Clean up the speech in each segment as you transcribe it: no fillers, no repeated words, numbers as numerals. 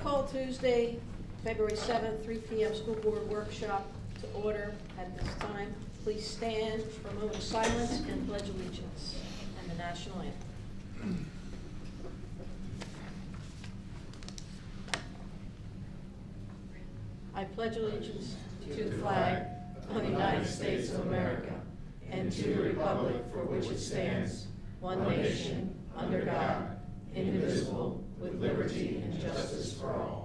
call Tuesday, February 7th, 3 p.m. School Board Workshop to order at this time. Please stand for a moment of silence and pledge allegiance and the national anthem. I pledge allegiance to the flag of the United States of America and to the republic for which it stands, one nation, under God, indivisible, with liberty and justice for all.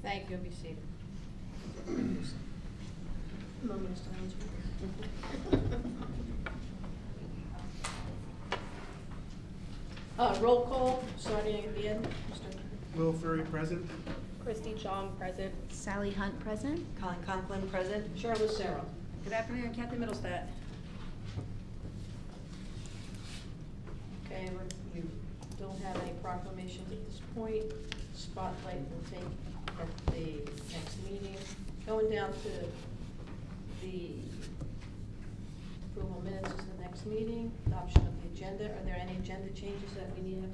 Thank you. Be seated. Moment of silence. Roll call, starting at the end. Mr. Will Furry present. Christy Chong present. Sally Hunt present. Colin Conklin present. Cheryl Lucero. Good afternoon, Kathy Middlestat. Okay, you don't have any proclamations at this point. Spotlight will take at the next meeting. Going down to the approval minutes is the next meeting. Adoption of the agenda. Are there any agenda changes that we need?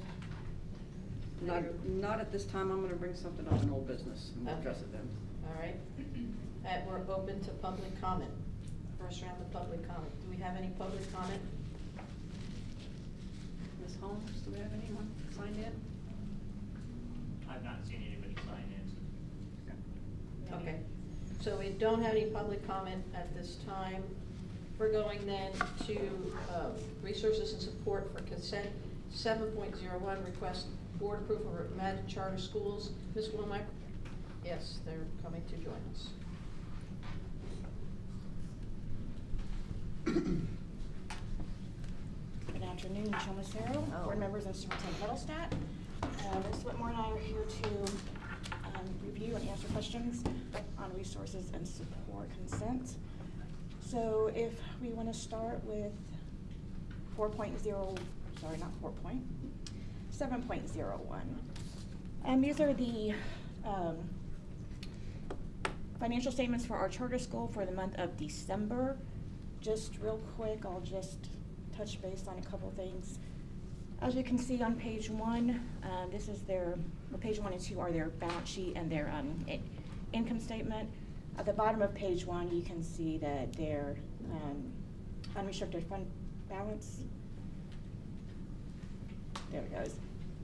Not at this time. I'm going to bring something up in old business and we'll address it then. All right. We're open to public comment. First round of public comment. Do we have any public comment? Ms. Holmes, do we have anyone signed in? I've not seen anybody sign in. Okay, so we don't have any public comment at this time. We're going then to resources and support for consent 7.01, request board approval of Imagine Charter Schools. Ms. Womack? Yes, they're coming to join us. Good afternoon, Michelle Macero, board members and Superintendent Middlestat. Ms. Whitmore and I are here to review and answer questions on resources and support consent. So if we want to start with 7.01. These are the financial statements for our charter school for the month of December. Just real quick, I'll just touch base on a couple things. As you can see on page 1, this is their, well, page 1 and 2 are their balance sheet and their income statement. At the bottom of page 1, you can see that their unrestricted fund balance, there it goes,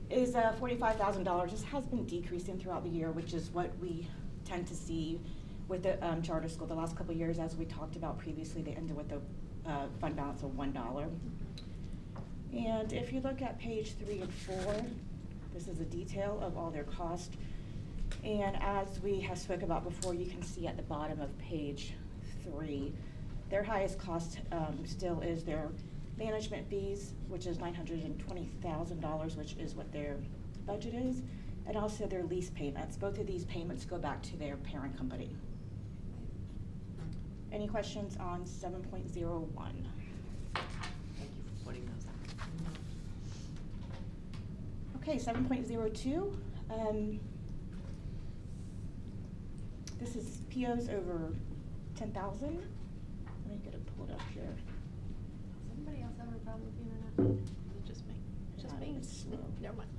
is $45,000. This has been decreasing throughout the year, which is what we tend to see with the charter school. The last couple of years, as we talked about previously, they ended with a fund balance of $1. And if you look at page 3 and 4, this is a detail of all their costs. And as we have spoke about before, you can see at the bottom of page 3, their highest cost still is their management fees, which is $920,000, which is what their budget is, and also their lease payments. Both of these payments go back to their parent company. Any questions on 7.01? Thank you for putting those Okay, 7.02. This is POs over 10,000. Let me get it pulled up here. Does anybody else have a problem with the internet? Is it just me? Just Yeah, me? it's slow. Never mind.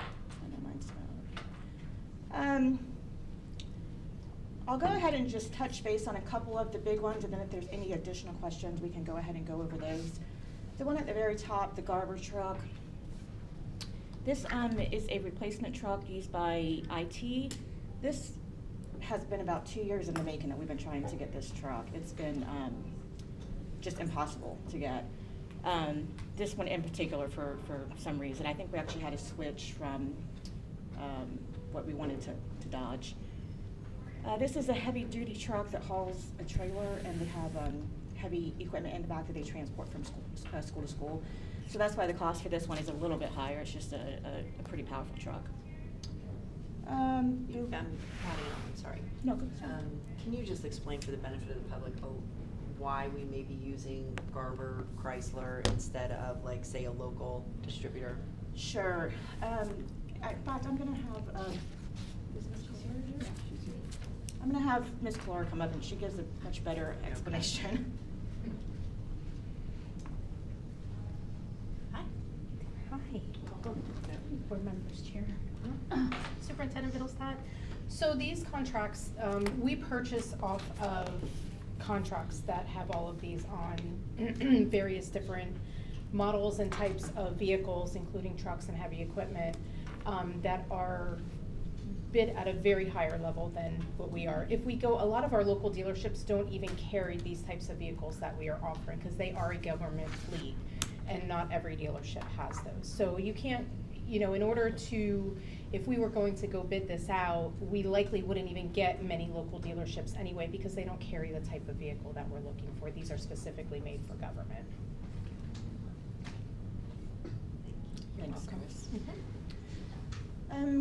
I know mine's slow. I'll go ahead and just touch base on a couple of the big ones, and then if there's any additional questions, we can go ahead and go over those. The one at the very top, the garbage truck. This is a replacement truck used by IT. This has been about 2 years in the making that we've been trying to get this truck. It's been just impossible to get. This one in particular for some reason. I think we actually had to switch from what we wanted to Dodge. This is a heavy-duty truck that hauls a trailer, and they have heavy equipment in the back that they transport from school to school. So that's why the cost for this one is a little bit higher. It's just a pretty powerful truck. Patty, I'm sorry. No, go Can you just explain for the benefit of the public why we may be using Garber Chrysler instead of, like, say, a local distributor? Sure. In fact, I'm gonna have, is Ms. Clara here? I'm gonna have Ms. Clara come up and she gives a much better explanation. Hi. Hi. Welcome. Board members, Chair. Superintendent Middlestat. So these contracts, we purchase off of contracts that have all of these on various different models and types of vehicles, including trucks and heavy equipment, that are bid at a very higher level than what we are. If we go, a lot of our local dealerships don't even carry these types of vehicles that we are offering because they are a government fleet and not every dealership has those. So you can't, you know, in order to, if we were going to go bid this out, we likely wouldn't even get many local dealerships anyway because they don't carry the type of vehicle that we're looking for. These are specifically made for government. Thanks, Chris. Mhm.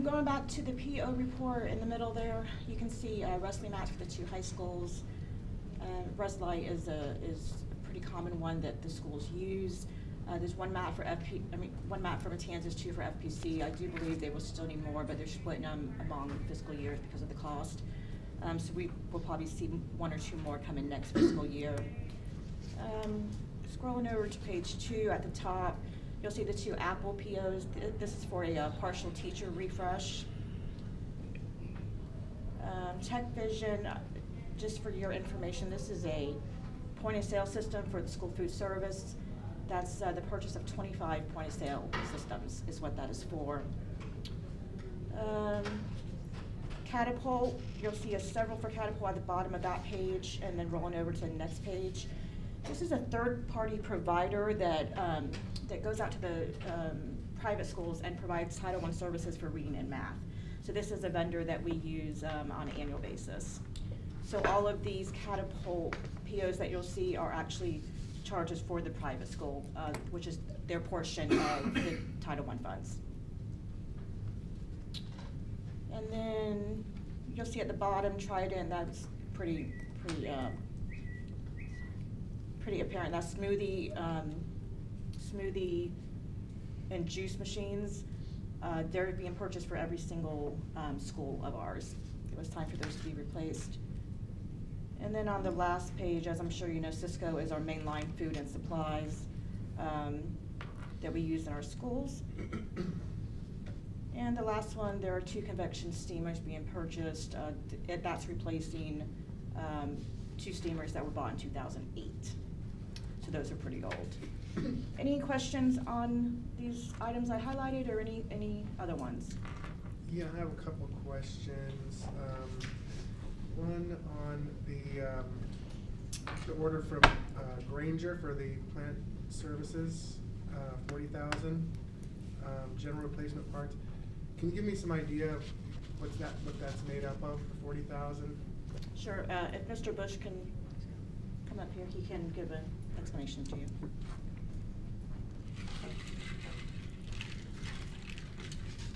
Going back to the PO report in the middle there, you can see wrestling mats for the 2 high schools. Wrestling is a pretty common one that the schools use. There's one mat for one mat for Matanzas, 2 for FPC. I do believe they will still need more, but they're splitting them among fiscal years because of the cost. So we will probably see 1 or 2 more come in next fiscal year. Scrolling over to page 2 at the top, you'll see the 2 Apple POs. This is for a partial teacher refresh. Tech Vision, just for your information, this is a point-of-sale system for the school food service. That's the purchase of 25 point-of-sale systems is what that is for. Catapult, you'll see several for Catapult at the bottom of that page, and then rolling over to the next page. This is a third-party provider that that goes out to the private schools and provides Title I services for reading and math. So this is a vendor that we use on an annual basis. So all of these Catapult POs that you'll see are actually charges for the private school, which is their portion of the Title I funds. And then you'll see at the bottom, Trident, that's pretty apparent. That's smoothie and juice machines. They're being purchased for every single school of ours. It was time for those to be replaced. And then on the last page, as I'm sure you know, Cisco is our mainline food and supplies that we use in our schools. And the last one, there are 2 convection steamers being purchased. That's replacing 2 steamers that were bought in 2008. So those are pretty old. Any questions on these items I highlighted or any other ones? Yeah, I have a couple of questions. One on the order from Granger for the plant services, 40,000, general replacement parts. Can you give me some idea of what that's made up of, the 40,000? Sure. If Mr. Bush can come up here, he can give an explanation to you.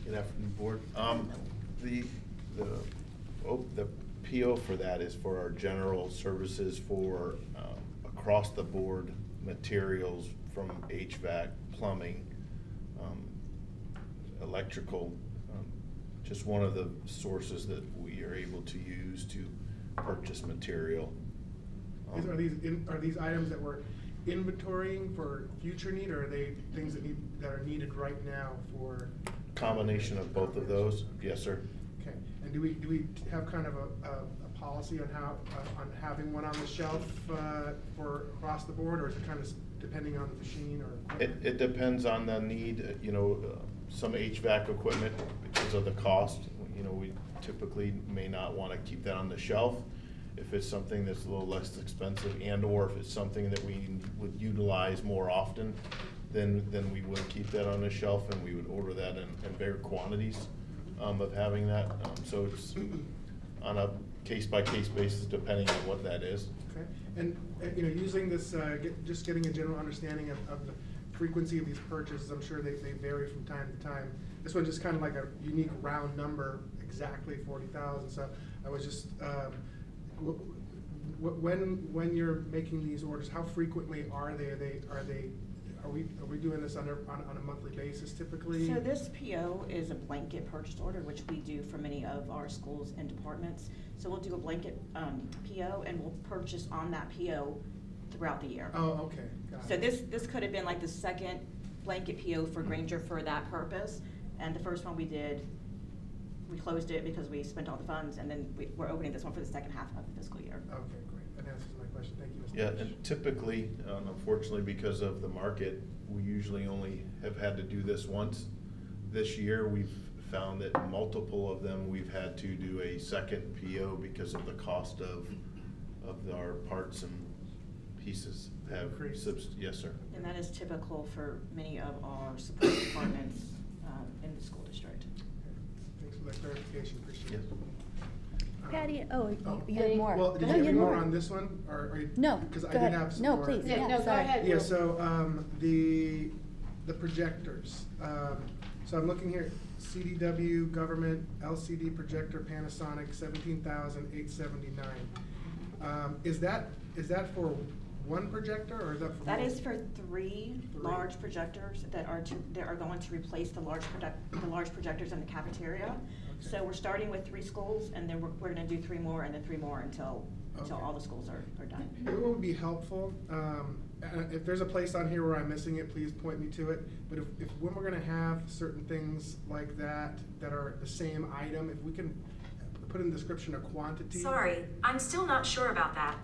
Good afternoon, Board. The PO for that is for our general services for across the board materials from HVAC, plumbing, electrical, just one of the sources that we are able to use to purchase material. Are these items that we're inventorying for future need, or are they things that are needed right now for? Combination of both of those, yes, sir. Okay, and do we have kind of a policy on how, on having one on the shelf for across the board, or is it kind of depending on the machine or equipment? It depends on the need, some HVAC equipment, because of the cost, we typically may not want to keep that on the shelf. If it's something that's a little less expensive, and or if it's something that we would utilize more often, then we would keep that on the shelf, and we would order that in bigger quantities of having that. So it's on a case-by-case basis, depending on what that is. Okay, and using this, just getting a general understanding of the frequency of these purchases, I'm sure they vary from time to time. This one just kind of like a unique round number, exactly 40,000. So I was just, when you're making these orders, how frequently are they? Are we doing this on a monthly basis typically? So this PO is a blanket purchase order, which we do for many of our schools and departments. So we'll do a blanket PO, and we'll purchase on that PO throughout the year. Oh, okay, got So it. this could have been like the second blanket PO for Granger for that purpose. And the first one we did, we closed it because we spent all the funds, and then we're opening this one for the second half of the fiscal year. Okay, great. That answers my question. Thank you, Mr. Yeah, Bush. and typically, unfortunately, because of the market, we usually only have had to do this once. This year, we've found that multiple of them, we've had to do a second PO because of the cost of our parts and pieces have Increased. yes, sir. And that is typical for many of our support departments in the school district. Thanks for that clarification, appreciate it. Patty, you Any- have more. Well, did No, you have you any more had on this one, or are you? No, Because I go did ahead. have some No, more. please. Yeah, no, go sorry. ahead. Yeah, so, the projectors, so I'm looking here, CDW government LCD projector Panasonic, 17,879. Is that for one projector, or is that for? That more? is for three large projectors that are going to replace the large projectors in the cafeteria. Okay. So we're starting with 3 schools, and then we're gonna do 3 more, and then 3 more until Okay. all the schools are done. It would be helpful, if there's a place on here where I'm missing it, please point me to it. But when we're gonna have certain things like that are the same item, if we can put in the description a quantity. Sorry, I'm still not sure about that.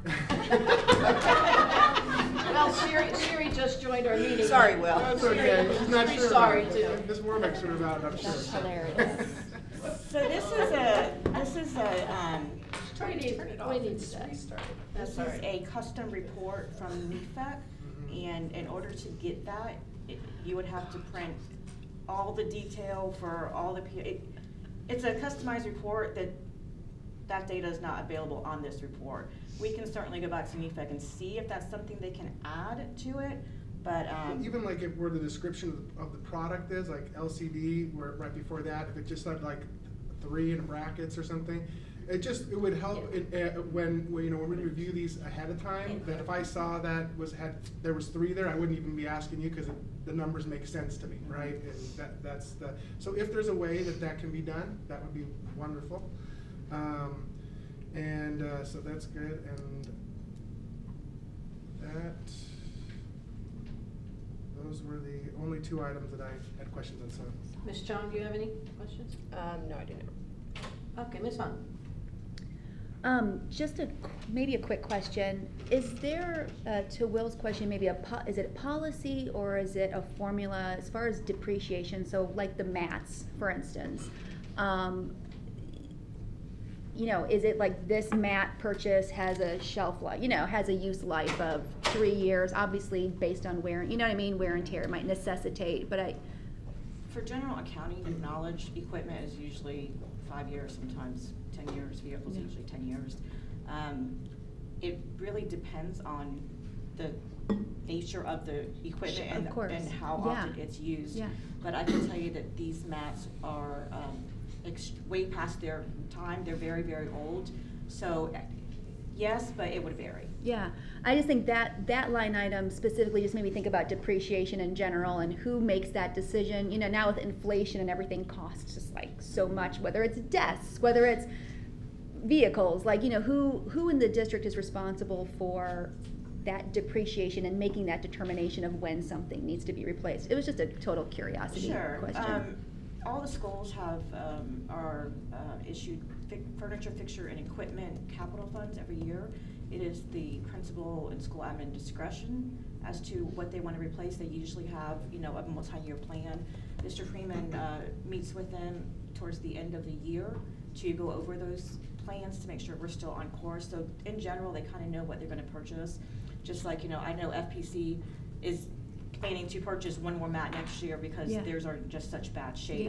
Well, Siri just joined our meeting. Sorry, Will. That's okay, she's not She's sure sorry, about too. it. Ms. Warbeck's sure about it, I'm sure. That's hilarious. So this is We need stats. That's all right. a custom report from NEFAC, and in order to get that, you would have to print all the detail for all the, it's a customized report that data is not available on this report. We can certainly go back to NEFAC and see if that's something they can add to it, but. Even like where the description of the product is, like LCD, where right before that, if it just had like 3 in brackets or something, it would help when we review these ahead of time, that if I saw that there was 3 there, I wouldn't even be asking you, because the numbers make sense to me, right? And so if there's a way that can be done, that would be wonderful. So that's good, and those were the only 2 items that I had questions on. So, Ms. Chong, do you have any questions? No, I do not. Okay, Ms. Hunt. Just maybe a quick question. Is there, to Will's question, maybe is it a policy or is it a formula as far as depreciation? So like the mats, for instance, is it like this mat purchase has a shelf life, has a use life of 3 years, obviously based on wear, wear and tear, it might necessitate, but For general accounting knowledge, equipment is usually 5 years, sometimes 10 years, vehicles usually 10 years. It really depends on the nature of the equipment and how often it's used. Yeah. But I can tell you that these mats are way past their time. They're very, very old. So Yes, but it would vary. Yeah, I just think that line item specifically just made me think about depreciation in general and who makes that decision. You know, now with inflation and everything costs just like so much, whether it's desks, whether it's vehicles, like, you know, who in the district is responsible for that depreciation and making that determination of when something needs to be replaced? It was just a total curiosity Sure. question. All the schools have, are issued furniture, fixture, and equipment capital funds every year. It is the principal and school admin discretion as to what they want to replace. They usually have, you know, a multi-year plan. Mr. Freeman meets with them towards the end of the year to go over those plans to make sure we're still on course. So in general, they kind of know what they're going to purchase. Just like, you know, I know FPC is planning to purchase one more mat next year because Yeah. theirs are in just such bad shape.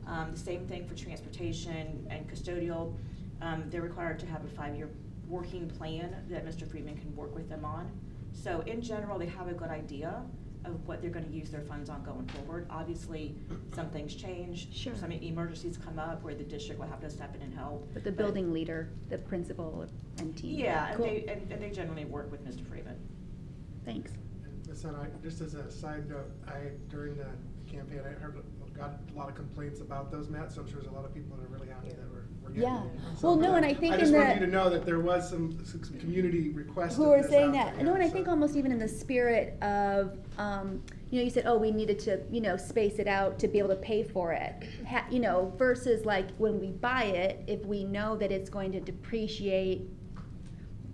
Yeah. The same thing for transportation and custodial. They're required to have a 5-year working plan that Mr. Freeman can work with them on. So in general, they have a good idea of what they're gonna use their funds on going forward. Obviously, some things change. Sure. Some emergencies come up where the district will have to step in and help. But the building leader, the principal and team. Yeah, Cool. and they generally work with Mr. Freeman. Thanks. And listen, just as a side note, during the campaign, I got a lot of complaints about those mats, so I'm sure there's a lot of people that are really happy that we're getting Yeah. them. Well, So, no, and I think I in just wanted you the- to know that there was some community requests. Who of are this saying out that? there, No, and I so- think almost even in the spirit of, you know, you said, oh, we needed to, you know, space it out to be able to pay for it. You know, versus like when we buy it, if we know that it's going to depreciate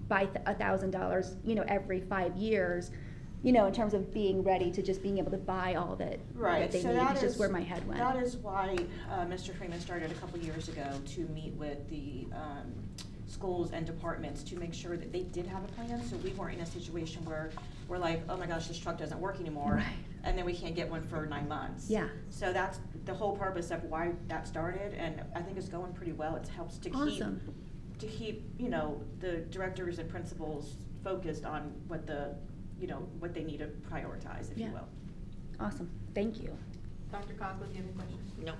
by $1,000, you know, every 5 years, you know, in terms of being ready to just being able to buy all that they So need, that is just is- where my head went. That is why Mr. Freeman started a couple years ago to meet with the schools and departments to make sure that they did have a plan, so we weren't in a situation where we're like, oh my gosh, this truck doesn't work anymore. Right. And then we can't get one for 9 months. Yeah. So that's the whole purpose of why that started, and I think it's going pretty well. It helps to Awesome. keep, you know, the directors and principals focused on what what they need to prioritize, if you Yeah. will. Awesome, thank you. Dr. Conklin, do you have any questions? No.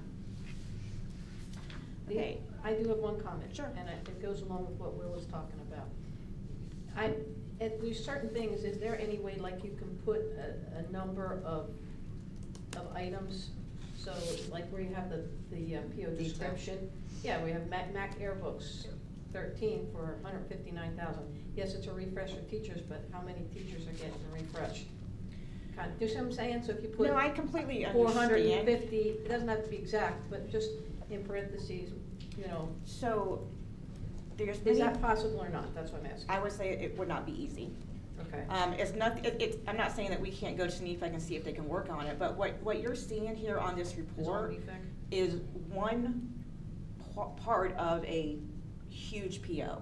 Okay. I do have one comment. Sure. And it goes along with what Will was talking about. There's certain things, is there any way, like you can put a number of items? So like where you have the PO description? Yeah, we have Mac Air books, 13 for $159,000. Yes, it's a refresh for teachers, but how many teachers are getting refreshed? Do you see what I'm saying? So if you put No, I completely understand. 450, it doesn't have to be exact, but just in parentheses, you know, So, there's is many, that possible or not? That's what I'm asking. I would say it would not be easy. Okay. It's not, I'm not saying that we can't go to NEFAC and see if they can work on it, but what you're seeing here on this Is on report defect? is one part of a huge PO.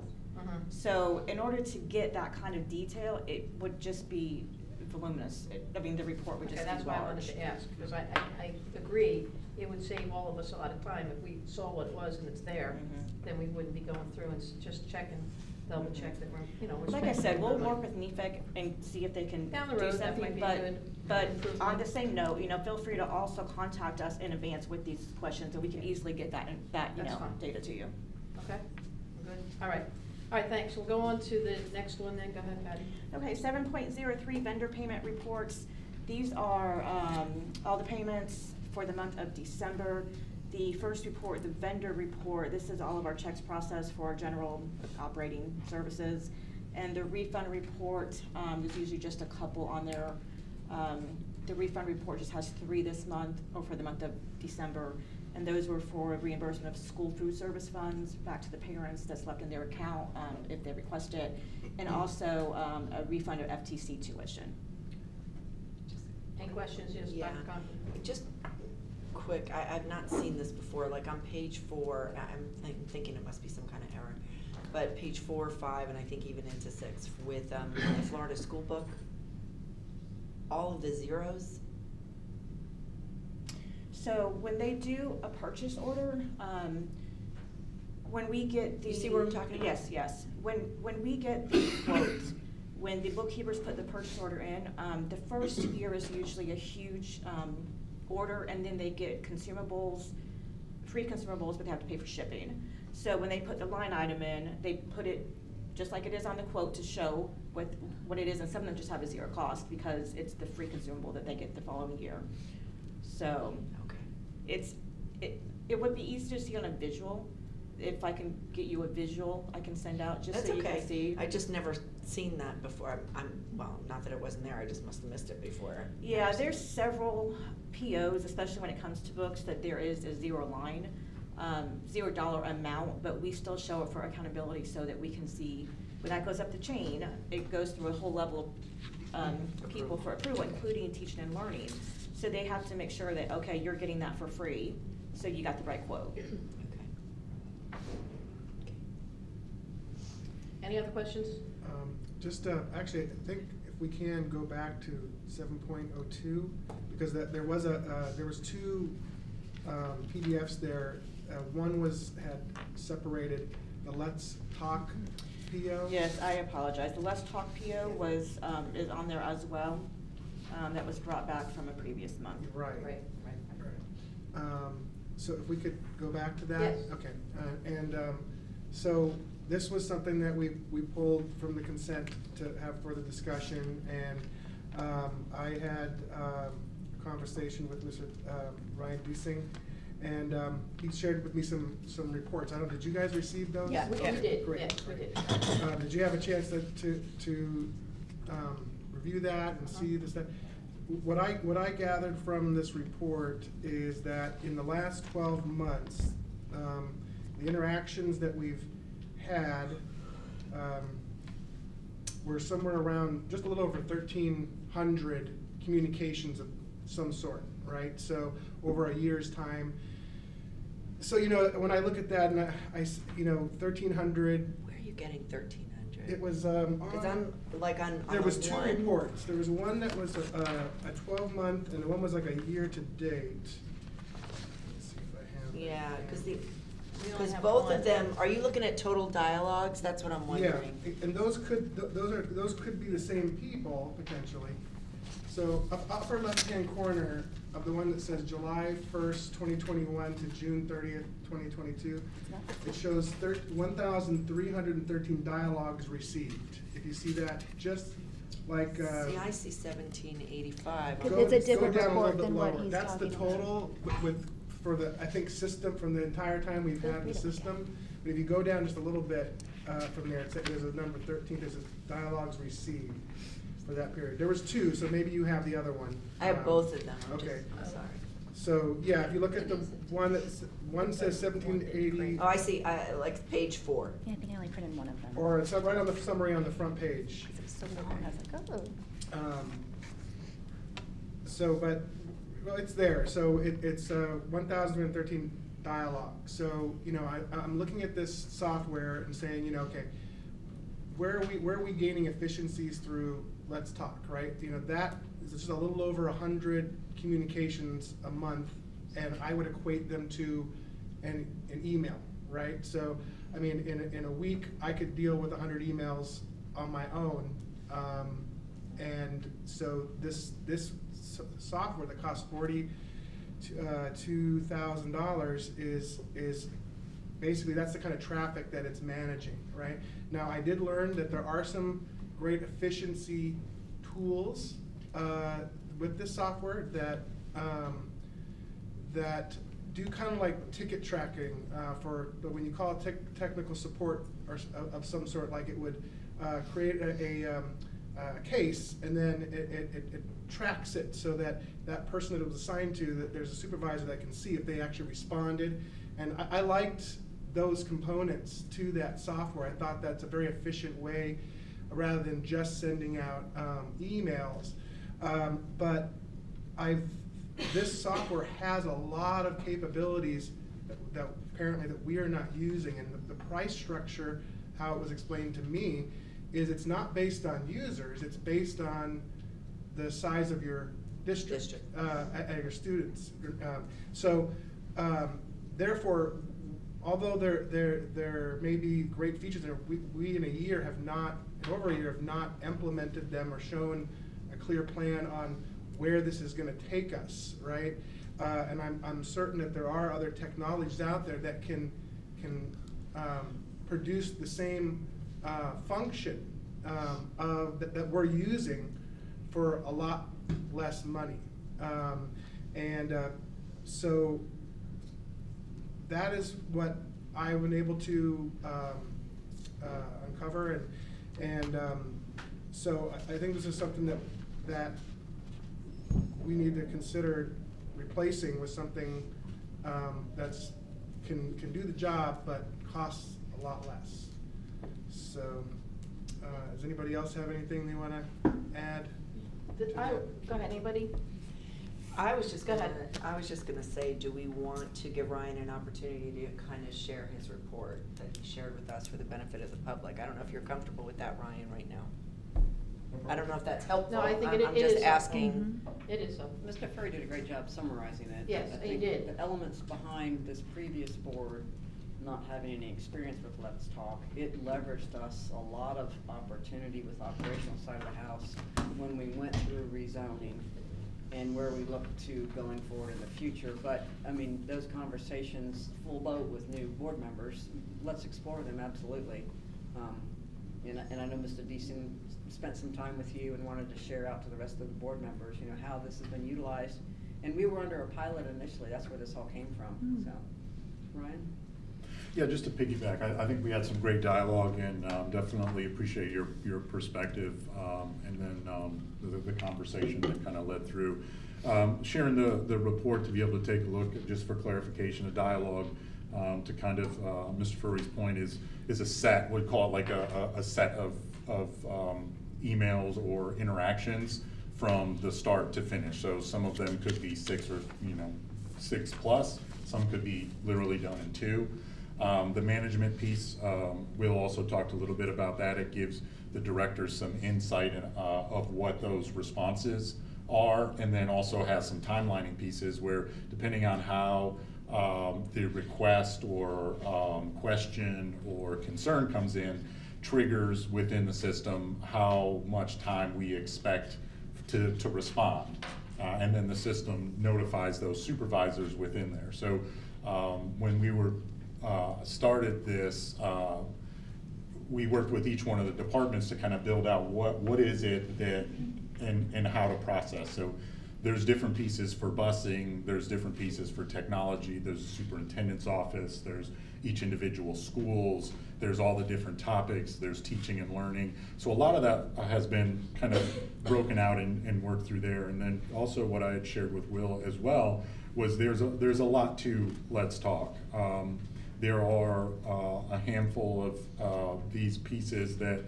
So in order to get that kind of detail, it would just be voluminous. The report would Okay, just be large. that's why I wanted to ask, because I agree, it would save all of us a lot of time if we saw what it was and it's there, Mhm. then we wouldn't be going through and just checking, double check that we're, you know, we're Like I spending said, we'll money. work with NEFAC and see if they can Down the do road, that might something, be but, good but improvement. on the same note, you know, feel free to also contact us in advance with these questions, and we can easily get that, you That's know, fine. data to you. Okay, good, all right, thanks, we'll go on to the next one then, go ahead, Patty. Okay, 7.03 vendor payment reports. These are all the payments for the month of December. The first report, the vendor report, this is all of our checks processed for our general operating services. And the refund report, there's usually just a couple on there. The refund report just has 3 this month, or for the month of December. And those were for reimbursement of school food service funds back to the parents that's left in their account if they request it. And also a refund of FTC tuition. Any questions, yes, Yeah. Dr. Conklin? Just quick, I've not seen this before, like on page 4, I'm thinking it must be some kind of error. But page 4, 5, and I think even into 6, with the Florida School Book, all of the zeros. So when they do a purchase order, when we get the. You see what I'm talking about? Yes. When we get the quote, when the bookkeepers put the purchase order in, the first year is usually a huge order, and then they get consumables, free consumables, but they have to pay for shipping. So when they put the line item in, they put it just like it is on the quote, to show what it is, and some of them just have a zero cost because it's the free consumable that they get the following year. So, Okay. it would be easier to see on a visual. If I can get you a visual, I can send out just That's so you okay. can see. I just never seen that before. Well, not that it wasn't there, I just must have missed it before. Yeah, there's several POs, especially when it comes to books, that there is a zero line, $0 amount, but we still show it for accountability so that we can see when that goes up the chain, it goes through a whole level of people for approval, including teaching and learning. So they have to make sure that, okay, you're getting that for free, so you got the right quote. Okay. Any other questions? Actually, I think if we can go back to 7.02, because there was two PDFs there. One had separated the Let's Talk PO. Yes, I apologize. The Let's Talk PO is on there as well. That was brought back from a previous month. Right. Right. So if we could go back to that? Yes. Okay. So this was something that we pulled from the consent to have further discussion, and I had a conversation with Mr. Ryan Deasing, and he shared with me some reports. I don't know, did you guys receive those? Yeah, we Okay, did, great, yes, we great. did. Did you have a chance to review that and see this, that? What I gathered from this report is that in the last 12 months, the interactions that we've had were somewhere around just a little over 1,300 communications of some sort, right? So over a year's time. So, when I look at that and I 1,300. Where are you getting 1,300? It was, Because I'm like on there was two one. reports. There was one that was a 12-month, and the one was like a year-to-date. Let's see if I have. Yeah, only because have both one. of them, are you looking at total dialogues? That's what I'm wondering. Yeah, and those could be the same people potentially. So upper left-hand corner of the one that says July 1st, 2021 to June 30th, 2022, it shows 1,313 dialogues received. If you see that, just like. See, I see 1,785. Because it's a different go down report little bit than what lower. he's That's the talking about. total for the, I think, system, from the entire time we've had the system. But if you go down just a little bit from there, there's a number 13, there's dialogues received for that period. There was two, so maybe you have the other one. I have both of them. Okay. I'm sorry. So, yeah, if you look at the one one says 1780, Oh, I see, like page 4. Yeah, I think I only printed one of them. or it's right on the summary on the front page. Because it was so long, I was like, oh. So, but, well, it's there. So it's 1,013 dialogue. So, I'm looking at this software and saying, okay, where are we gaining efficiencies through Let's Talk, right? That is just a little over 100 communications a month, and I would equate them to an email, right? So, I mean, in a week, I could deal with 100 emails on my own, and so this software that costs $42,000 is basically, that's the kind of traffic that it's managing, right? Now, I did learn that there are some great efficiency tools with this software that do kind of like ticket tracking but when you call it technical support or of some sort, like it would create a case, and then it tracks it so that that person that it was assigned to, that there's a supervisor that can see if they actually responded. And I liked those components to that software. I thought that's a very efficient way, rather than just sending out emails. But this software has a lot of capabilities that apparently that we are not using, and the price structure, how it was explained to me, is it's not based on users, it's based on the size of your district. And your students. Therefore, although there may be great features there, we in over a year have not implemented them or shown a clear plan on where this is going to take us, right? And I'm certain that there are other technologies out there that can produce the same function that we're using for a lot less money. So that is what I've been able to uncover, and so I think this is something that we need to consider replacing with something that's can do the job but costs a lot less. So does anybody else have anything they want to add? Go ahead, anybody? I was just Go gonna, ahead. I was just gonna say, do we want to give Ryan an opportunity to kind of share his report that he shared with us for the benefit of the public? I don't know if you're comfortable with that, Ryan, right now. I don't know if that's helpful. No, I think I'm it just is asking. It is so. Mr. Furry did a great job summarizing it. Yes, I he think did. The elements behind this previous board not having any experience with Let's Talk, it leveraged us a lot of opportunity with operational side of the house when we went through rezoning and where we look to going forward in the future. But, I mean, those conversations, full boat with new board members, let's explore them, absolutely. And I know Mr. Deason spent some time with you and wanted to share out to the rest of the board members, you know, how this has been utilized. And we were under a pilot initially, that's where this all came from, so. Ryan? Yeah, just to piggyback, I think we had some great dialogue, and definitely appreciate your perspective, and then the conversation that kind of led through. Sharing the report to be able to take a look at, just for clarification, a dialogue to kind of, Mr. Furry's point is a set, we'd call it like a set of emails or interactions from the start to finish. So some of them could be 6 or 6+, some could be literally done in 2. The management piece, we'll also talk a little bit about that. It gives the directors some insight of what those responses are, and then also has some timelining pieces where, depending on how the request or question or concern comes in, triggers within the system how much time we expect to respond. And then the system notifies those supervisors within there. So when we were started this, we worked with each one of the departments to kind of build out what is it that and how to process. So there's different pieces for busing, there's different pieces for technology, there's the superintendent's office, there's each individual schools, there's all the different topics, there's teaching and learning. So a lot of that has been kind of broken out and worked through there. And then also what I had shared with Will as well was there's a lot to Let's Talk. There are a handful of these pieces that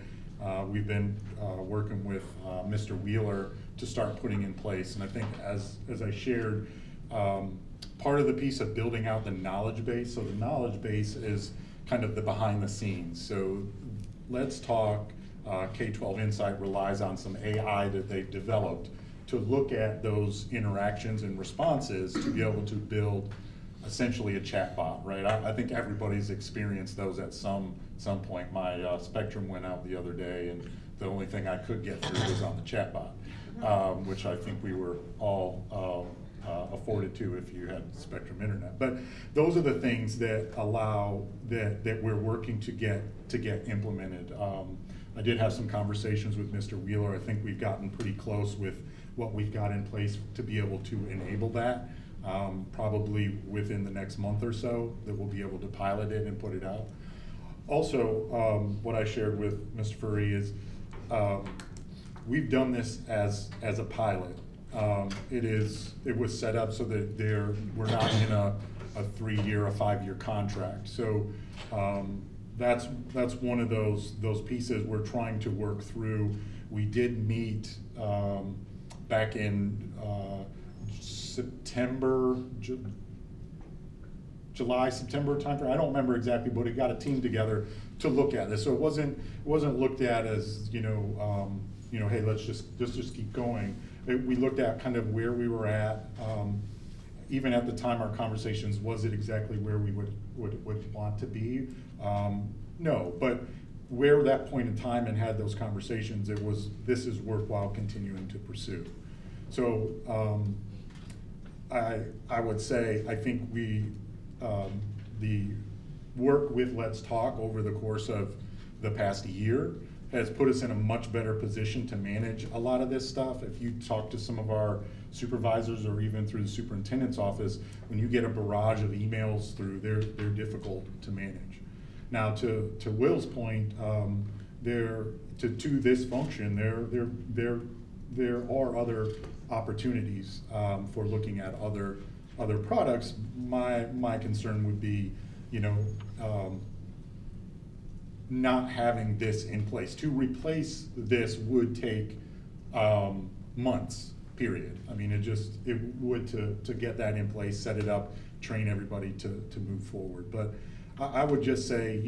we've been working with Mr. Wheeler to start putting in place. And I think as I shared, part of the piece of building out the knowledge base, so the knowledge base is kind of the behind the scenes. So Let's Talk, K-12 Insight relies on some AI that they've developed to look at those interactions and responses to be able to build essentially a chatbot, right? I think everybody's experienced those at some point. My Spectrum went out the other day, and the only thing I could get through was on the chatbot, which I think we were all afforded to if you had Spectrum internet. But those are the things that allow that we're working to get implemented. I did have some conversations with Mr. Wheeler. I think we've gotten pretty close with what we've got in place to be able to enable that. Probably within the next month or so that we'll be able to pilot it and put it out. Also, what I shared with Mr. Furry is we've done this as a pilot. It was set up so that we're not in a 3-year, a 5-year contract. So that's one of those pieces we're trying to work through. We did meet back in September, July, September timeframe. I don't remember exactly, but we got a team together to look at this. So it wasn't looked at as hey, let's just keep going. We looked at kind of where we were at. Even at the time, our conversations, was it exactly where we would want to be? No, but where that point in time and had those conversations, this is worthwhile continuing to pursue. So I would say, I think the work with Let's Talk over the course of the past year has put us in a much better position to manage a lot of this stuff. If you talk to some of our supervisors or even through the superintendent's office, when you get a barrage of emails through, they're difficult to manage. Now, to Will's point, to this function, there are other opportunities for looking at other products. My concern would be, not having this in place. To replace this would take months, period. I mean, it would to get that in place, set it up, train everybody to move forward. But I would just say,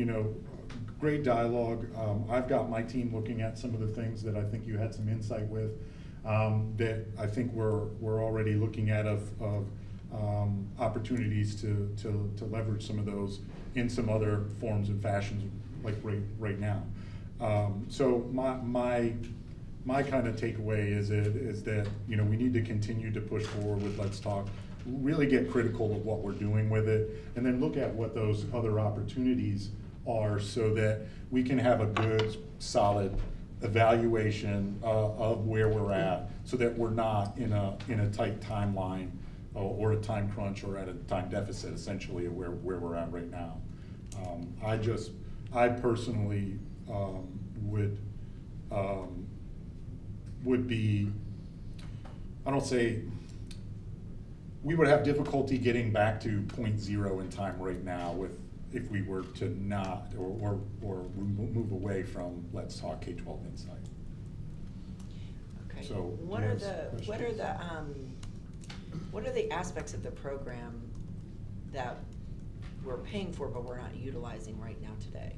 great dialogue. I've got my team looking at some of the things that I think you had some insight with, that I think we're already looking at of opportunities to leverage some of those in some other forms and fashions, like right now. So my kind of takeaway is that we need to continue to push forward with Let's Talk, really get critical of what we're doing with it, and then look at what those other opportunities are so that we can have a good, solid evaluation of where we're at, so that we're not in a tight timeline or a time crunch or at a time deficit, essentially, of where we're at right now. I personally would be, I don't say, we would have difficulty getting back to 0.0 in time right now if we were to not, or move away from Let's Talk K-12 Insight. Okay. So, What are the aspects of the program that we're paying for but we're not utilizing right now today,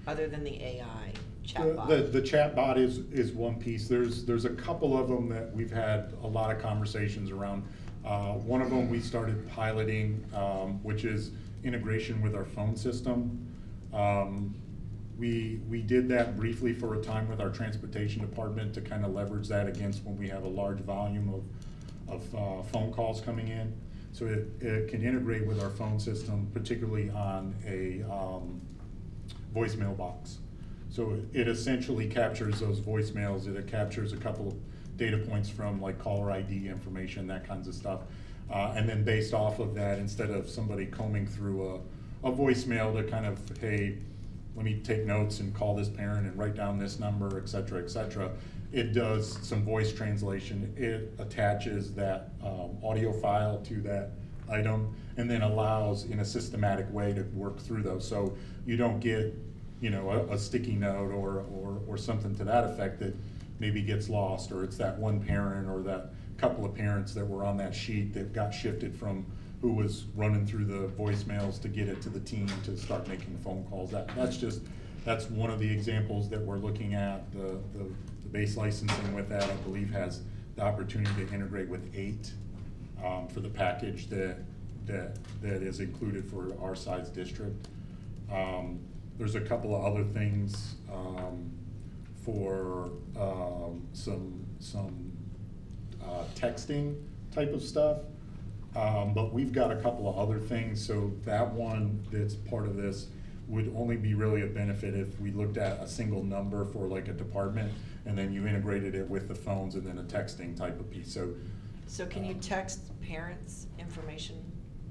other than the AI chatbot? The chatbot is one piece. There's a couple of them that we've had a lot of conversations around. One of them we started piloting, which is integration with our phone system. We did that briefly for a time with our transportation department to kind of leverage that against when we have a large volume of phone calls coming in. So it can integrate with our phone system, particularly on a voicemail box. So it essentially captures those voicemails. It captures a couple of data points from like caller ID information, that kinds of stuff. And then based off of that, instead of somebody combing through a voicemail to kind of, hey, let me take notes and call this parent and write down this number, et cetera, it does some voice translation. It attaches that audio file to that item and then allows in a systematic way to work through those. So you don't get, a sticky note or something to that effect that maybe gets lost, or it's that one parent or that couple of parents that were on that sheet that got shifted from who was running through the voicemails to get it to the team to start making phone calls. That's one of the examples that we're looking at. The base licensing with that, I believe, has the opportunity to integrate with 8 for the package that is included for our size district. There's a couple of other things for some texting type of stuff. But we've got a couple of other things, so that one that's part of this would only be really a benefit if we looked at a single number for like a department, and then you integrated it with the phones and then a texting type of piece. So can you text parents information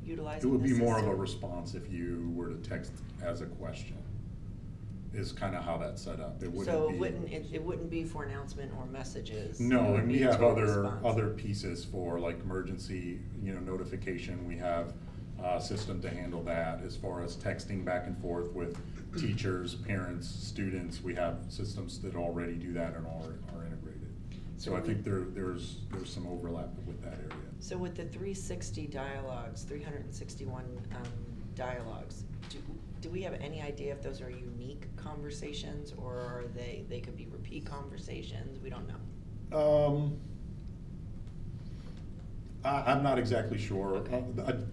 utilizing it would be the more of a system? response if you were to text as a question, is kind of how that's set up. It wouldn't be for announcement or messages. No, and we have to a response. other pieces for like emergency, notification. We have a system to handle that. As far as texting back and forth with teachers, parents, students, we have systems that already do that and are integrated. So I think there's some overlap with that area. So with the 361 dialogues, do we have any idea if those are unique conversations, or are they could be repeat conversations? We don't know. I'm not exactly sure. Okay.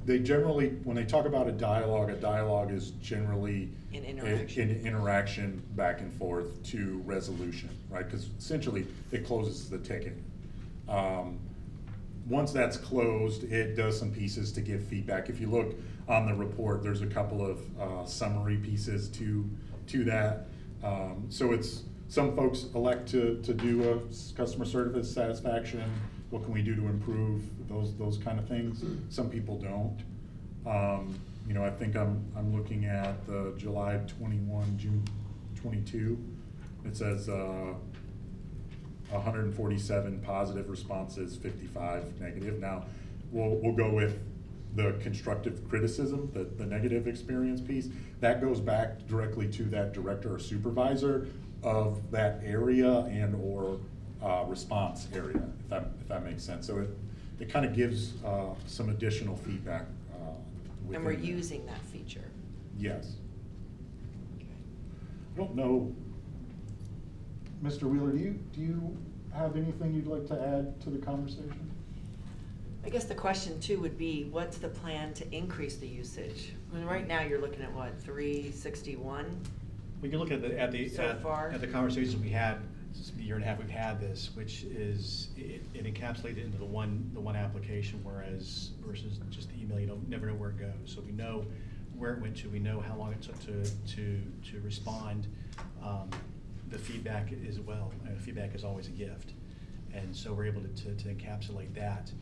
They generally, when they talk about a dialogue is generally An interaction. an interaction back and forth to resolution, right? Because essentially it closes the ticket. Once that's closed, it does some pieces to give feedback. If you look on the report, there's a couple of summary pieces to that. So it's, some folks elect to do a customer service satisfaction, what can we do to improve, those kind of things. Some people don't. You know, I think I'm looking at the July 21, June 22. It says 147 positive responses, 55 negative. Now, we'll go with the constructive criticism, the negative experience piece. That goes back directly to that director or supervisor of that area and or response area, if that makes sense. So it kind of gives some additional feedback. And we're within that. using that feature. Yes. Okay. I don't know, Mr. Wheeler, do you have anything you'd like to add to the conversation? I guess the question too would be, what's the plan to increase the usage? I mean, right now you're looking at what, 361? We can look at So far? the conversations we had, the year and a half we've had this, which is, it encapsulated into the one application, whereas versus just the email, you don't never know where it goes. So we know where it went to, we know how long it took to respond. The feedback as well, and feedback is always a gift. And so we're able to encapsulate that.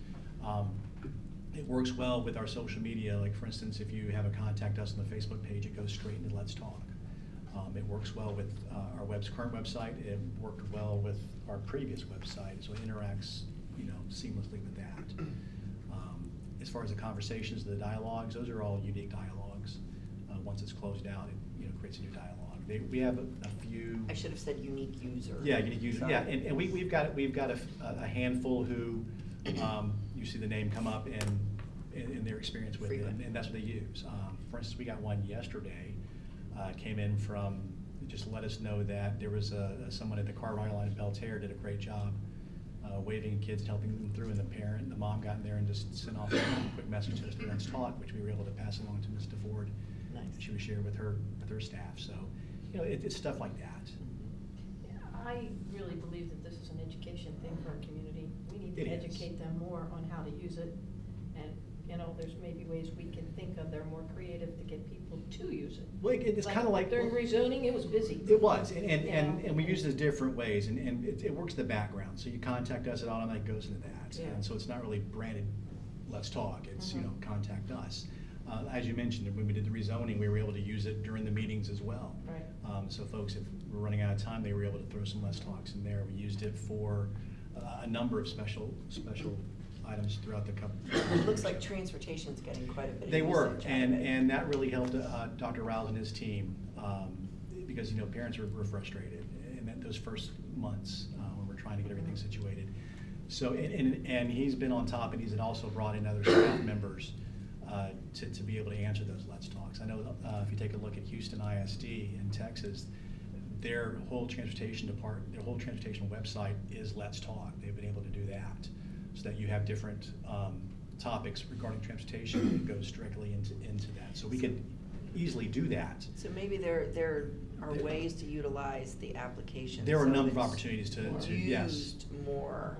It works well with our social media. Like for instance, if you have a contact us on the Facebook page, it goes straight into Let's Talk. It works well with our current website. It worked well with our previous website, so it interacts, you know, seamlessly with that. As far as the conversations, the dialogues, those are all unique dialogues. Once it's closed out, it creates a new dialogue. We have a few. I should have said unique user. Yeah, unique user. Yeah, and we've got a handful who you see the name come up in their experience with it, and that's what they use. For instance, we got one yesterday. Came in from, just let us know that there was someone at the car rental line in Belterre did a great job waving kids, helping them through, and the mom got in there and just sent off a quick message to us through Let's Talk, which we were able to pass along to Ms. DeFord. Nice. She would share with her staff. So, it's stuff like that. Yeah, I really believe that this is an education thing for our community. We need to It is. educate them more on how to use it. And, there's maybe ways we can think of that are more creative to get people to use it. Well, it's kind of like during rezoning, it was busy. It was, and we use it in different ways, and it works in the background. So you contact us, it automatically goes into that, Yeah. and so it's not really branded Let's Talk. It's contact us. As you mentioned, when we did the rezoning, we were able to use it during the meetings as well. Right. So folks, if we're running out of time, they were able to throw some Let's Talks in there. We used it for a number of special items throughout the company. It looks like transportation's getting quite a bit of They were, usage out of it. and that really helped Dr. Rouse and his team, because parents were frustrated in those first months when we're trying to get everything situated. So and he's been on top, and he's also brought in other staff members to be able to answer those Let's Talks. I know if you take a look at Houston ISD in Texas, their whole transportation website is Let's Talk. They've been able to do that, so that you have different topics regarding transportation that goes directly into that. So we could easily do that. So maybe there are ways to utilize the application. There are a so number of it's opportunities to yes. used more.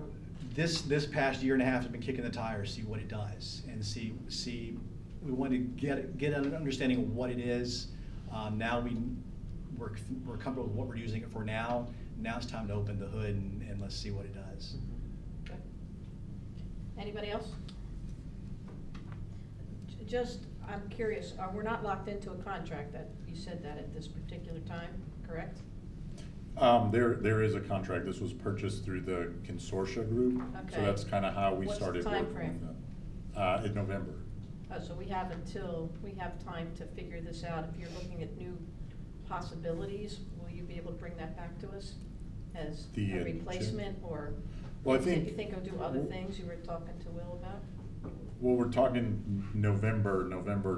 This past year and a half has been kicking the tires, see what it does, and see. We want to get an understanding of what it is. Now we're comfortable with what we're using it for now. Now it's time to open the hood and let's see what it does. Okay. Anybody else? Just, I'm curious, we're not locked into a contract, that you said that at this particular time, correct? There is a contract. This was purchased through the consortia group. Okay. So that's kind of how we What's the started time working frame? with them. In November. Oh, so we have time to figure this out. If you're looking at new possibilities, will you be able to bring that back to us as The, a replacement, or Well, I you think. think of do other things you were talking to Will about? Well, we're talking November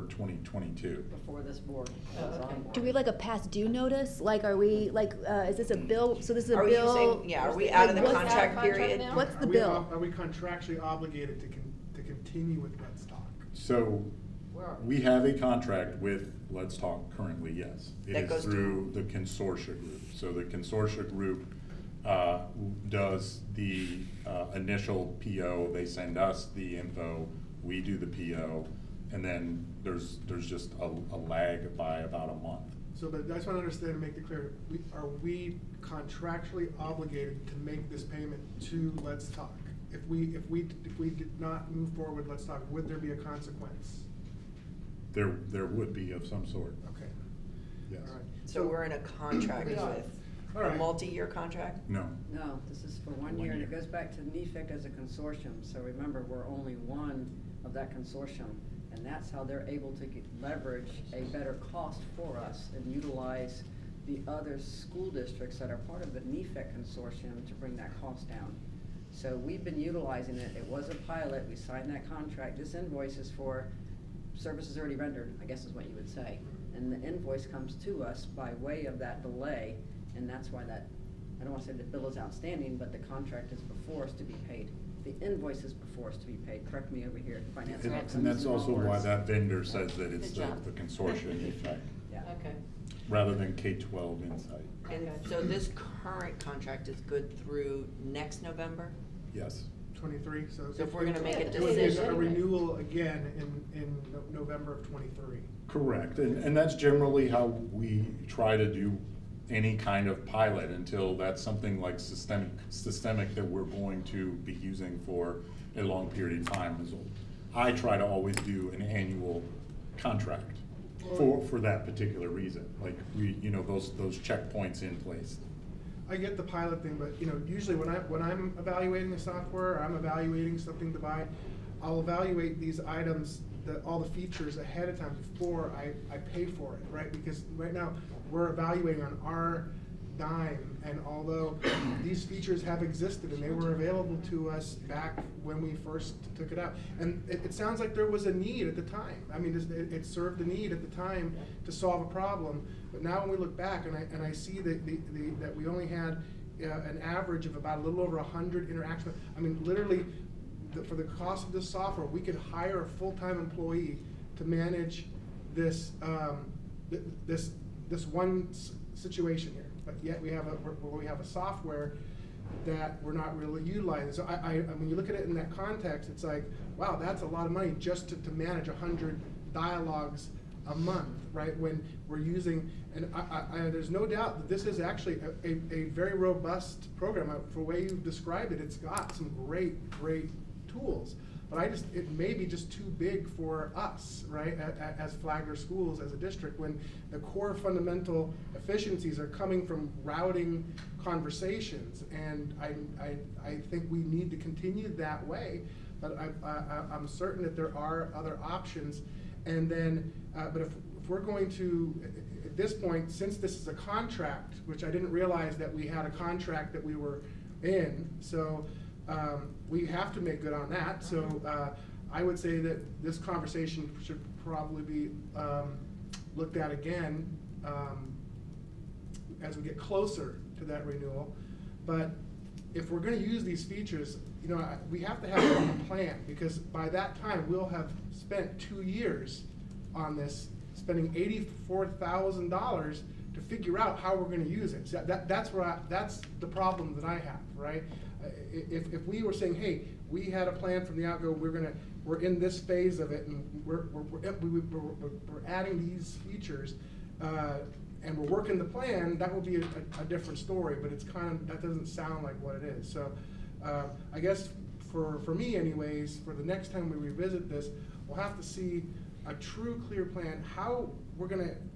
2022. Before this board Oh, was okay. on board. Do we have like a past due notice? Like, are we, is this a bill? So this is a Are we bill? using, are we out of the Like, what's contract our contract period? now? What's the Are we bill? Are we contractually obligated to continue with Let's Talk? So Where are we have a contract with Let's Talk currently, yes. That It goes is through the consortia group. So the consortia group does the initial PO. They send us the info, we do the PO, and then there's just a lag by about a month So, but I just want to understand and make it clear, are we contractually obligated to make this payment to Let's Talk? If we did not move forward with Let's Talk, would there be a consequence? There would be of some sort. Okay. Yes. All right. So we're in a contract We are. with, All a right. multi-year contract? No. No, this is for 1 1 year, and year. it goes back to NEFIC as a consortium, so remember, we're only one of that consortium, and that's how they're able to leverage a better cost for us and utilize the other school districts that are part of the NEFIC consortium to bring that cost down. So we've been utilizing it, it was a pilot, we signed that contract, this invoice is for services already rendered, I guess is what you would say. And the invoice comes to us by way of that delay, and that's why that, I don't wanna say the bill is outstanding, but the contract is before us to be paid. The invoice is before us to be paid, correct me over here, finance. And that's also why that vendor says that it's Good job. the consortium effect, Yeah. Okay. rather than K-12 Insight. And so this current contract is good through next November? Yes. 23, so. So if we're gonna make a It would be decision- a renewal again in November of 23. Correct, and that's generally how we try to do any kind of pilot until that's something like systemic that we're going to be using for a long period of time. I try to always do an annual contract for that particular reason, like those checkpoints in place. I get the pilot thing, but usually when I'm evaluating the software, or I'm evaluating something to buy, I'll evaluate these items, all the features ahead of time before I pay for it, right? Because right now, we're evaluating on our dime, and although these features have existed and they were available to us back when we first took it out, and it sounds like there was a need at the time. I mean, it served the need at the time to solve a problem, but now when we look back and I see that we only had an average of about a little over 100 interactions. I mean, literally, for the cost of this software, we could hire a full-time employee to manage this this one situation here. But yet we have a software that we're not really utilizing. So when you look at it in that context, it's like, wow, that's a lot of money just to manage 100 dialogues a month, right? When we're using, and there's no doubt that this is actually a very robust program. For the way you've described it, it's got some great tools. But it may be just too big for us, right, as Flagler Schools, as a district, when the core fundamental efficiencies are coming from routing conversations. And I think we need to continue that way, but I'm certain that there are other options. And then, but if we're going to, at this point, since this is a contract, which I didn't realize that we had a contract that we were in, so we have to make good on that. So I would say that this conversation should probably be looked at again as we get closer to that renewal. But if we're going to use these features, we have to have a plan, because by that time we'll have spent 2 years on this, spending $84,000 to figure out how we're going to use it. So that's the problem that I have, right? If we were saying, hey, we had a plan from the outgo, we're in this phase of it, and we're adding these features, and we're working the plan, that would be a different story. But it's that doesn't sound like what it is. So I guess for me, anyways, for the next time we revisit this, we'll have to see a true, clear plan how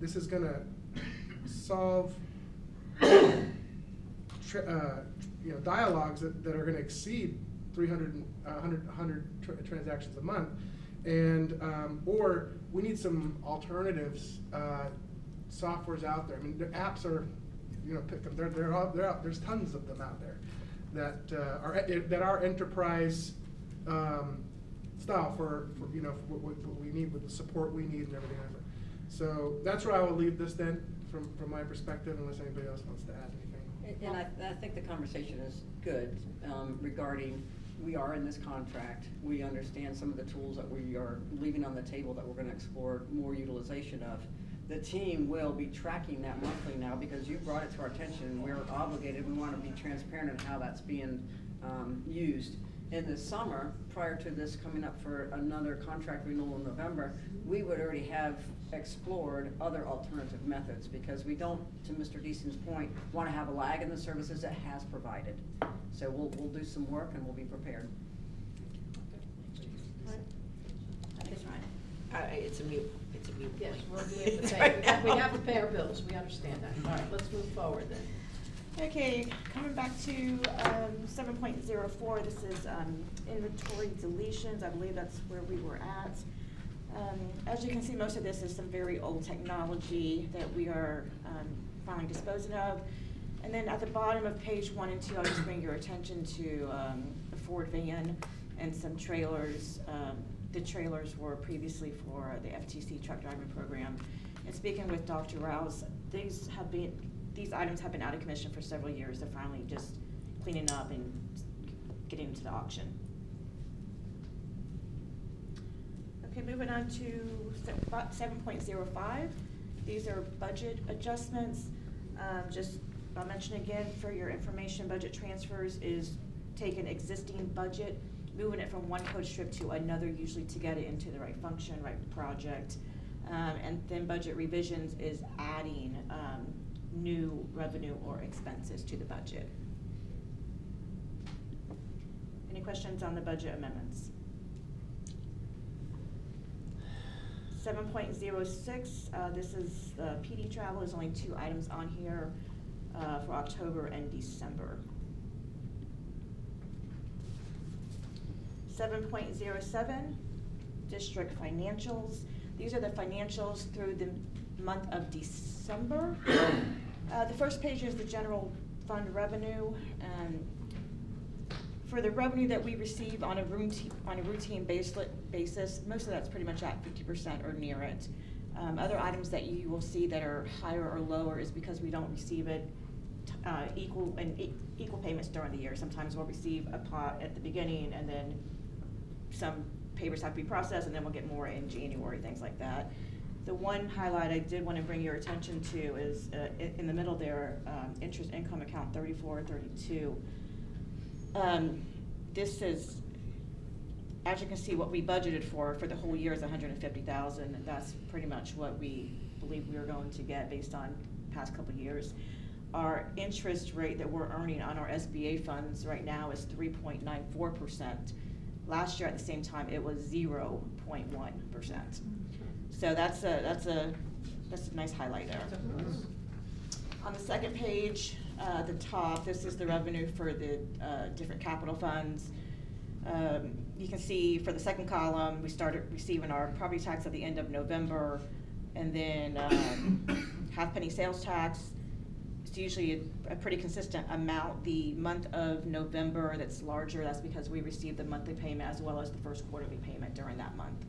this is gonna solve dialogues that are going to exceed 100 transactions a month, and or we need some alternatives, softwares out there. I mean, the apps are, pick them. They're out. There's tons of them out there that are enterprise style for what we need, with the support we need and everything like that. So that's where I will leave this then, from my perspective, unless anybody else wants to add anything. And I think the conversation is good regarding, we are in this contract, we understand some of the tools that we are leaving on the table that we're going to explore more utilization of. The team will be tracking that monthly now, because you brought it to our attention. We're obligated, we want to be transparent in how that's being used. in the summer, prior to this coming up for another contract renewal in November, we would already have explored other alternative methods, because we don't, to Mr. Deason's point, wanna have a lag in the services it has provided. So we'll do some work and we'll be prepared. It's a mute point. Yes, we have to pay, we have to pay our bills, we understand that. All right, let's move forward then. Okay, coming back to 7.04, this is inventory deletions. I believe that's where we were at. As you can see, most of this is some very old technology that we are finally disposing of. And then at the bottom of page 1 and 2, I'll just bring your attention to a Ford van and some trailers. The trailers were previously for the FTC truck driving program. And speaking with Dr. Rouse, these items have been out of commission for several years. They're finally just cleaning up and getting into the auction. Okay, moving on to 7.05. These are budget adjustments. Just I'll mention again for your information, budget transfers is taking existing budget, moving it from one code strip to another, usually to get it into the right function, right project. And then budget revisions is adding new revenue or expenses to the budget. Any questions on the budget amendments? 7.06, this is PD travel. There's only 2 items on here for October and December. 7.07, district financials. These are the financials through the month of December. The first page is the general fund revenue. For the revenue that we receive on a routine basis, most of that's pretty much at 50% or near it. Other items that you will see that are higher or lower is because we don't receive it equal payments during the year. Sometimes we'll receive a pot at the beginning, and then some papers have to be processed, and then we'll get more in January, things like that. The one highlight I did want to bring your attention to is in the middle there, interest income account 3432. This is, as you can see, what we budgeted for the whole year is $150,000, and that's pretty much what we believe we are going to get based on past couple of years. Our interest rate that we're earning on our SBA funds right now is 3.94%. Last year at the same time it was 0.1%. So that's a nice highlight there. On the second page, the top, this is the revenue for the different capital funds. You can see for the second column, we started receiving our property tax at the end of November, and then half-penny sales tax. It's usually a pretty consistent amount. The month of November that's larger, that's because we receive the monthly payment as well as the first quarterly payment during that month.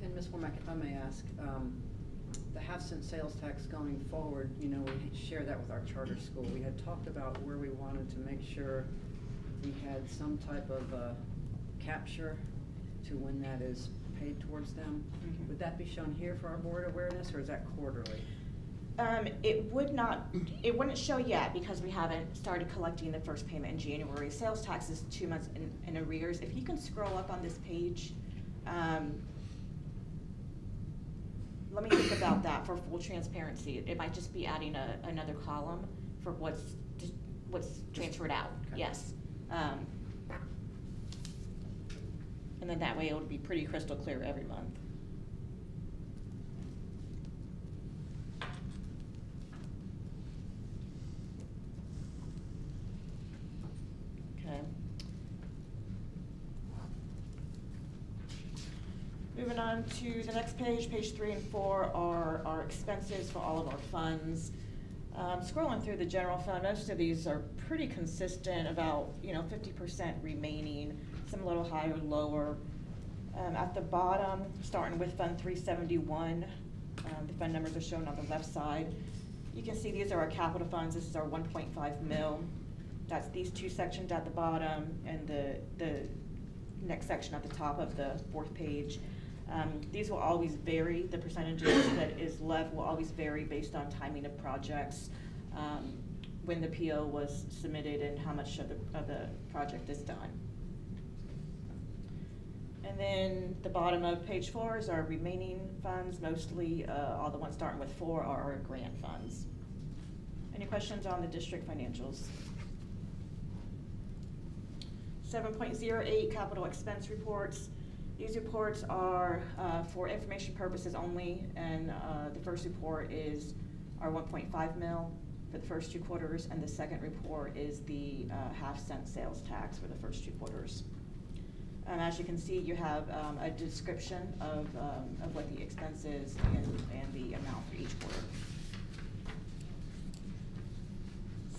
And Ms. Womack, if I may ask, the half-cent sales tax going forward, you know, we share that with our charter school. We had talked about where we wanted to make sure we had some type of capture to when that is paid towards them. Mm-hmm. Would that be shown here for our board awareness, or is that quarterly? It wouldn't show yet because we haven't started collecting the first payment in January. Sales tax is 2 months in arrears. If you can scroll up on this page, let me think about that for full transparency. It might just be adding another column for what's transferred out. Okay. Yes. And then that way it would be pretty crystal clear every month. Okay. Moving on to the next page, page 3 and 4 are our expenses for all of our funds. Scrolling through the general fund, most of these are pretty consistent, about 50% remaining, some a little higher, lower. At the bottom, starting with Fund 371, the fund numbers are shown on the left side. You can see these are our capital funds. This is our 1.5 mil. That's these 2 sections at the bottom and the next section at the top of the 4th page. These will always vary. The percentages that is left will always vary based on timing of projects. when the PO was submitted and how much of the project is done. And then the bottom of page 4 is our remaining funds, mostly all the ones starting with 4 are our grant funds. Any questions on the district financials? 7.08 capital expense reports. These reports are for information purposes only, and the first report is our 1.5 mil for the first 2 quarters, and the second report is the half-cent sales tax for the first 2 quarters. As you can see, you have a description of what the expense is and the amount for each quarter.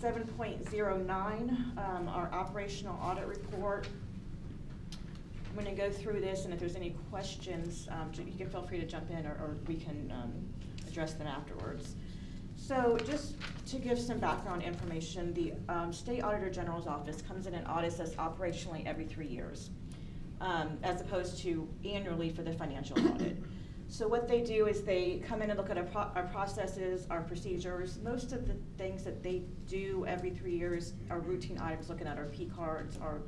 7.09, our operational audit report. I'm going to go through this, and if there's any questions, you can feel free to jump in, or we can address them afterwards. So just to give some background information, the State Auditor General's office comes in and audits us operationally every 3 years, as opposed to annually for the financial audit. So what they do is they come in and look at our processes, our procedures. Most of the things that they do every 3 years are routine items, looking at our P cards, our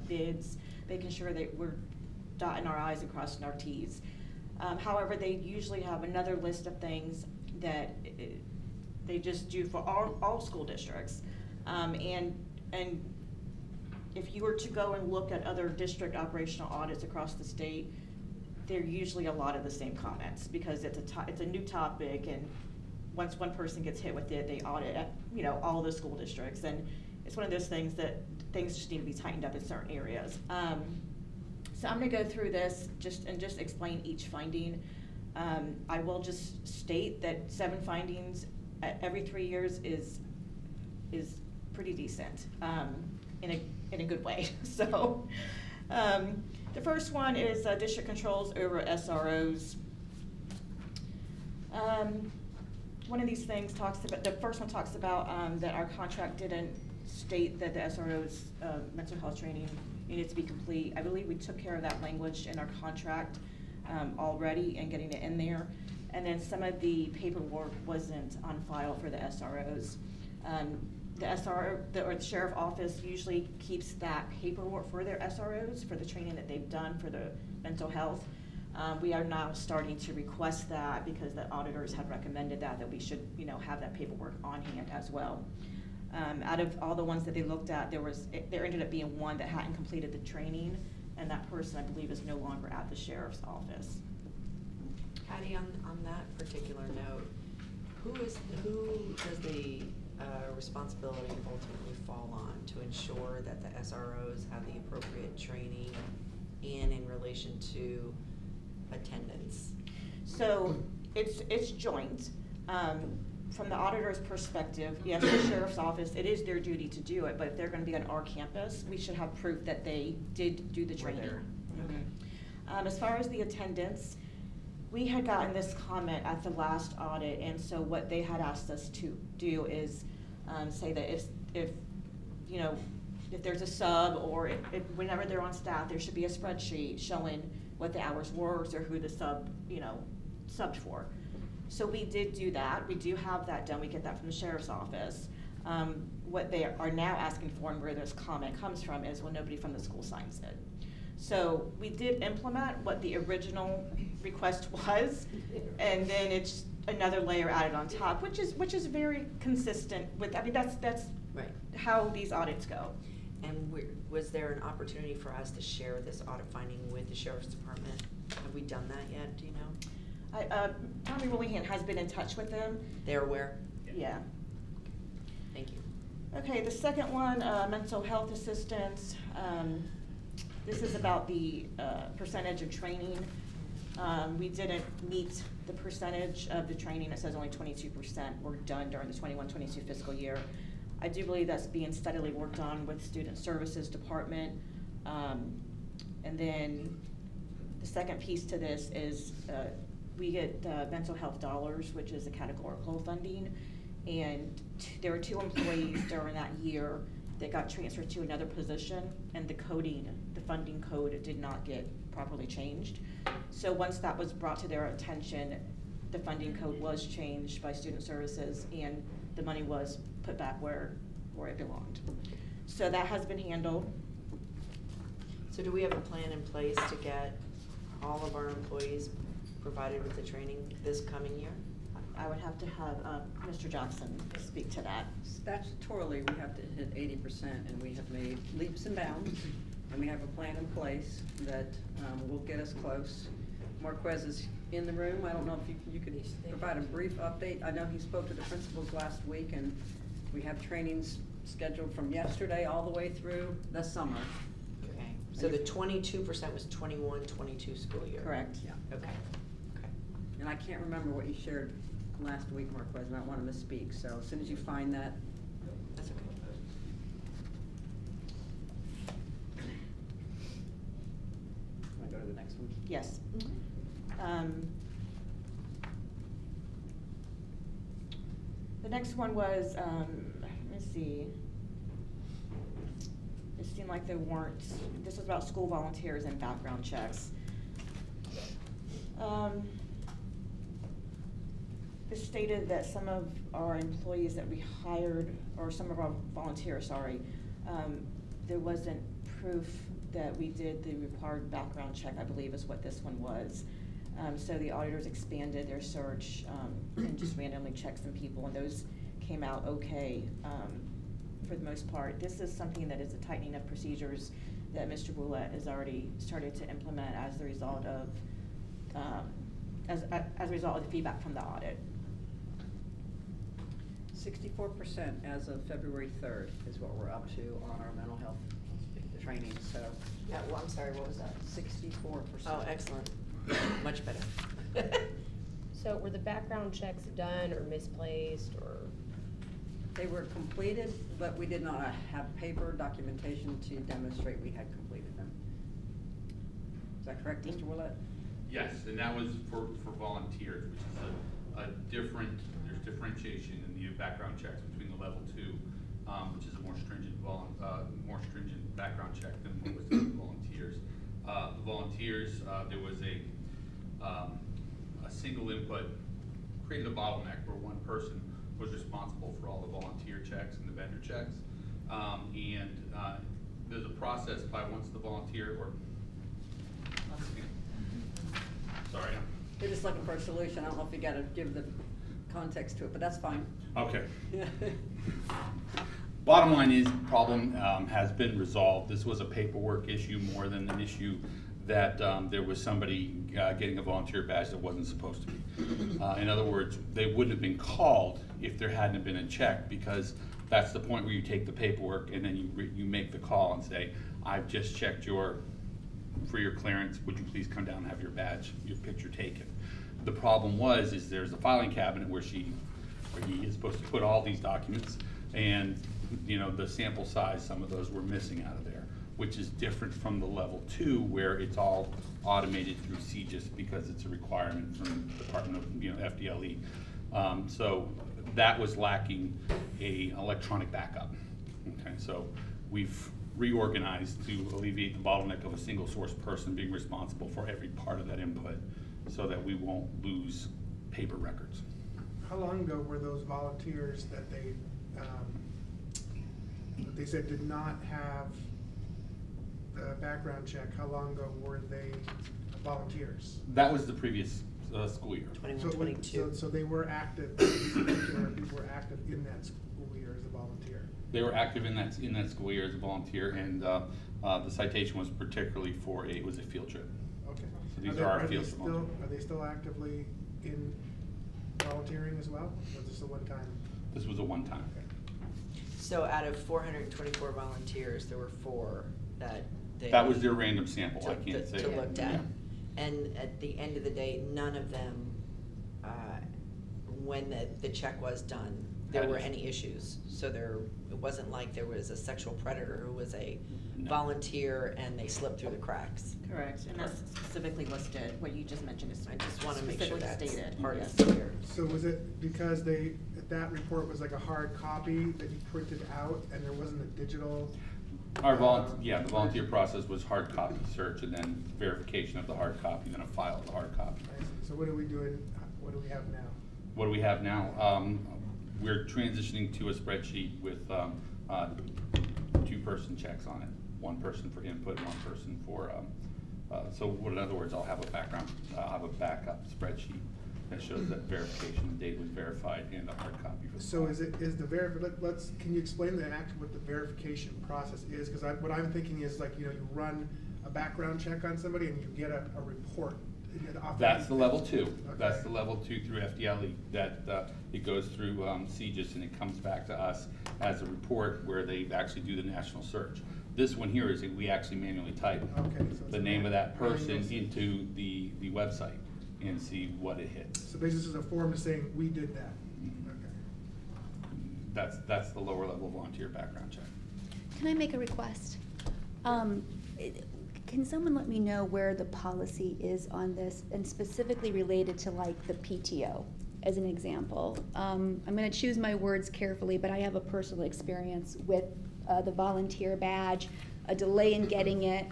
bids, making sure that we're dotting our I's and crossing our T's. However, they usually have another list of things that they just do for all school districts. And if you were to go and look at other district operational audits across the state, they're usually a lot of the same comments, because it's a new topic, and once one person gets hit with it, they audit all the school districts, and it's one of those things that things just need to be tightened up in certain areas. So I'm going to go through this just explain each finding. I will just state that 7 findings every 3 years is pretty decent, in a good way. So. The first one is district controls over SROs. One of these things the first one talks about that our contract didn't state that the SRO's mental health training needed to be complete. I believe we took care of that language in our contract already and getting it in there. And then some of the paperwork wasn't on file for the SROs. The SRO, or the sheriff office usually keeps that paperwork for their SROs for the training that they've done for the mental health. We are now starting to request that because the auditors have recommended that we should, have that paperwork on hand as well. Out of all the ones that they looked at, there ended up being one that hadn't completed the training, and that person, I believe, is no longer at the sheriff's office. Patty, on that particular note, who does the responsibility ultimately fall on to ensure that the SROs have the appropriate training and in relation to attendance? So it's joint. From the auditor's perspective, yes, the sheriff's office, it is their duty to do it, but if they're going to be on our campus, we should have proof that they did do the training. Mm-hmm. As far as the attendance, we had gotten this comment at the last audit, and so what they had asked us to do is say that if there's a sub, or if whenever they're on staff, there should be a spreadsheet showing what the hours worked or who the subbed for. So we did do that. We do have that done. We get that from the sheriff's office. What they are now asking for, and where this comment comes from, is when nobody from the school signs it. So we did implement what the original request was, and then it's another layer added on top, which is very consistent with. I mean, that's right. How these audits go. And was there an opportunity for us to share this audit finding with the sheriff's department? Have we done that yet? Do you know? Tommy Willingham has been in touch with them. They're aware? Yeah. Thank you. Okay, the second one, mental health assistance. This is about the percentage of training. We didn't meet the percentage of the training. It says only 22% were done during the 21-22 fiscal year. I do believe that's being steadily worked on with Student Services Department. And then the second piece to this is we get mental health dollars, which is a categorical funding. And there were 2 employees during that year that got transferred to another position, and the funding code did not get properly changed. So once that was brought to their attention, the funding code was changed by Student Services, and the money was put back where where it belonged. So that has been handled. So do we have a plan in place to get all of our employees provided with the training this coming year? I would have to have Mr. Jackson speak to that. Statutorily, we have to hit 80%, and we have made leaps and bounds, and we have a plan in place that will get us close. Marquez is in the room. I don't know if you could provide a brief update. I know he spoke to the principals last week, and we have trainings scheduled from yesterday all the way through the summer. Okay, so the 22% was 21-22 school year? Correct. Yeah. Okay, okay. And I can't remember what you shared last week, Marquez, and I don't want to misspeak, so as soon as you find that. That's okay. Want to go to the next one? Yes. The next one was, let me see. It seemed like there weren't, this was about school volunteers and background checks. It stated that some of our employees that we hired, or some of our volunteers, sorry, there wasn't proof that we did the required background check, I believe is what this one was. So the auditors expanded their search and just randomly checked some people, and those came out okay for the most part. This is something that is a tightening of procedures that Mr. Boulette has already started to implement as the result of as a result of the feedback from the audit. 64% as of February 3rd is what we're up to on our mental health training, so. Yeah, well, I'm sorry, what was that? 64%. Oh, excellent. Much better. So were the background checks done or misplaced or? They were completed, but we did not have paper documentation to demonstrate we had completed them. Is that correct, Mr. Willett? Yes, and that was for volunteers, which is a different, there's differentiation in the background checks between the level 2, which is a more stringent background check than what was done for volunteers. The volunteers, there was a single input, created a bottleneck where one person was responsible for all the volunteer checks and the vendor checks. There's a process by once the volunteer sorry. They're just looking for a solution. I don't know if you gotta give the context to it, but that's fine. Okay. Bottom line is, problem has been resolved. This was a paperwork issue more than an issue that there was somebody getting a volunteer badge that wasn't supposed to be. In other words, they wouldn't have been called if there hadn't been a check, because that's the point where you take the paperwork and then you make the call and say, I've just checked for your clearance, would you please come down and have your badge, your picture taken? The problem is there's a filing cabinet where he is supposed to put all these documents, and the sample size, some of those were missing out of there, which is different from the level 2 where it's all automated through CGIS because it's a requirement from the Department of FDLE. So that was lacking a electronic backup. Okay, so we've reorganized to alleviate the bottleneck of a single source person being responsible for every part of that input so that we won't lose paper records. How long ago were those volunteers that they said did not have a background check? How long ago were they volunteers? That was the previous school year. 21-22. So they were active, people were active in that school year as a volunteer? They were active in that school year as a volunteer, and the citation was particularly for it was a field trip. Okay. So these are our field trip volunteers. Are they still actively in volunteering as well? Or was this a one-time? This was a one-time. Okay. So out of 424 volunteers, there were 4 that they. That was their random sample, I can't say. To looked at. Yeah. And at the end of the day, none of them, when the check was done, there were any issues. So it wasn't like there was a sexual predator who was a volunteer and they slipped through the cracks. Correct, and that's specifically listed, what you just mentioned is I just want to make sure that's stated. part Yes. of clear. So was it because that report was like a hard copy that you printed out and there wasn't a digital? The volunteer process was hard copy search and then verification of the hard copy, then a file of the hard copy. I see. So what are we doing, what do we have now? What do we have now? We're transitioning to a spreadsheet with two-person checks on it. One person for input, one person for, so in other words, I'll have a background, I'll have a backup spreadsheet that shows that verification date was verified and a hard copy for the So file. can you explain what the verification process is? Because what I'm thinking is like, you run a background check on somebody and you get a report. That's the level 2. Okay. That's the level 2 through FDLE. That it goes through CGIS and it comes back to us as a report where they actually do the national search. This one here is that we actually manually type the name of that person into the website and see what it hits. So basically this is a form to saying, we did that. Okay. That's the lower level volunteer background check. Can I make a request? Can someone let me know where the policy is on this, and specifically related to like the PTO, as an example? I'm gonna choose my words carefully, but I have a personal experience with the volunteer badge, a delay in getting it,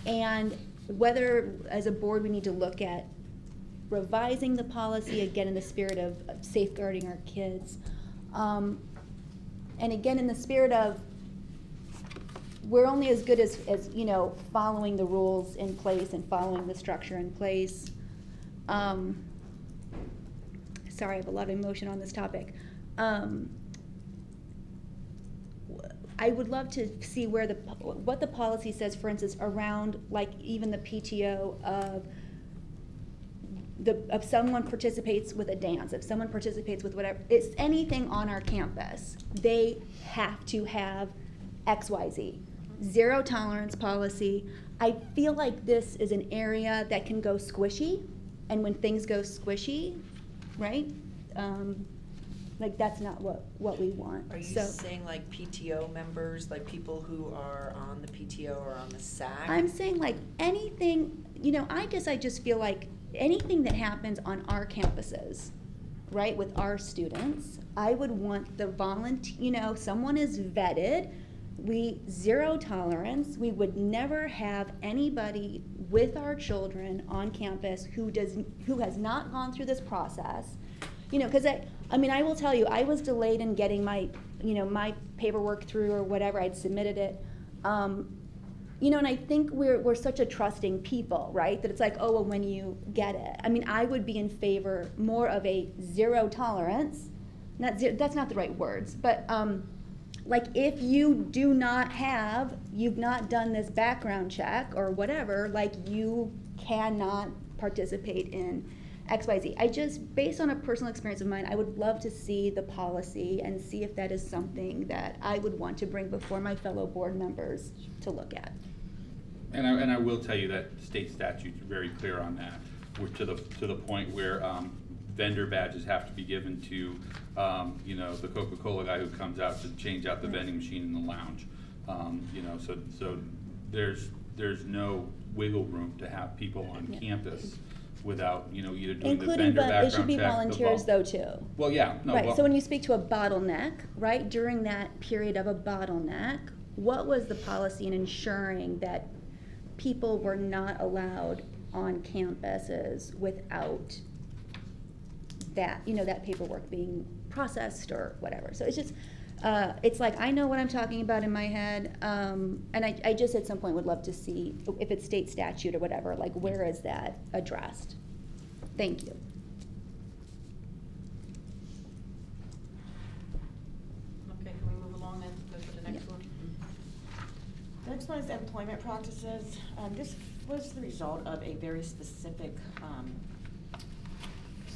and whether, as a board, we need to look at revising the policy, again, in the spirit of safeguarding our kids. And again, in the spirit of, we're only as good as following the rules in place and following the structure in place. Sorry, I have a lot of emotion on this topic. I would love to see what the policy says, for instance, around like even the PTO if someone participates with a dance, if someone participates with whatever, it's anything on our campus, they have to have XYZ. Zero tolerance policy. I feel like this is an area that can go squishy, and when things go squishy, right? Like that's not what we want. Are you saying like PTO members, like people who are on the PTO or on the SAC? I'm saying like anything, I just feel like anything that happens on our campuses, right, with our students, I would want the someone is vetted. Zero tolerance. We would never have anybody with our children on campus who has not gone through this process. Because I will tell you, I was delayed in getting my paperwork through or whatever. I'd submitted it. And I think we're such a trusting people, right? That it's like, oh, well, when you get it. I would be in favor more of a zero tolerance. That's not the right words, but like if you've not done this background check or whatever, like you cannot participate in XYZ. Based on a personal experience of mine, I would love to see the policy and see if that is something that I would want to bring before my fellow board members to look at. And I will tell you that state statute's very clear on that. We're to the point where vendor badges have to be given to the Coca-Cola guy who comes out to change out the vending machine in the lounge. So there's no wiggle room to have people on campus without either doing the vendor background check. It should be volunteers though too. Well, yeah. No, right. So when you speak to a bottleneck, right, during that period of a bottleneck, what was the policy in ensuring that people were not allowed on campuses without that, that paperwork being processed or whatever. So it's just, it's like, I know what I'm talking about in my head, and I just at some point would love to see, if it's state statute or whatever, like where is that addressed? Thank you. Okay, can we move along and go to the next one? The next one is employment practices. This was the result of a very specific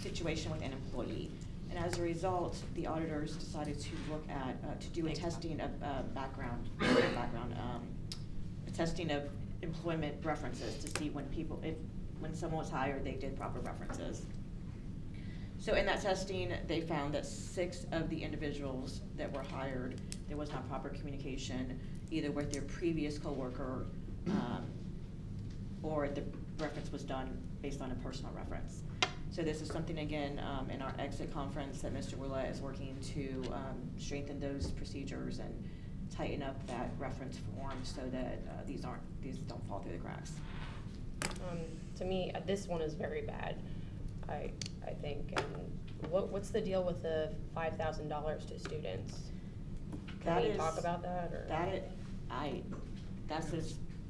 situation with an employee. And as a result, the auditors decided to look at, to do a testing of testing of employment references to see when someone was hired, they did proper references. So in that testing, they found that 6 of the individuals that were hired, there was not proper communication either with their previous coworker or the reference was done based on a personal reference. So this is something, again, in our exit conference that Mr. Willett is working to strengthen those procedures and tighten up that reference form so that these don't fall through the cracks. To me, this one is very bad, I think. And what's the deal with the $5,000 to students? Can That we is- talk about that, or? That's a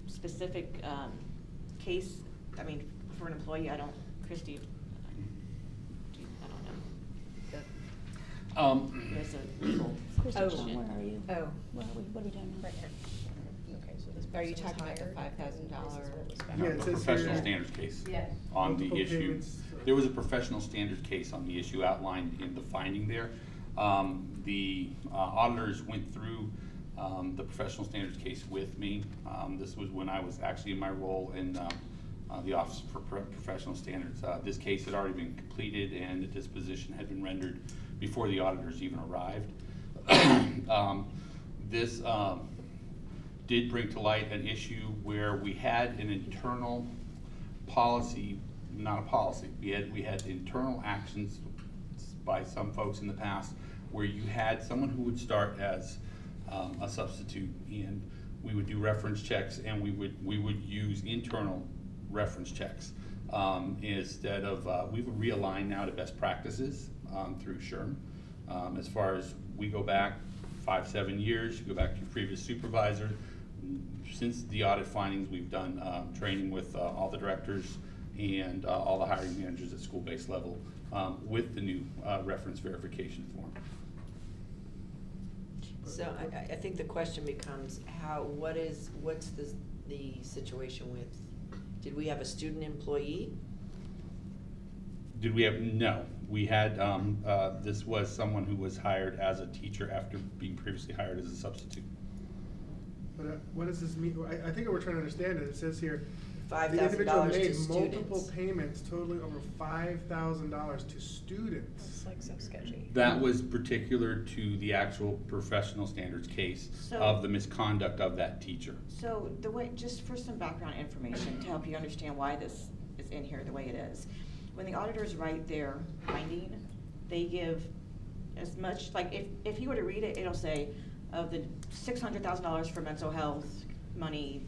specific, case, I mean, for an employee, Christie, I don't know. There's a legal Kristen, question. where are you? Oh. What are we doing? Right here. Okay, so this Are you person was talking about the hired, $5,000? and this is what was found. Yeah, No, it the says professional here- standards case. Yes. On the Multiple issue. payments. There was a professional standards case on the issue outlined in the finding there. The auditors went through the professional standards case with me. This was when I was actually in my role in the Office for Professional Standards. This case had already been completed and the disposition had been rendered before the auditors even arrived. This did bring to light an issue where we had an internal policy, not a policy, we had internal actions by some folks in the past where you had someone who would start as a substitute, and we would do reference checks, and we would use internal reference checks instead of we would realign now to best practices through SHRM. As far as we go back 5-7 years, you go back to your previous supervisor. Since the audit findings, we've done training with all the directors and all the hiring managers at school-based level with the new reference verification form. So I think the question becomes what's the situation with, did we have a student employee? Did we have, no, we had, this was someone who was hired as a teacher after being previously hired as a substitute. But what does this mean? I think what we're trying to understand is, it says here, the $5,000 individual to made students. multiple payments totaling over $5,000 to students. It's like so sketchy. That was particular to the actual professional standards case of the misconduct of that teacher. So the way, just for some background information to help you understand why this is in here the way it is. When the auditors write their finding, they give as much, like if you were to read it, it'll say of the $600,000 for mental health money,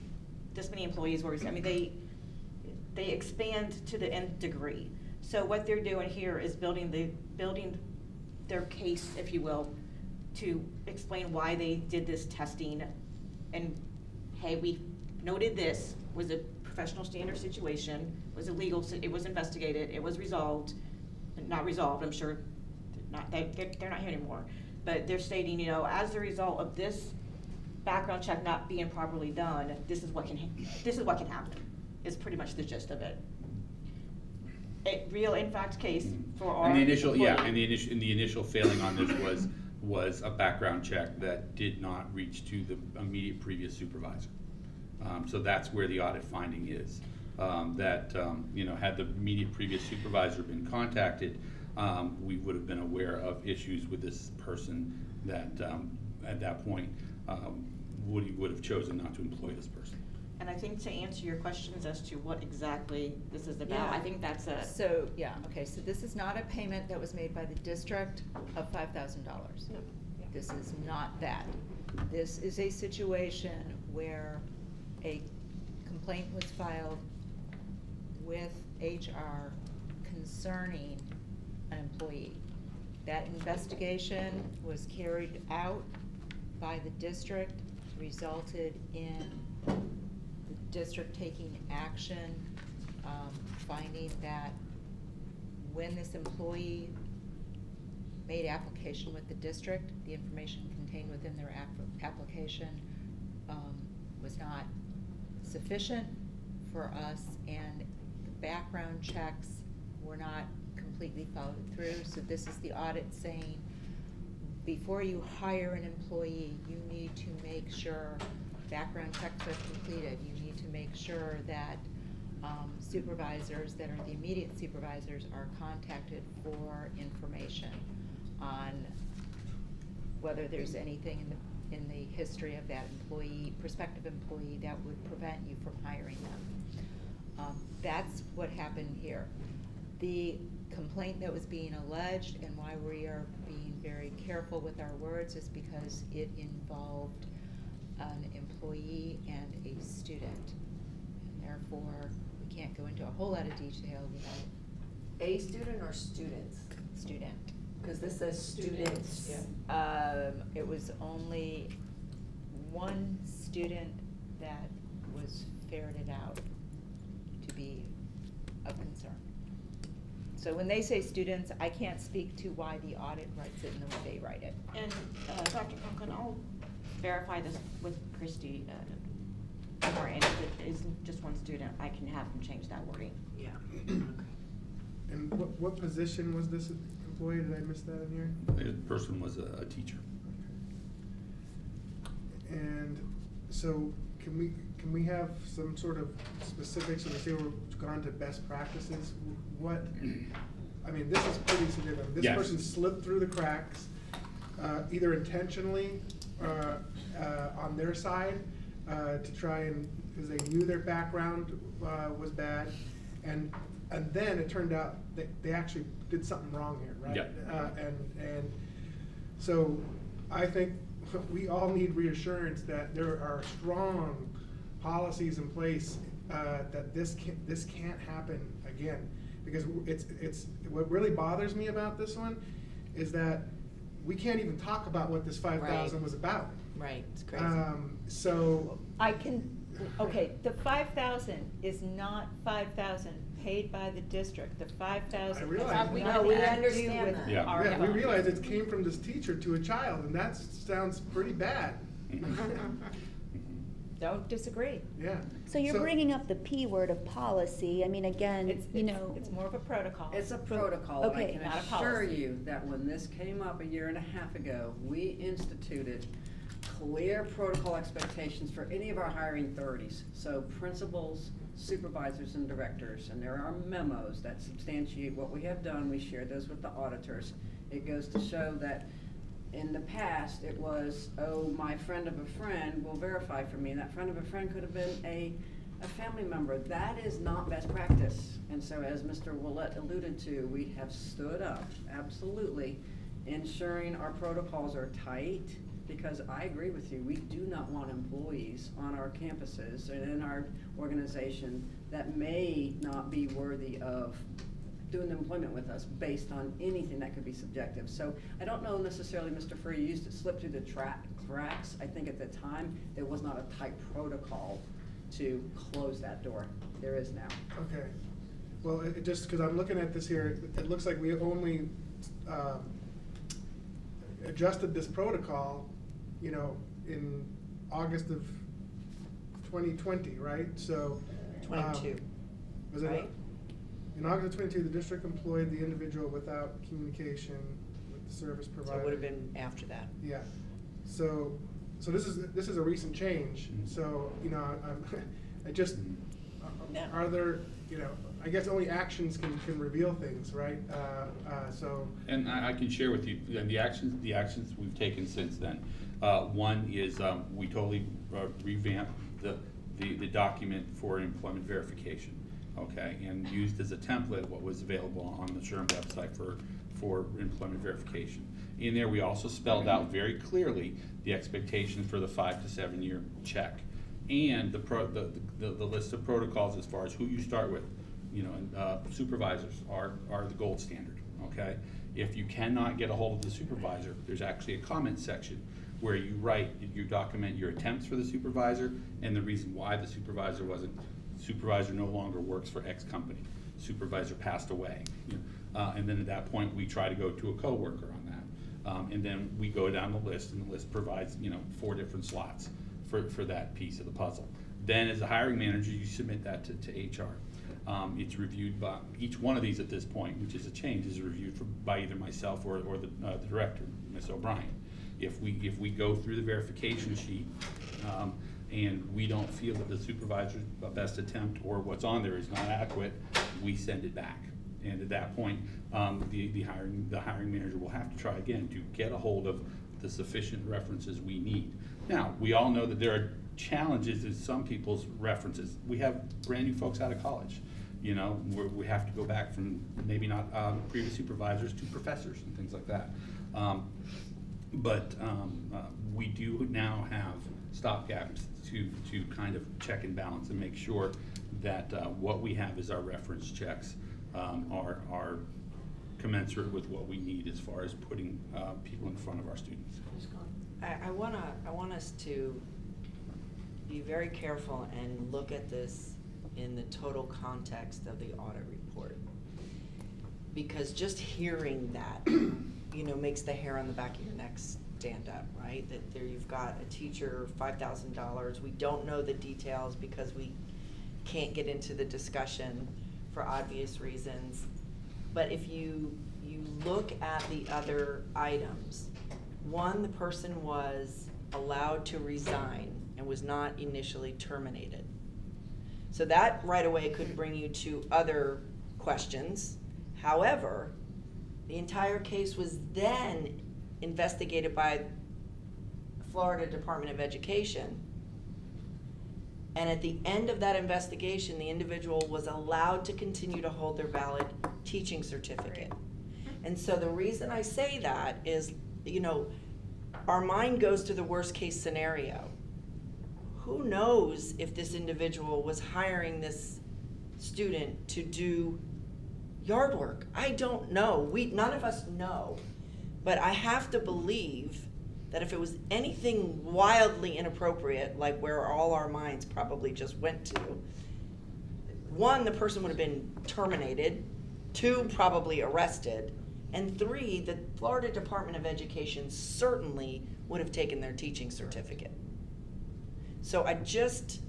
this many employees were, I mean, they expand to the nth degree. So what they're doing here is building their case, if you will, to explain why they did this testing. And hey, we noted this was a professional standard situation, was illegal, it was investigated, it was resolved, not resolved, I'm sure, they're not here anymore. But they're stating, you know, as a result of this background check not being properly done, this is what can happen, is pretty much the gist of it. A real, in fact, case for our And the initial, employee. yeah, and the initial failing on this was a background check that did not reach to the immediate previous supervisor. So that's where the audit finding is. You know, had the immediate previous supervisor been contacted, we would have been aware of issues with this person that, at that point, would have chosen not to employ this person. And I think to answer your questions as to what exactly this is about, Yeah. I think that's a. So, yeah, okay, so this is not a payment that was made by the district of $5,000. No. Yeah. This is not that. This is a situation where a complaint was filed with HR concerning an employee. That investigation was carried out by the district, resulted in the district taking action, finding that when this employee made application with the district, the information contained within their application was not sufficient for us, and the background checks were not completely followed through. So this is the audit saying, before you hire an employee, you need to make sure background checks are completed. You need to make sure that supervisors that are the immediate supervisors are contacted for information on whether there's anything in the history of that employee, prospective employee, that would prevent you from hiring them. That's what happened here. The complaint that was being alleged, and why we are being very careful with our words, is because it involved an employee and a student. And therefore, we can't go into a whole lot of detail without A student or students? student. Cause this says students. It was only one student that was ferreted out to be of concern. So when they say students, I can't speak to why the audit writes it in the way they write it. And Dr. Conklin, I'll verify this with Christy. Or and if it isn't just one student, I can have them change that wording. Yeah. And what position was this employee? Did I miss that in here? The person was a teacher. And so can we have some sort of specifics when we say we've gone to best practices? What, I mean, this is pretty significant. This Yes. person slipped through the cracks, either intentionally on their side to try and, because they knew their background was bad, and then it turned out that they actually did something wrong here, right? Yeah. And so I think we all need reassurance that there are strong policies in place that this can't happen again. Because it's what really bothers me about this one is that we can't even talk about what this 5,000 was about. Right, it's crazy. So I can, okay, the 5,000 is not 5,000 paid by the district. The 5,000 I realize has that. We nothing to understand do with that. Yeah. our yeah, we funds. realize it came from this teacher to a child, and that sounds pretty bad. Don't disagree. Yeah. So you're bringing up the P word of policy. I mean, again, It's more of a protocol. It's a protocol, and I Okay. can Not a assure policy. you that when this came up a year and a half ago, we instituted clear protocol expectations for any of our hiring authorities. So principals, supervisors, and directors, and there are memos that substantiate what we have done. We share those with the auditors. It goes to show that in the past, it was, oh, my friend of a friend will verify for me, and that friend of a friend could have been a family member. That is not best practice. And so as Mr. Willett alluded to, we have stood up, absolutely, ensuring our protocols are tight, because I agree with you, we do not want employees on our campuses and in our organization that may not be worthy of doing employment with us based on anything that could be subjective. So I don't know necessarily Mr. Free used to slip through the cracks. I think at the time, there was not a tight protocol to close that door. There is now. Okay. Well, it just, because I'm looking at this here, it looks like we only adjusted this protocol, in August of 2020, right? So. 22, Was it? right? In August of 22, the district employed the individual without communication with the service So provider. it would have been after that. Yeah. So this is a recent change. So, I just, are there, I guess only actions can reveal things, right? So. And I can share with you, the actions we've taken since then. One is, we totally revamped the document for employment verification, okay? And used as a template what was available on the SHRM website for employment verification. In there, we also spelled out very clearly the expectation for the 5 to 7 year check. And the list of protocols as far as who you start with. Supervisors are the gold standard, okay? If you cannot get a hold of the supervisor, there's actually a comment section where you document your attempts for the supervisor and the reason why the supervisor no longer works for X company. Supervisor passed away. And then at that point, we try to go to a coworker on that. And then we go down the list, and the list provides, 4 different slots for that piece of the puzzle. Then as a hiring manager, you submit that to HR. It's reviewed by, each one of these at this point, which is a change, is reviewed by either myself or the director, Ms. O'Brien. If we go through the verification sheet and we don't feel that the supervisor's best attempt or what's on there is not adequate, we send it back. And at that point, the hiring manager will have to try again to get a hold of the sufficient references we need. Now, we all know that there are challenges in some people's references. We have brand new folks out of college, where we have to go back from maybe not previous supervisors to professors and things like that. But we do now have stopgaps to kind of check and balance and make sure that what we have as our reference checks are commensurate with what we need as far as putting people in front of our students. I want us to be very careful and look at this in the total context of the audit report. Because just hearing that, you know, makes the hair on the back of your neck stand up, right? That there you've got a teacher, $5,000. We don't know the details because we can't get into the discussion for obvious reasons. But if you look at the other items, one, the person was allowed to resign and was not initially terminated. So that right away could bring you to other questions. However, the entire case was then investigated by Florida Department of Education. And at the end of that investigation, the individual was allowed to continue to hold their valid teaching certificate. And so the reason I say that is, you know, our mind goes to the worst case scenario. Who knows if this individual was hiring this student to do yard work? I don't know. None of us know. But I have to believe that if it was anything wildly inappropriate, like where all our minds probably just went to, one, the person would have been terminated, two, probably arrested, and three, the Florida Department of Education certainly would have taken their teaching certificate. So I just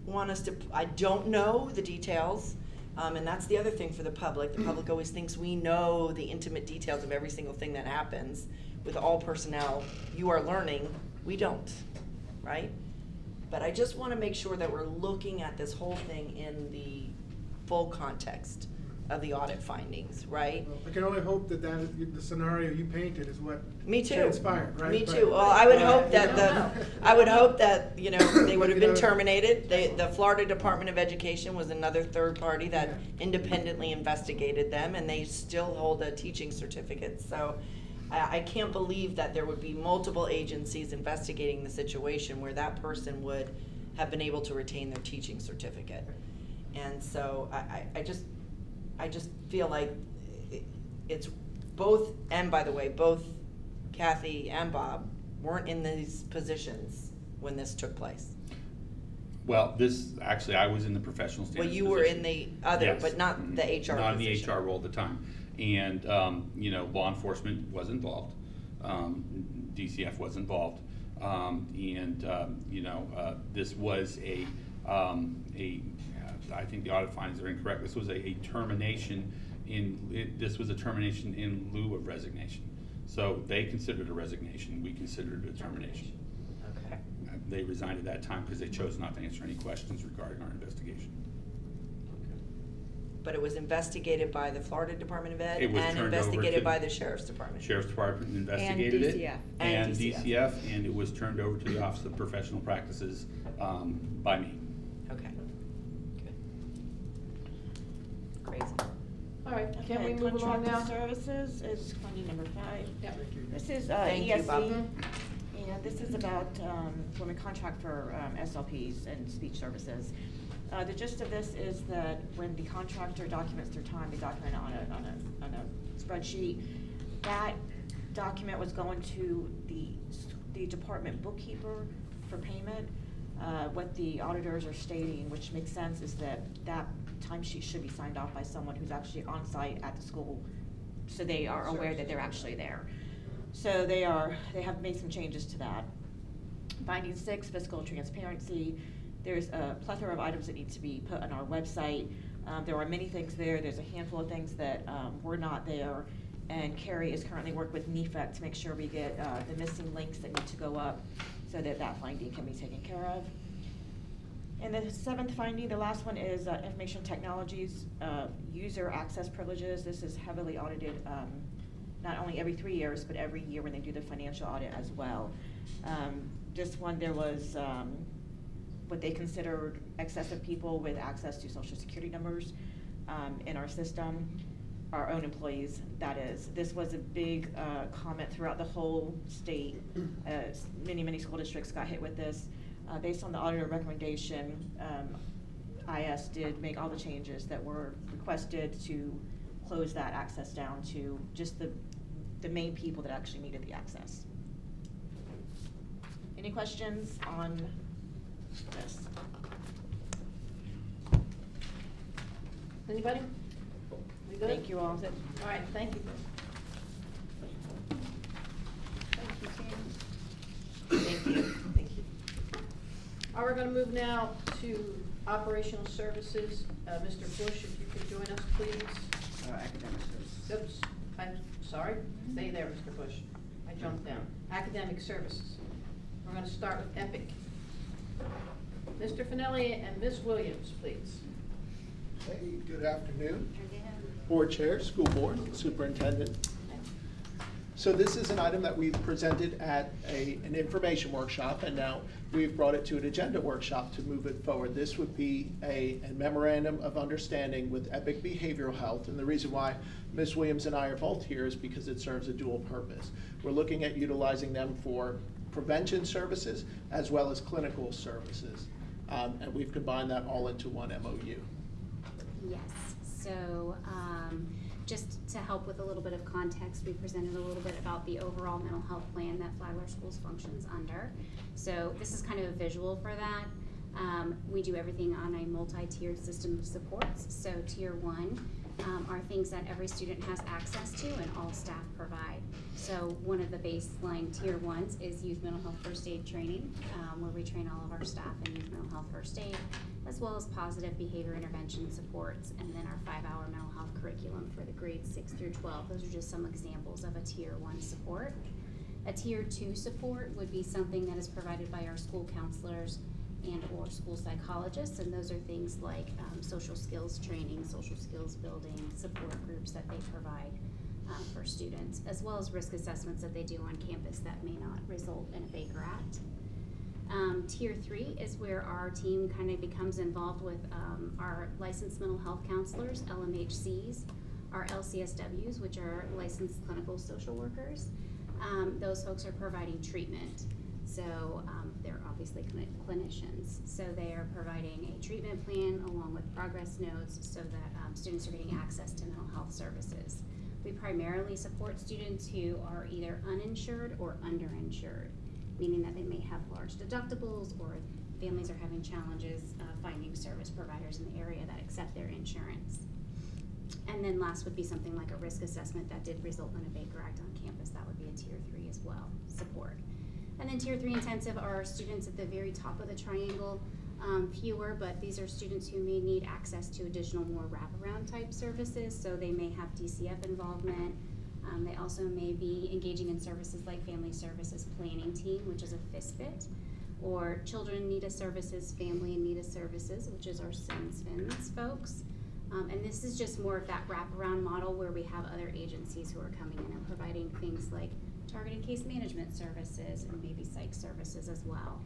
want us to, I don't know the details, and that's the other thing for the public. The public always thinks we know the intimate details of every single thing that happens. With all personnel, you are learning, we don't, right? But I just want to make sure that we're looking at this whole thing in the full context of the audit findings, right? Well, I can only hope that the scenario you painted is what Me too. transpired, right? Me But- too. Well, I would hope that I would hope that, you know, they would have been terminated. The Florida Department of Education was another third party that independently investigated them, and they still hold a teaching certificate. So I can't believe that there would be multiple agencies investigating the situation where that person would have been able to retain their teaching certificate. And so I just feel like it's both, and by the way, both Kathy and Bob weren't in these positions when this took place. Well, actually, I was in the professional standards Well, you were in the other, Yes. but not the HR Not in position. the HR role at the time. And, you know, law enforcement was involved. DCF was involved. You know, this was I think the audit findings are incorrect. This was a termination this was a termination in lieu of resignation. So they considered a resignation, we considered a termination. Okay. They resigned at that time because they chose not to answer any questions regarding our investigation. But it was investigated by the Florida Department of Ed It was and turned over investigated to by the Sheriff's Department. Sheriff's Department investigated it. DCF. And DCF. DCF, and it was turned over to the Office of Professional Practices by me. Okay. Good. Crazy. All right, can Okay, we move along now? Contracted services is funding number 5. Yep. This is Thank you, ESC, Bob. and this is about when we contract for SLPs and speech services. The gist of this is that when the contractor documents their time, they document it on a spreadsheet. That document was going to the department bookkeeper for payment. What the auditors are stating, which makes sense, is that timesheet should be signed off by someone who's actually on site at the school, so they are aware that they're actually there. So they have made some changes to that. Binding 6, fiscal transparency. There's a plethora of items that need to be put on our website. There are many things there. There's a handful of things that were not there. And Carrie is currently working with NEFAC to make sure we get the missing links that need to go up so that finding can be taken care of. And the 7th finding, the last one, is information technologies, user access privileges. This is heavily audited, not only every 3 years, but every year when they do the financial audit as well. This one, there was what they considered excessive people with access to social security numbers in our system, our own employees, that is. This was a big comment throughout the whole state. Many school districts got hit with this. Based on the auditor recommendation, IS did make all the changes that were requested to close that access down to just the main people that actually needed the access. Any questions on this? Anybody? We good? Thank you all. All right, thank you. Thank you, Sandy. Thank you, thank you. All right, we're gonna move now to operational services. Mr. Bush, if you could join us, please. Academic services. Oops, I'm sorry. Stay there, Mr. Bush. I jumped down. Academic services. We're gonna start with EPIC. Mr. Finelli and Ms. Williams, please. Hey, good afternoon. Board Chair, School Board, Superintendent. So this is an item that we've presented at an information workshop, and now we've brought it to an agenda workshop to move it forward. This would be a memorandum of understanding with EPIC Behavioral Health, and the reason why Ms. Williams and I are both here is because it serves a dual purpose. We're looking at utilizing them for prevention services as well as clinical services, and we've combined that all into one MOU. Yes, so just to help with a little bit of context, we presented a little bit about the overall mental health plan that Flagler Schools functions under. So this is kind of a visual for that. We do everything on a multi-tiered system of supports. So tier 1 are things that every student has access to and all staff provide. So one of the baseline tier 1s is youth mental health first aid training, where we train all of our staff in youth mental health first aid, as well as positive behavior intervention supports, and then our 5-hour mental health curriculum for the grades 6 through 12. Those are just some examples of a tier 1 support. A tier 2 support would be something that is provided by our school counselors and or school psychologists, and those are things like social skills training, social skills building, support groups that they provide for students, as well as risk assessments that they do on campus that may not result in a Baker Act. Tier 3 is where our team kind of becomes involved with our licensed mental health counselors, LMHCs, our LCSWs, which are licensed clinical social workers. Those folks are providing treatment. So they're obviously clinicians. So they are providing a treatment plan along with progress notes so that students are getting access to mental health services. We primarily support students who are either uninsured or underinsured, meaning that they may have large deductibles or families are having challenges finding service providers in the area that accept their insurance. And then last would be something like a risk assessment that did result in a Baker Act on campus. That would be a tier 3 as well, support. And then tier 3 intensive are students at the very top of the triangle, fewer, but these are students who may need access to additional more wraparound type services. So they may have DCF involvement. They also may be engaging in services like Family Services Planning Team, which is a FISBIT, or Children Need a Services, Family Need a Services, which is our SINS folks. And this is just more of that wraparound model where we have other agencies who are coming in and providing things like targeted case management services and maybe psych services as well.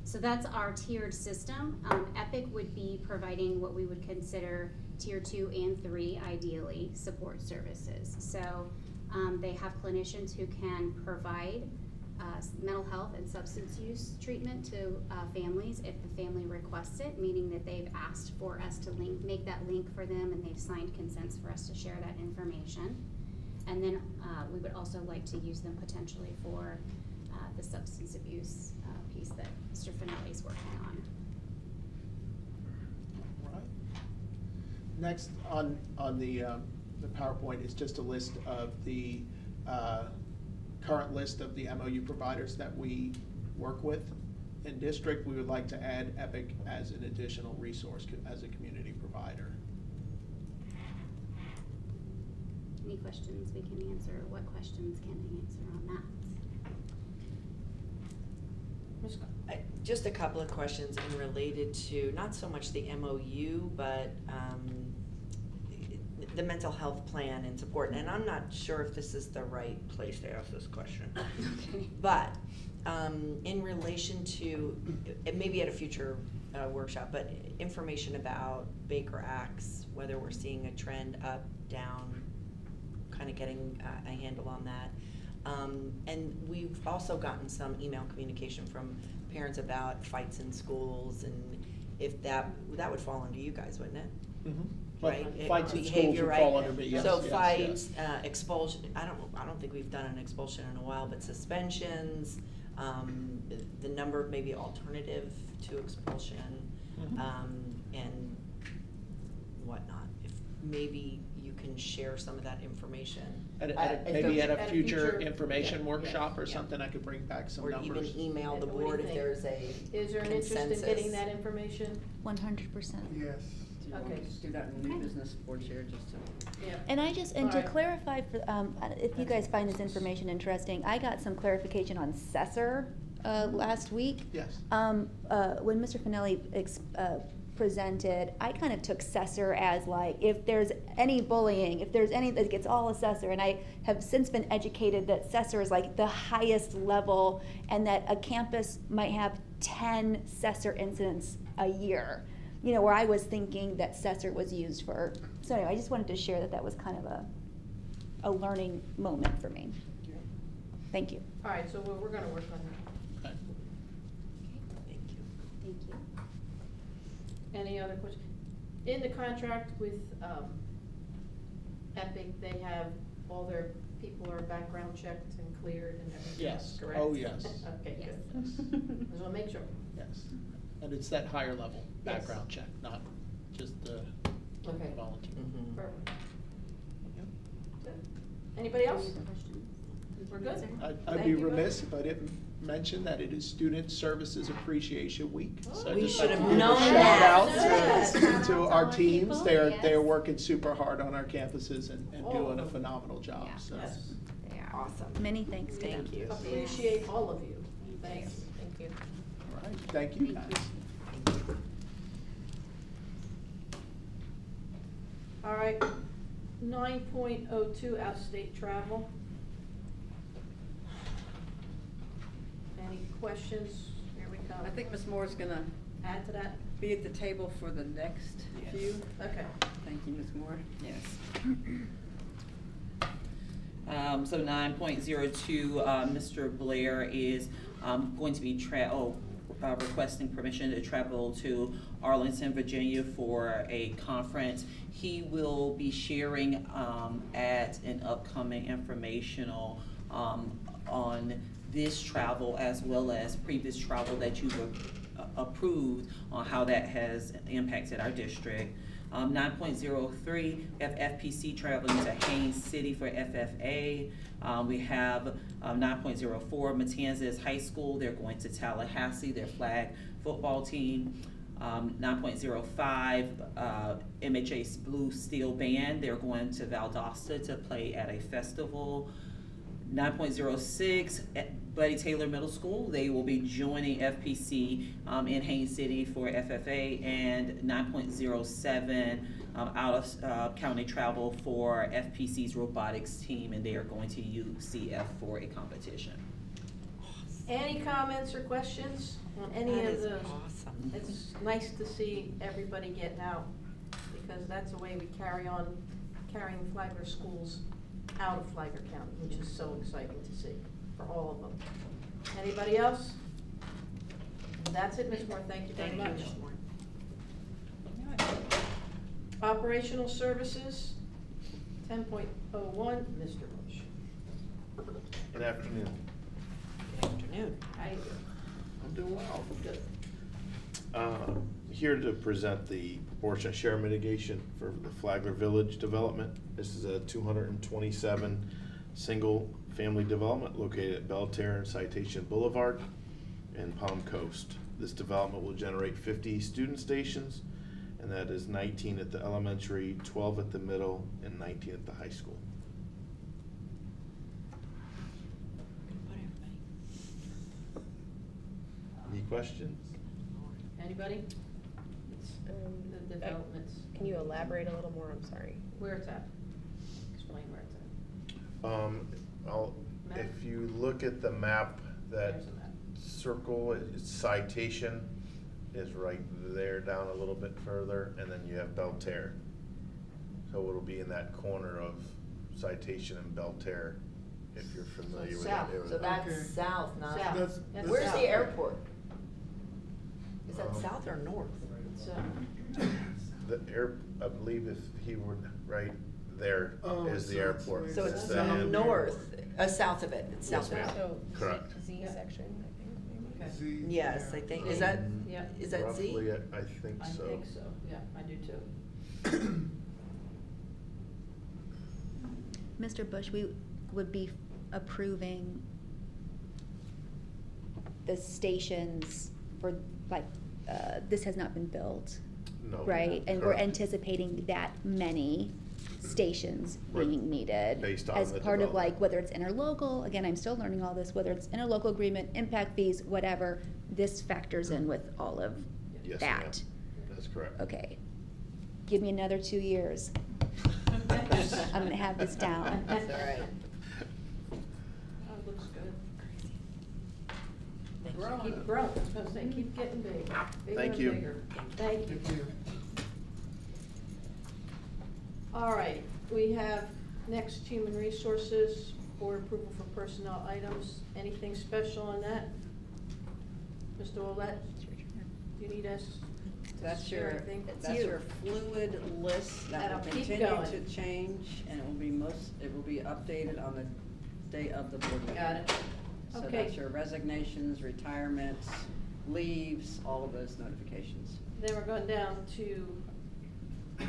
So that's our tiered system. EPIC would be providing what we would consider tier 2 and 3, ideally, support services. So they have clinicians who can provide mental health and substance use treatment to families if the family requests it, meaning that they've asked for us to make that link for them and they've signed consents for us to share that information. And then we would also like to use them potentially for the substance abuse piece that Mr. Finelli is working on. Right. Next on the PowerPoint is just a list of the current list of the MOU providers that we work with in district. We would like to add EPIC as an additional resource as a community provider. Any questions we can answer? What questions can I answer on that? Just a couple of questions in related to not so much the MOU, but the mental health plan and support. And I'm not sure if this is the right place to ask this question. Okay. But in relation to, maybe at a future workshop, but information about Baker Acts, whether we're seeing a trend up, down, kind of getting a handle on that. And we've also gotten some email communication from parents about fights in schools, and if that would fall under you guys, wouldn't it? But right? fights in schools Behavior, would right? fall under me, yes, So yes, fights, yes. expulsion, I don't think we've done an expulsion in a while, but suspensions, the number of maybe alternative to expulsion, and whatnot. If maybe you can share some of that information. Maybe at a future future information yeah, workshop or yeah. something, I could bring back some Or numbers. even email the What do you board if think? there's a Is there an interest in consensus. getting that information? 100%. Yes. Do you want Okay. to just do that in new business, board chair, just to? Yeah. And to Alright. clarify, for, if you guys find this information interesting, I got some clarification on Cessor last week. Yes. When Mr. Finelli presented, I kind of took Cessor as like, if there's any bullying, if there's any, like, it's all a Cessor. And I have since been educated that Cessor is like the highest level, and that a campus might have 10 Cessor incidents a year. You know, where I was thinking that Cessor was used for. So anyway, I just wanted to share that was kind of a learning moment for me. Thank you. All right, so we're gonna work on that. Okay. Thank you. Thank you. Any other questions? In the contract with Epic, they have all their people are background checked and cleared and everything, Yes. correct? Oh, yes. Okay, Yes. good. Yes. Just wanna make sure. Yes. And it's that higher level Yes. background check, not just the Okay. volunteer. Mhm. Perfect. Yep. Good. Anybody else? Any other questions? We're good? I'd Thank be you, Bill. remiss if I didn't mention that it is Student Services Appreciation Week. So I We just should like to have give a known shout that. out to our teams. People, They're yes. working super hard on our campuses and All doing of a them. phenomenal job, Yeah. so. Yes. They are. Awesome. Many thanks to them. Thank you. Appreciate all of you. Thanks. Thank you. All right, thank you Thank guys. you. All right, 9.02, out-of-state travel. Any questions? Here we come. I think Ms. Moore's gonna Add to that? be at the table for the next Yes. few. Okay. Thank you, Ms. Moore. Yes. So 9.02, Mr. Blair is going to be requesting permission to travel to Arlington, Virginia for a conference. He will be sharing at an upcoming informational on this travel as well as previous travel that you approved on how that has impacted our district. 9.03, we have FPC traveling to Haines City for FFA. We have 9.04, Matanzas High School, they're going to Tallahassee, their flag football team. 9.05, MHA Blue Steel Band, they're going to Valdosta to play at a festival. 9.06, Buddy Taylor Middle School, they will be joining FPC in Haines City for FFA, and 9.07, out of county travel for FPC's robotics team, and they are going to UCF for a competition. Any comments or questions on any That of is those? awesome. It's nice to see everybody getting out, because that's the way we carry on carrying Flagler schools out of Flagler County, which is so exciting to see for all of them. Anybody else? That's it, Ms. Moore, thank you very Thank you, much. Ms. Moore. Operational services, 10.01, Mr. Bush. Good afternoon. Good afternoon. How you doing? I'm doing well. Good. Here to present the proportionate share mitigation for the Flagler Village development. This is a 227 single-family development located at Belterre and Citation Boulevard in Palm Coast. This development will generate 50 student stations, and that is 19 at the elementary, 12 at the middle, and 19 at the high school. Any questions? Anybody? The developments. Can you elaborate a little more? I'm sorry. Where it's at? Explain where it's at. If you look at the map, that There's a map. circle, it's Citation is right there, down a little bit further, and then you have Belterre. So it'll be in that corner of Citation and Belterre, if you're familiar with that south. area. So that's south, not. South. That's- That's Where's south. the airport? Is that Um, south or north? It's, the air, I believe if he were right there Oh, is the so airport. it's So like- it's the end. north, south of it, it's Yes, south of ma'am. it. So, Correct. Z section, I think, maybe. Z, Yes, yeah. I think, is that, Yeah. is that Z? Roughly, I think I so. think so, yeah, I do too. Mr. Bush, we would be approving the stations for, like, this has not been built, No. right? And we're Correct. anticipating that many stations Right. being needed. Based on as the part of, development. like, whether it's interlocal, again, I'm still learning all this, whether it's interlocal agreement, impact fees, whatever, this factors in with all of Yes, ma'am. that. That's correct. Okay. Give me another 2 years. I'm gonna have this down. That's all right. Oh, it looks good. Thank you. Growing, keep growing, I was gonna say, keep getting big, bigger Thank and you. bigger. Thank you. Thank you. All right, we have next Human Resources, Board approval for personnel items. Anything special on that? Mr. Olet, do you need us? to That's share your, anything? It's that's you. your fluid list that That'll will keep continue going. to change, and it will be updated on the day of the board meeting. Got it. So Okay. that's your resignations, retirements, leaves, all of those notifications. Then we're going down to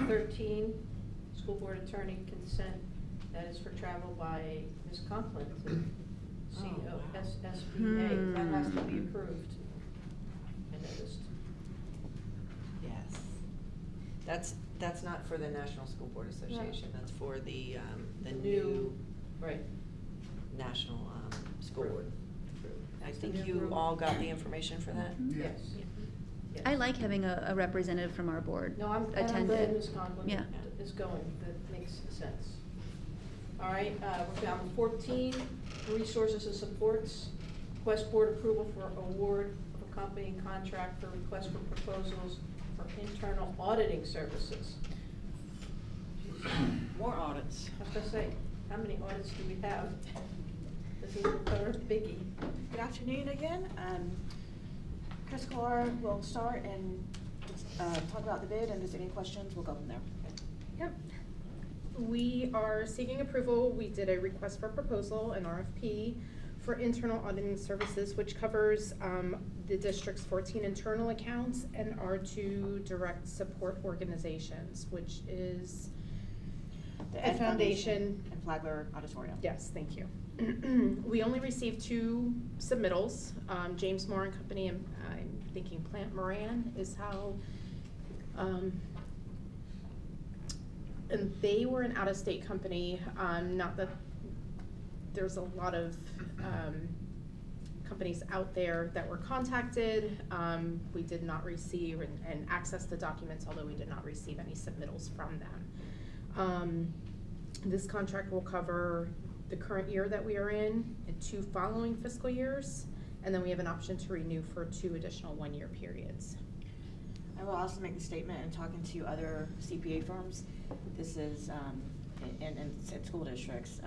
13, School Board Attorney consent. That is for travel by Ms. Conklin to COSSBA. That has to be approved, I noticed. Yes. That's not for the National School Board Association, that's for the The new new, right. National, School Right. Board. I That's the think new you group. all got the information for that? Yes. Yes. I like having a representative from our board No, I'm attend glad it. Ms. Conklin Yeah. is going, that makes sense. All right, we're down to 14, Resources and Supports. Request board approval for award of accompanying contract for request for proposals for internal auditing services. More audits. I was gonna say, how many audits do we have? This is a biggie. Good afternoon again. Chris Carr will start and talk about the bid, and if there's any questions, we'll go from there. Yep. We are seeking approval. We did a request for proposal, an RFP, for internal auditing services, which covers the district's 14 internal accounts and our 2 direct support organizations, which is The the Ed Foundation. And Flagler Auditorium. Yes, thank you. We only received 2 submittals, James Moore and Company, and I'm thinking Plant Moran is how, and they were an out-of-state company, not that there's a lot of, companies out there that were contacted. We did not receive and access the documents, although we did not receive any submittals from them. This contract will cover the current year that we are in and 2 following fiscal years, and then we have an option to renew for 2 additional 1-year periods. I will also make the statement in talking to other CPA firms, this is, and school districts,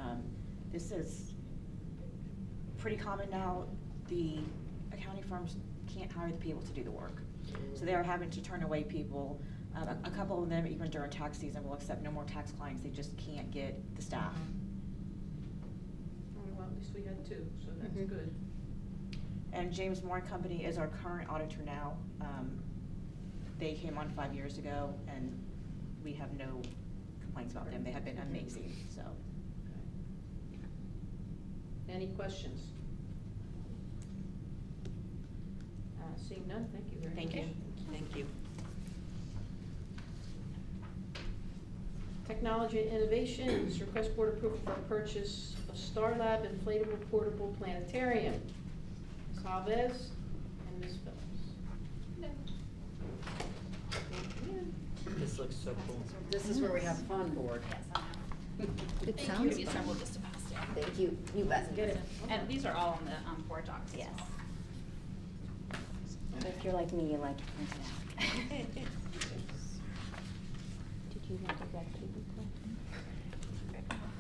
this is pretty common now. The accounting firms can't hire the people to do the work. So they are having to turn away people. A couple of them, even during tax season, will accept no more tax clients, they just can't get the staff. Well, at least we had 2, so that's Mhm. good. And James Moore and Company is our current auditor now. They came on 5 years ago, and we have no complaints about them. They have been amazing, so. Any questions? Seeing none, thank you very much. Thank you. Thank you. Technology and Innovations, request board approval for purchase of Star Lab inflatable portable planetarium. Ms. Alves and Ms. Phillips. This looks so cool. This is where we have fun board. It Thank sounds you. These fun. are just to pass down. Thank you. You bet. Get it. And these are all on the board docs as Yes. well. If you're like me, you like to print it out. Did you want to read through the question?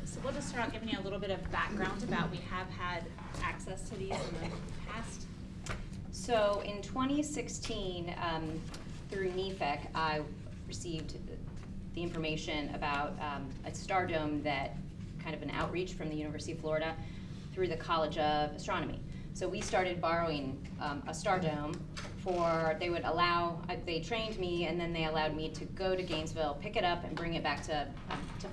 So we'll just start out giving you a little bit of background about, we have had access to these in the past. So in 2016, through NEFAC, I received the information about a star dome that kind of an outreach from the University of Florida through the College of Astronomy. So we started borrowing a star dome they trained me, and then they allowed me to go to Gainesville, pick it up, and bring it back to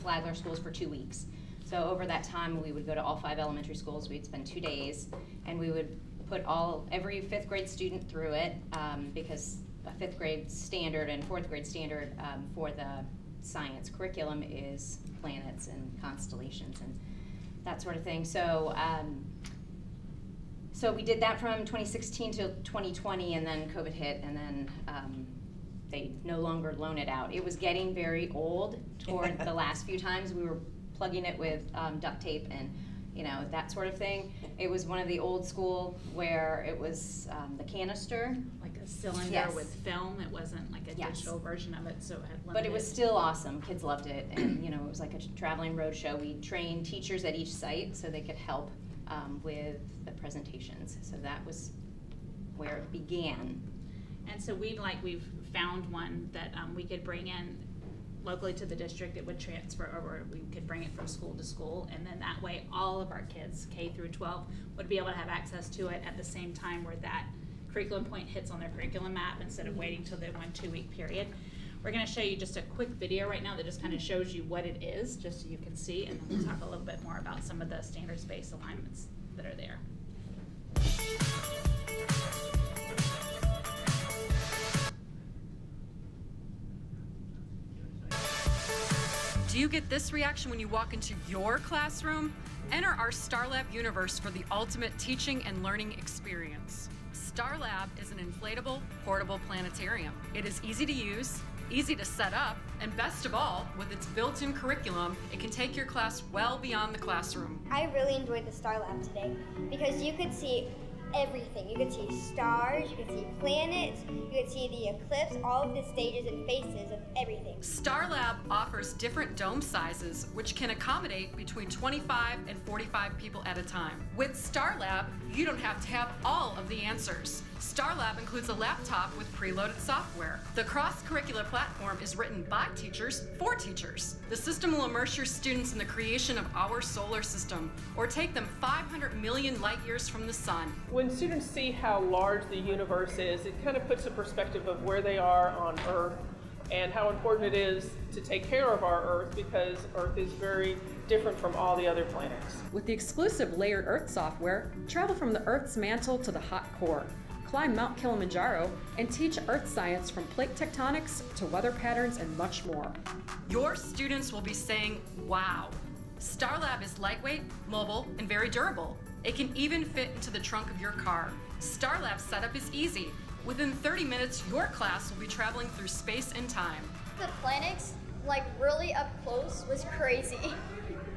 Flagler schools for 2 weeks. So over that time, we would go to all 5 elementary schools. We'd spend 2 days, and we would put every 5th grade student through it, because a 5th grade standard and 4th grade standard for the science curriculum is planets and constellations and that sort of thing. So so we did that from 2016 to 2020, and then COVID hit, and then they no longer loan it out. It was getting very old toward the last few times. We were plugging it with duct tape and that sort of thing. It was one of the old school where it was the canister. Like a cylinder Yes. with film. It wasn't like a digital version of it, so it had limited. But it was still awesome. Kids loved it, and it was like a traveling road show. We trained teachers at each site so they could help with the presentations. So that was where it began. And so we've found one that we could bring in locally to the district. It would transfer over. We could bring it from school to school, and then that way all of our kids, K through 12, would be able to have access to it at the same time where that curriculum point hits on their curriculum map instead of waiting till the 1-2 week period. We're going to show you just a quick video right now that just kind of shows you what it is, just so you can see, and then we'll talk a little bit more about some of the standards-based alignments that are there. Do you get this reaction when you walk into your classroom? Enter our StarLab universe for the ultimate teaching and learning experience. StarLab is an inflatable, portable planetarium. It is easy to use, easy to set up, and best of all, with its built-in curriculum, it can take your class well beyond the classroom. I really enjoyed the Star Lab today because you could see everything. You could see stars, you could see planets, you could see the eclipse, all of the stages and phases of everything. StarLab offers different dome sizes, which can accommodate between 25 and 45 people at a time. With StarLab, you don't have to have all of the answers. StarLab includes a laptop with preloaded software. The cross-curricular platform is written by teachers for teachers. The system will immerse your students in the creation of our solar system, or take them 500 million light years from the sun. When students see how large the universe is, it kind of puts a perspective of where they are on Earth and how important it is to take care of our Earth, because Earth is very different from all the other planets. With the exclusive Layered Earth software, travel from the Earth's mantle to the hot core. Climb Mount Kilimanjaro and teach Earth science from plate tectonics to weather patterns and much more. Your students will be saying, wow. StarLab is lightweight, mobile, and very durable. It can even fit into the trunk of your car. StarLab's setup is easy. Within 30 minutes, your class will be traveling through space and time. The planets, really up close, was crazy.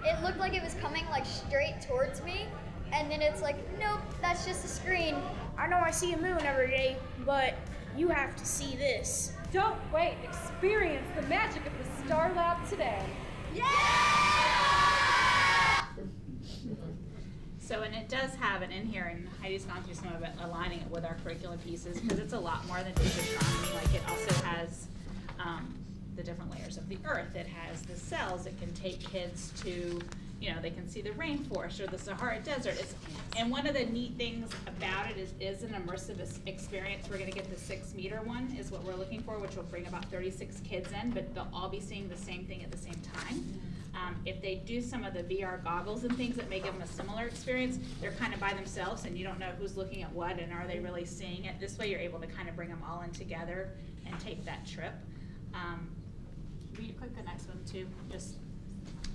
It looked like it was coming straight towards me, and then it's like, nope, that's just a screen. I know I see a moon every day, but you have to see this. Don't wait, experience the magic of the Star Lab today. So, and it does have it in here, and Heidi's gone through some of it, aligning it with our curriculum pieces, because it's a lot more than just astronomy. It also has the different layers of the Earth. It has the cells. It can take kids to, they can see the rainforest or the Sahara Desert. And one of the neat things about it is an immersive experience. We're going to get the 6-meter one is what we're looking for, which will bring about 36 kids in, but they'll all be seeing the same thing at the same time. If they do some of the VR goggles and things that may give them a similar experience, they're kind of by themselves and you don't know who's looking at what and are they really seeing it. This way you're able to kind of bring them all in together and take that trip. Will you click the next one too?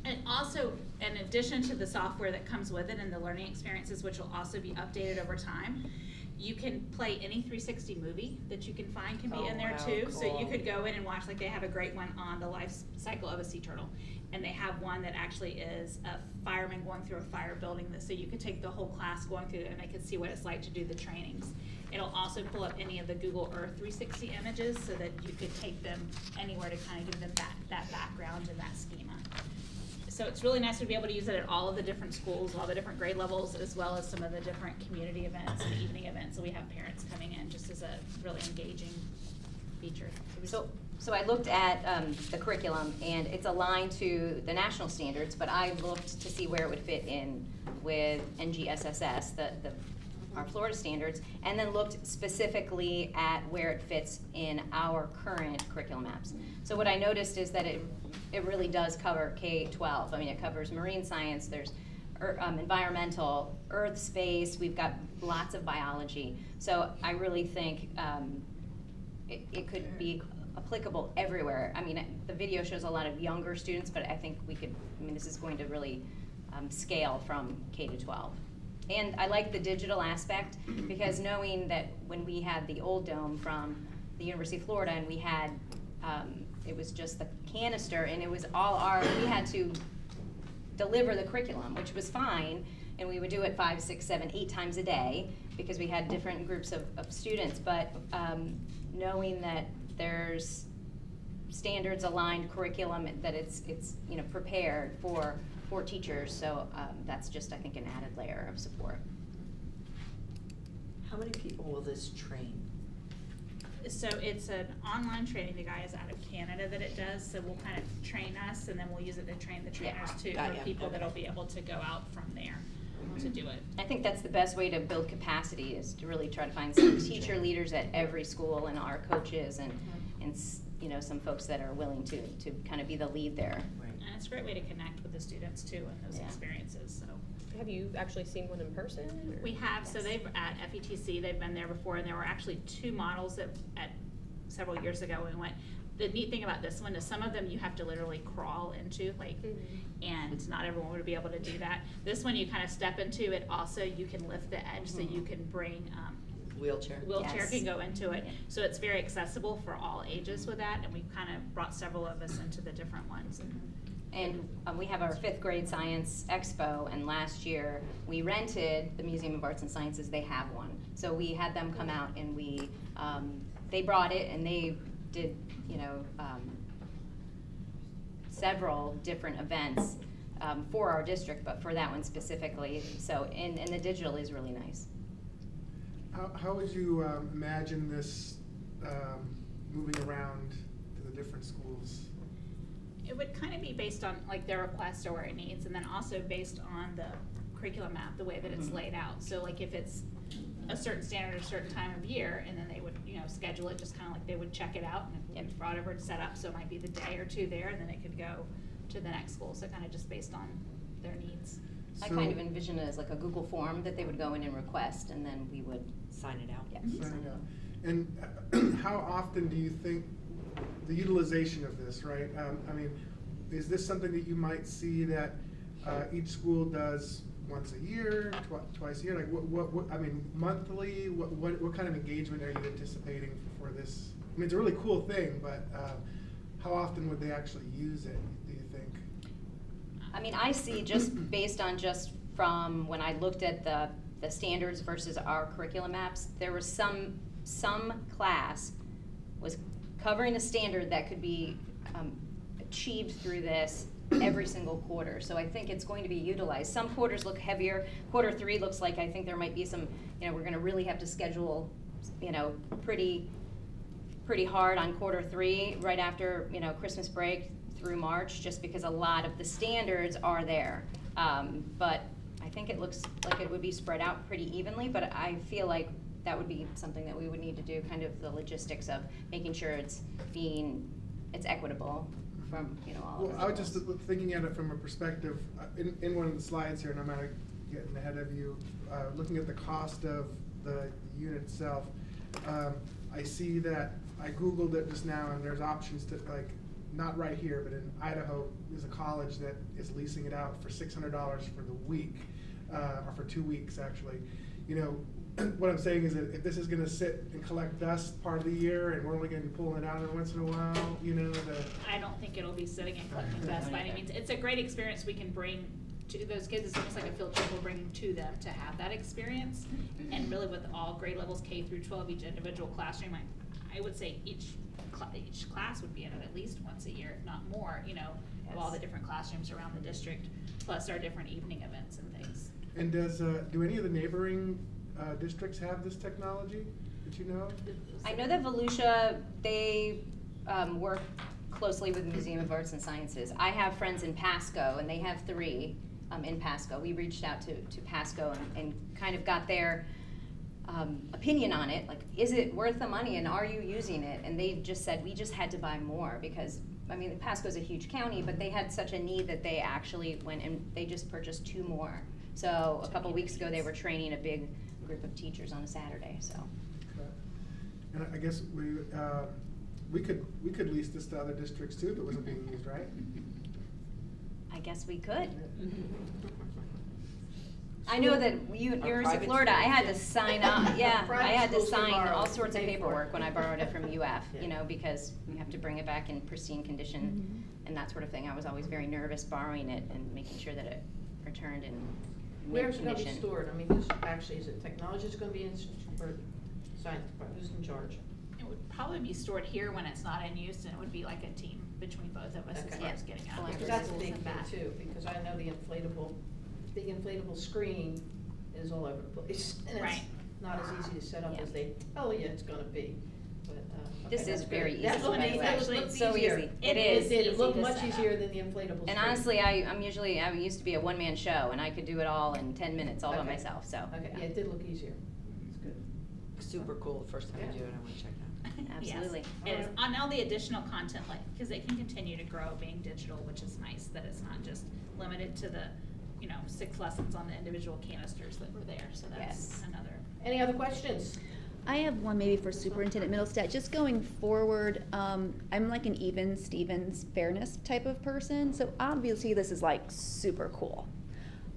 And also, in addition to the software that comes with it and the learning experiences, which will also be updated over time, you can play any 360 movie that you can find can be in there too. Cool. So you could go in and watch, they have a great one on the life cycle of a sea turtle. And they have one that actually is a fireman going through a fire building this, so you could take the whole class going through it and they could see what it's like to do the trainings. It'll also pull up any of the Google Earth 360 images so that you could take them anywhere to kind of give them that background and that schema. So it's really nice to be able to use it at all of the different schools, all the different grade levels, as well as some of the different community events and evening events. So we have parents coming in just as a really engaging featured. So I looked at the curriculum, and it's aligned to the national standards, but I looked to see where it would fit in with NGSSS, our Florida standards, and then looked specifically at where it fits in our current curriculum maps. So what I noticed is that it really does cover K-12. I mean, it covers marine science, there's environmental, earth, space, we've got lots of biology. So I really think it could be applicable everywhere. I mean, the video shows a lot of younger students, but I think this is going to really scale from K-12. And I like the digital aspect, because knowing that when we had the old dome from the University of Florida, and we had, it was just the canister, and it was all we had to deliver the curriculum, which was fine, and we would do it 5, 6, 7, 8 times a day, because we had different groups of students, but knowing that there's standards aligned curriculum, that it's prepared for teachers, so that's just, I think, an added layer of support. How many people will this train? So it's an online training. The guy is out of Canada that it does, so we'll kind of train us, and then we'll use it to train the trainers too, for people that'll be able to go out from there to do it. I think that's the best way to build capacity, is to really try to find some teacher leaders at every school, and our coaches, and some folks that are willing to kind of be the lead there. Right. And it's a great way to connect with the students too, and those experiences. So. Have you actually seen one in person? Or? We have. Yes. So they've at FETC, they've been there before, and there were actually 2 models at several years ago when we went. The neat thing about this one is some of them you have to literally crawl into, and not everyone would be able to do that. This one you kind of step into it. Also, you can lift the edge, so you can bring wheelchair can go into it. So it's very accessible for all ages with that, and we've kind of brought several of us into the different ones. And we have our 5th grade science expo, and last year we rented the Museum of Arts and Sciences. They have one, so we had them come out, and they brought it, and they did several different events for our district, but for that one specifically. So and the digital is really nice. How would you imagine this moving around to the different schools? It would kind of be based on their requests or what it needs, and then also based on the curriculum map, the way that it's laid out. So if it's a certain standard at a certain time of year, and then they would schedule it just kind of like they would check it out, and if whatever it's set up, so it might be the day or 2 there, and then it could go to the next school. So kind of just based on their needs. I kind of envision it as like a Google form that they would go in and request, and then we would sign it out. Yeah. Sign it out. And how often do you think the utilization of this, right? I mean, is this something that you might see that each school does once a year, twice a year? Like what I mean, monthly? What kind of engagement are you anticipating for this? I mean, it's a really cool thing, but how often would they actually use it, do you think? I mean, I see just based on from when I looked at the standards versus our curriculum maps, there was some class was covering a standard that could be achieved through this every single quarter. So I think it's going to be utilized. Some quarters look heavier. Quarter 3 looks like I think there might be some, we're going to really have to schedule, pretty hard on quarter 3 right after, Christmas break through March, just because a lot of the standards are there. But I think it looks like it would be spread out pretty evenly, but I feel like that would be something that we would need to do, kind of the logistics of making sure it's equitable from, all of the I was just thinking at it from a perspective, in one of the slides here, and I'm not getting ahead of you, looking at the cost of the unit itself, I see that I Googled it just now, and there's options to, not right here, but in Idaho, there's a college that is leasing it out for $600 for the week, or for 2 weeks, actually. What I'm saying is that if this is going to sit and collect dust part of the year, and we're only going to be pulling it out every once in a while, I don't think it'll be sitting and collecting dust by any means. It's a great experience we can bring to those kids. It's almost like a field trip we're bringing to them to have that experience. And really, with all grade levels, K through 12, each individual classroom, I would say each class would be in it at least once a year, if not more. Of all the different classrooms around the district, plus our different evening events and things. And do any of the neighboring districts have this technology? Did you know? I know that Volusia, they work closely with the Museum of Arts and Sciences. I have friends in Pasco, and they have 3 in Pasco. We reached out to Pasco and kind of got their opinion on it, like, is it worth the money and are you using it? And they just said, we just had to buy more because, I mean, Pasco's a huge county, but they had such a need that they actually went and they just purchased 2 more. So a couple weeks ago, they were training a big group of teachers on a Saturday, so. Okay. And I guess we could lease this to other districts too that wasn't being used, right? I guess we could. I know that University of Florida, I had to sign up, yeah, I had to sign all sorts of paperwork when I borrowed it from UF, you know, because you have to bring it back in pristine condition and that sort of thing. I was always very nervous borrowing it and making sure that it returned in mint Where's it condition. going to be stored? I mean, who's actually, is it technology going to be in, or science department? Who's in charge? It would probably be stored here when it's not in use, and it would be like a team between both of us as far as getting out. Because that's a big thing too, because I know the inflatable screen is all over the place. And it's not as easy to set up as they tell you it's gonna be. But, okay, This is very easy, That's by the way. it's So easier. easy. It is. It looked much easier than the inflatable screen. And honestly, I used to be a one-man show, and I could do it all in 10 minutes all by myself, so. Okay, yeah, it did look easier. It's good. Super cool, the first time I do it, I wanna check it out. Absolutely. Yes, it is. On all the additional content, like, because they can continue to grow being digital, which is nice, that it's not just limited to the, 6 lessons on the individual canisters that were there, so that's another. Any other questions? I have one maybe for Superintendent Middlestat. Just going forward, I'm like an even Stevens fairness type of person, so obviously this is like super cool.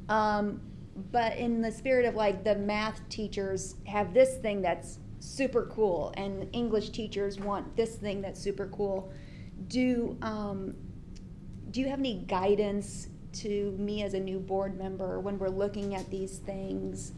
But in the spirit of like the math teachers have this thing that's super cool and English teachers want this thing that's super cool, do you have any guidance to me as a new board member when we're looking at these things?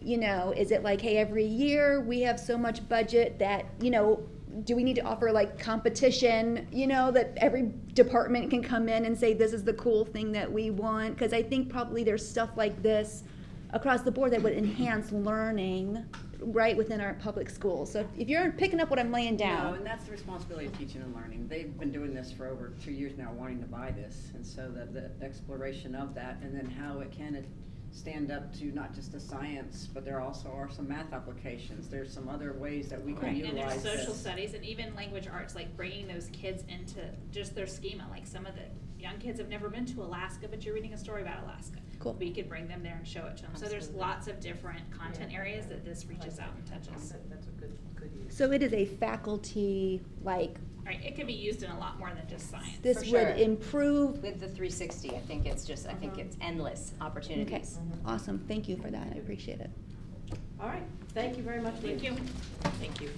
Is it like, hey, every year we have so much budget that, do we need to offer like competition, that every department can come in and say, this is the cool thing that we want? Because I think probably there's stuff like this across the board that would enhance learning right within our public schools. So if you're picking up what I'm laying down. No, and that's the responsibility of teaching and learning. They've been doing this for over 2 years now, wanting to buy this. And so the exploration of that, and then how it can stand up to not just the science, but there also are some math applications. There's some other ways that we can And utilize there's social this. studies and even language arts, like bringing those kids into just their schema. Like some of the young kids have never been to Alaska, but you're reading a story about Alaska. Cool. We could bring them there and show it to them. So there's lots of different content areas that this reaches out and touches. That's a good use. So it is a faculty, like, Right, it could be used in a lot more than just science. this would improve. With the 360, I think it's endless opportunities. Okay, awesome, thank you for that, I appreciate it. All right, thank you very much. Thank you. Thank you.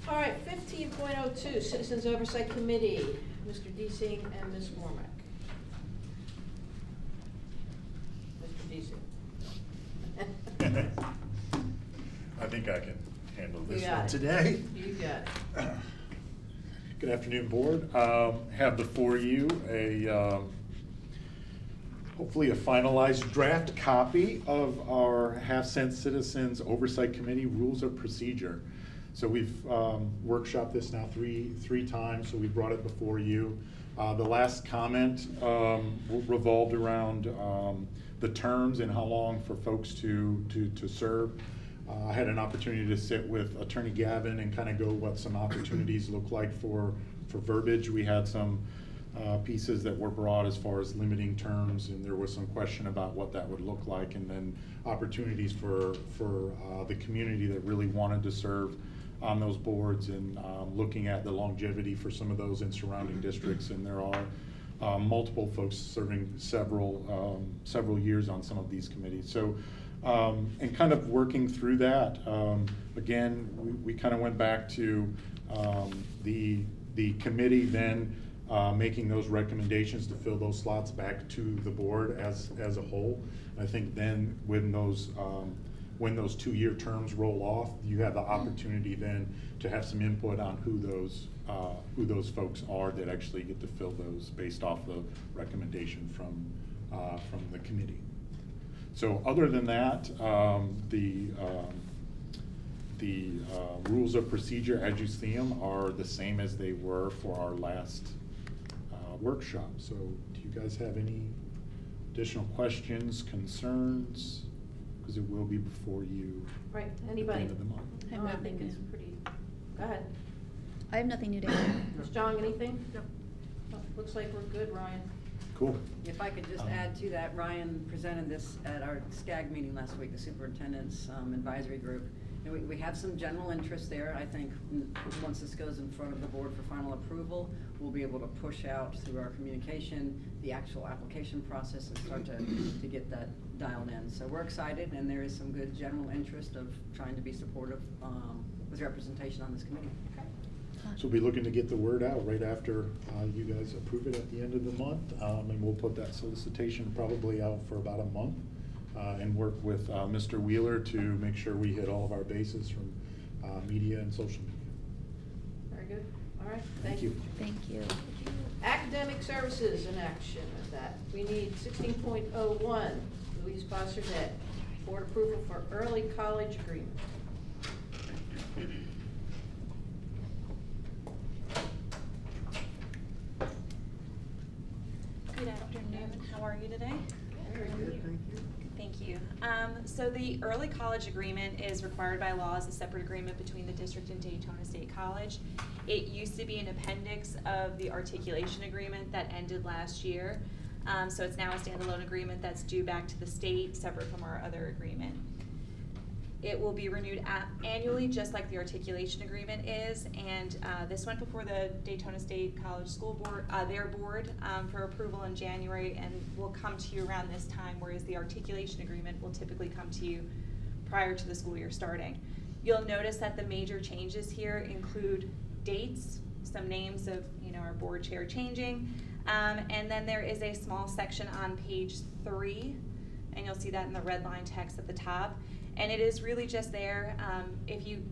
All right, 15.02, Citizens Oversight Committee, Mr. Deasing and Ms. Wormack. Mr. Deasing. I think I can handle You this got one it. today. You got it. Good afternoon, board. Have before you hopefully a finalized draft copy of our half-cent Citizens Oversight Committee Rules of Procedure. So we've workshopped this now three times, so we brought it before you. The last comment revolved around the terms and how long for folks to serve. I had an opportunity to sit with Attorney Gavin and kind of go what some opportunities look like for verbiage. We had some pieces that were brought as far as limiting terms, and there was some question about what that would look like, and then opportunities for the community that really wanted to serve on those boards, and looking at the longevity for some of those in surrounding districts. And there are multiple folks serving several years on some of these committees. So and kind of working through that, again, we kind of went back to the committee then making those recommendations to fill those slots back to the board as a whole. I think then when those 2-year terms roll off, you have the opportunity then to have some input on who those folks are that actually get to fill those based off the recommendation from the committee. So other than that, the rules of procedure, as you see them, are the same as they were for our last workshop. So do you guys have any additional questions, concerns? Because it will be before you Right, at the anybody? end of the month. I have No, I nothing think it's new. pretty, go ahead. I have nothing new to add. Ms. Jong, anything? No. Looks like we're good, Ryan. Cool. If I could just add to that, Ryan presented this at our SCAG meeting last week, the superintendent's advisory group. And we have some general interest there. I think once this goes in front of the board for final approval, we'll be able to push out through our communication the actual application process and start to get that dialed in. So we're excited, and there is some good general interest of trying to be supportive with representation on this committee. So we'll be looking to get the word out right after you guys approve it at the end of the month. And we'll put that solicitation probably out for about a month and work with Mr. Wheeler to make sure we hit all of our bases from media and social media. Very good. All right, Thank you. Thank you. Academic services in action of that. We need 16.01, Louise Bossert, board approval for early college agreement. Good afternoon. How are you today? Very good, thank you. Thank you. So the early college agreement is required by law as a separate agreement between the district and Daytona State College. It used to be an appendix of the articulation agreement that ended last year. So it's now a standalone agreement that's due back to the state, separate from our other agreement. It will be renewed annually, just like the articulation agreement is, and this went before the Daytona State College School Board, their board, for approval in January, and will come to you around this time, whereas the articulation agreement will typically come to you prior to the school year starting. You'll notice that the major changes here include dates, some names of our board chair changing, and then there is a small section on page 3, and you'll see that in the red line text at the top. And it is really just there. If you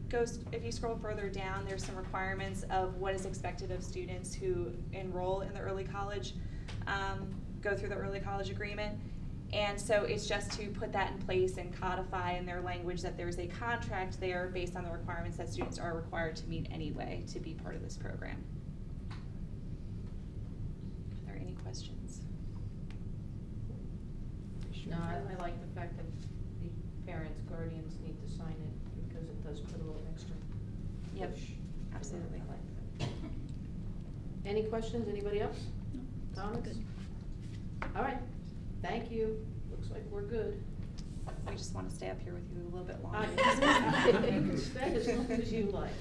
scroll further down, there's some requirements of what is expected of students who enroll in the early college, go through the early college agreement. And so it's just to put that in place and codify in their language that there's a contract there based on the requirements that students are required to meet anyway to be part of this program. Are there any questions? No, I like the fact that the parents, guardians need to sign it because it does put a little extra Yep, push. absolutely. I like that. Any questions, anybody else? No. Comments? All right, thank you. Looks like we're good. We just want to stay up here with you a little bit longer. You can stay as long as you like.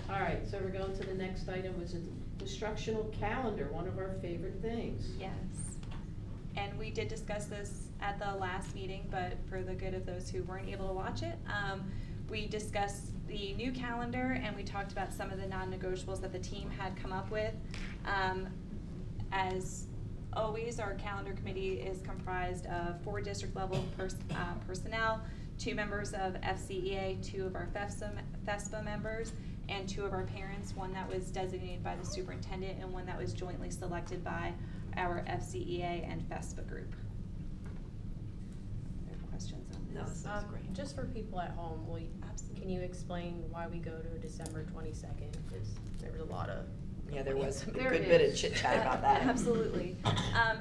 All right, so we're going to the next item, which is instructional calendar, one of our favorite things. Yes. And we did discuss this at the last meeting, but for the good of those who weren't able to watch it, we discussed the new calendar and we talked about some of the non-negotiables that the team had come up with. As always, our calendar committee is comprised of 4 district level personnel, 2 members of FCEA, 2 of our FESPA members, and 2 of our parents, one that was designated by the superintendent and one that was jointly selected by our FCEA and FESPA group. Are there questions on No, this? this is great. Just for people at home, can you explain why we go to December 22nd? Because there was a lot of Yeah, there was a There good is. bit of chit chat about that. Absolutely.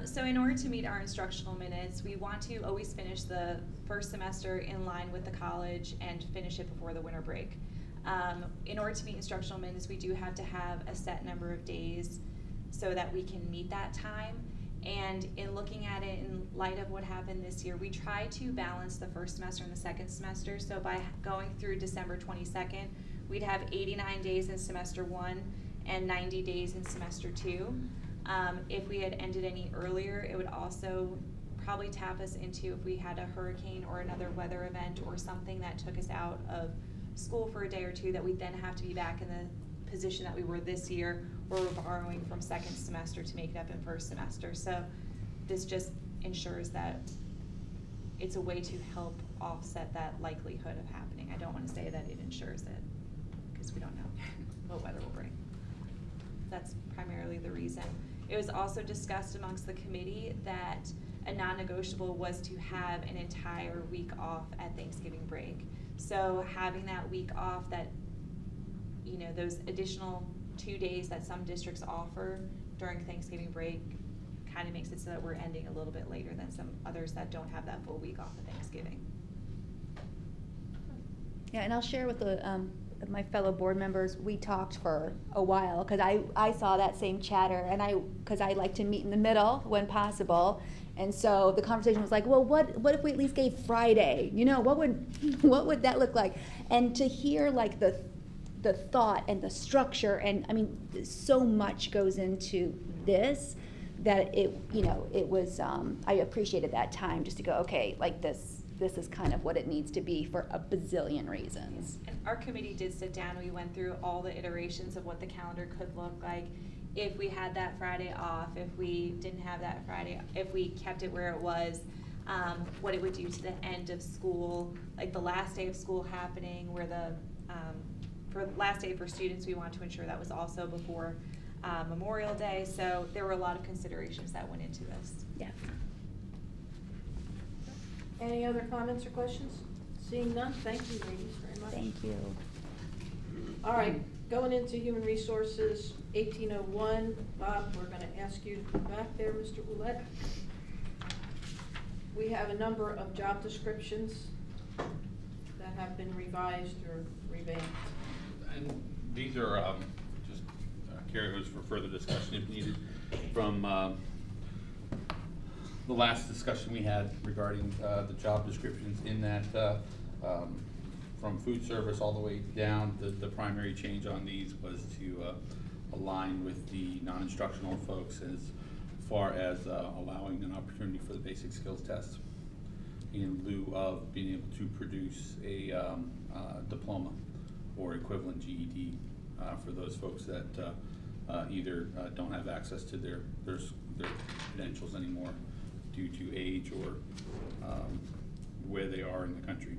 So in order to meet our instructional minutes, we want to always finish the first semester in line with the college and finish it before the winter break. In order to meet instructional minutes, we do have to have a set number of days so that we can meet that time. And in looking at it in light of what happened this year, we try to balance the first semester and the second semester. So by going through December 22nd, we'd have 89 days in semester 1 and 90 days in semester 2. If we had ended any earlier, it would also probably tap us into if we had a hurricane or another weather event or something that took us out of school for a day or 2, that we'd then have to be back in the position that we were this year, where we're borrowing from second semester to make it up in first semester. So this just ensures that it's a way to help offset that likelihood of happening. I don't want to say that it ensures it, because we don't know what weather will bring. That's primarily the reason. It was also discussed amongst the committee that a non-negotiable was to have an entire week off at Thanksgiving break. So having that week off, that, you know, those additional 2 days that some districts offer during Thanksgiving break kind of makes it so that we're ending a little bit later than some others that don't have that full week off of Thanksgiving. Yeah, and I'll share with my fellow board members, we talked for a while, because I saw that same chatter, and because I like to meet in the middle when possible, and so the conversation was like, well, what if we at least gave Friday? You know, what would that look like? And to hear like the thought and the structure, and I mean, so much goes into this that it was, I appreciated that time just to go, okay, like this is kind of what it needs to be for a bazillion reasons. And our committee did sit down, we went through all the iterations of what the calendar could look like if we had that Friday off, if we didn't have that Friday, if we kept it where it was, what it would do to the end of school, like the last day of school happening, where for last day for students, we want to ensure that was also before Memorial Day. So there were a lot of considerations that went into this. Yeah. Any other comments or questions? Seeing none, thank you, ladies, very much. Thank you. All right, going into Human Resources, 1801. Bob, we're going to ask you to come back there, Mr. Ouellette. We have a number of job descriptions that have been revised or revamped. And these are just carryovers for further discussion if needed from the last discussion we had regarding the job descriptions, in that from food service all the way down, the primary change on these was to align with the non-instructional folks as far as allowing an opportunity for the basic skills test in lieu of being able to produce a diploma or equivalent GED for those folks that either don't have access to their credentials anymore due to age or where they are in the country.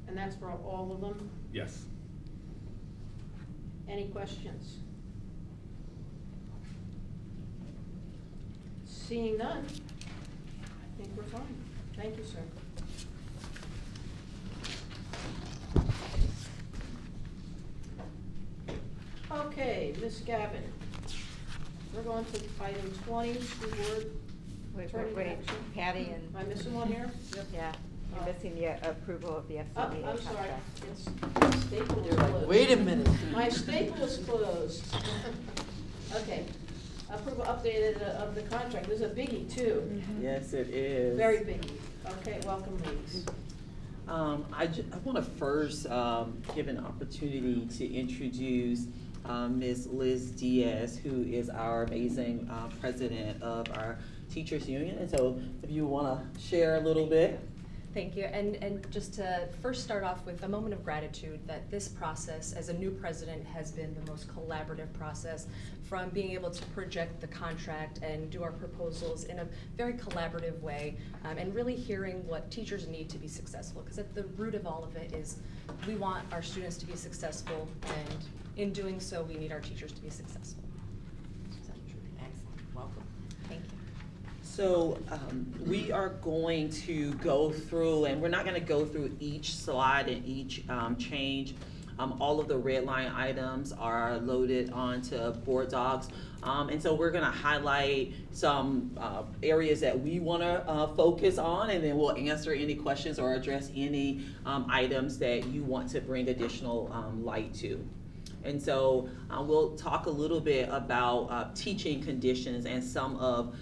And that's for all of them? Yes. Any questions? Seeing none, I think we're fine. Thank you, sir. Okay, Ms. Gavin, we're going to item 20, school board. Wait, action. Patty and. Am I missing one here? Yeah, you're missing the approval of the FCBA Oh, I'm contract. sorry, it's staple is closed. Wait a minute. My staple is closed. Okay, approval updated of the contract, this is a biggie too. Yes, it is. Very biggie. Okay, welcome ladies. I want to first give an opportunity to introduce Ms. Liz Diaz, who is our amazing president of our teachers union. And so if you want to share a little bit. Thank you, and just to first start off with a moment of gratitude that this process as a new president has been the most collaborative process, from being able to project the contract and do our proposals in a very collaborative way, and really hearing what teachers need to be successful, because at the root of all of it is we want our students to be successful, and in doing so we need our teachers to be successful. Excellent, welcome. Thank you. So we are going to go through, and we're not going to go through each slide and each change. All of the red line items are loaded onto board docs. And so we're going to highlight some areas that we want to focus on, and then we'll answer any questions or address any items that you want to bring additional light to. And so we'll talk a little bit about teaching conditions and some of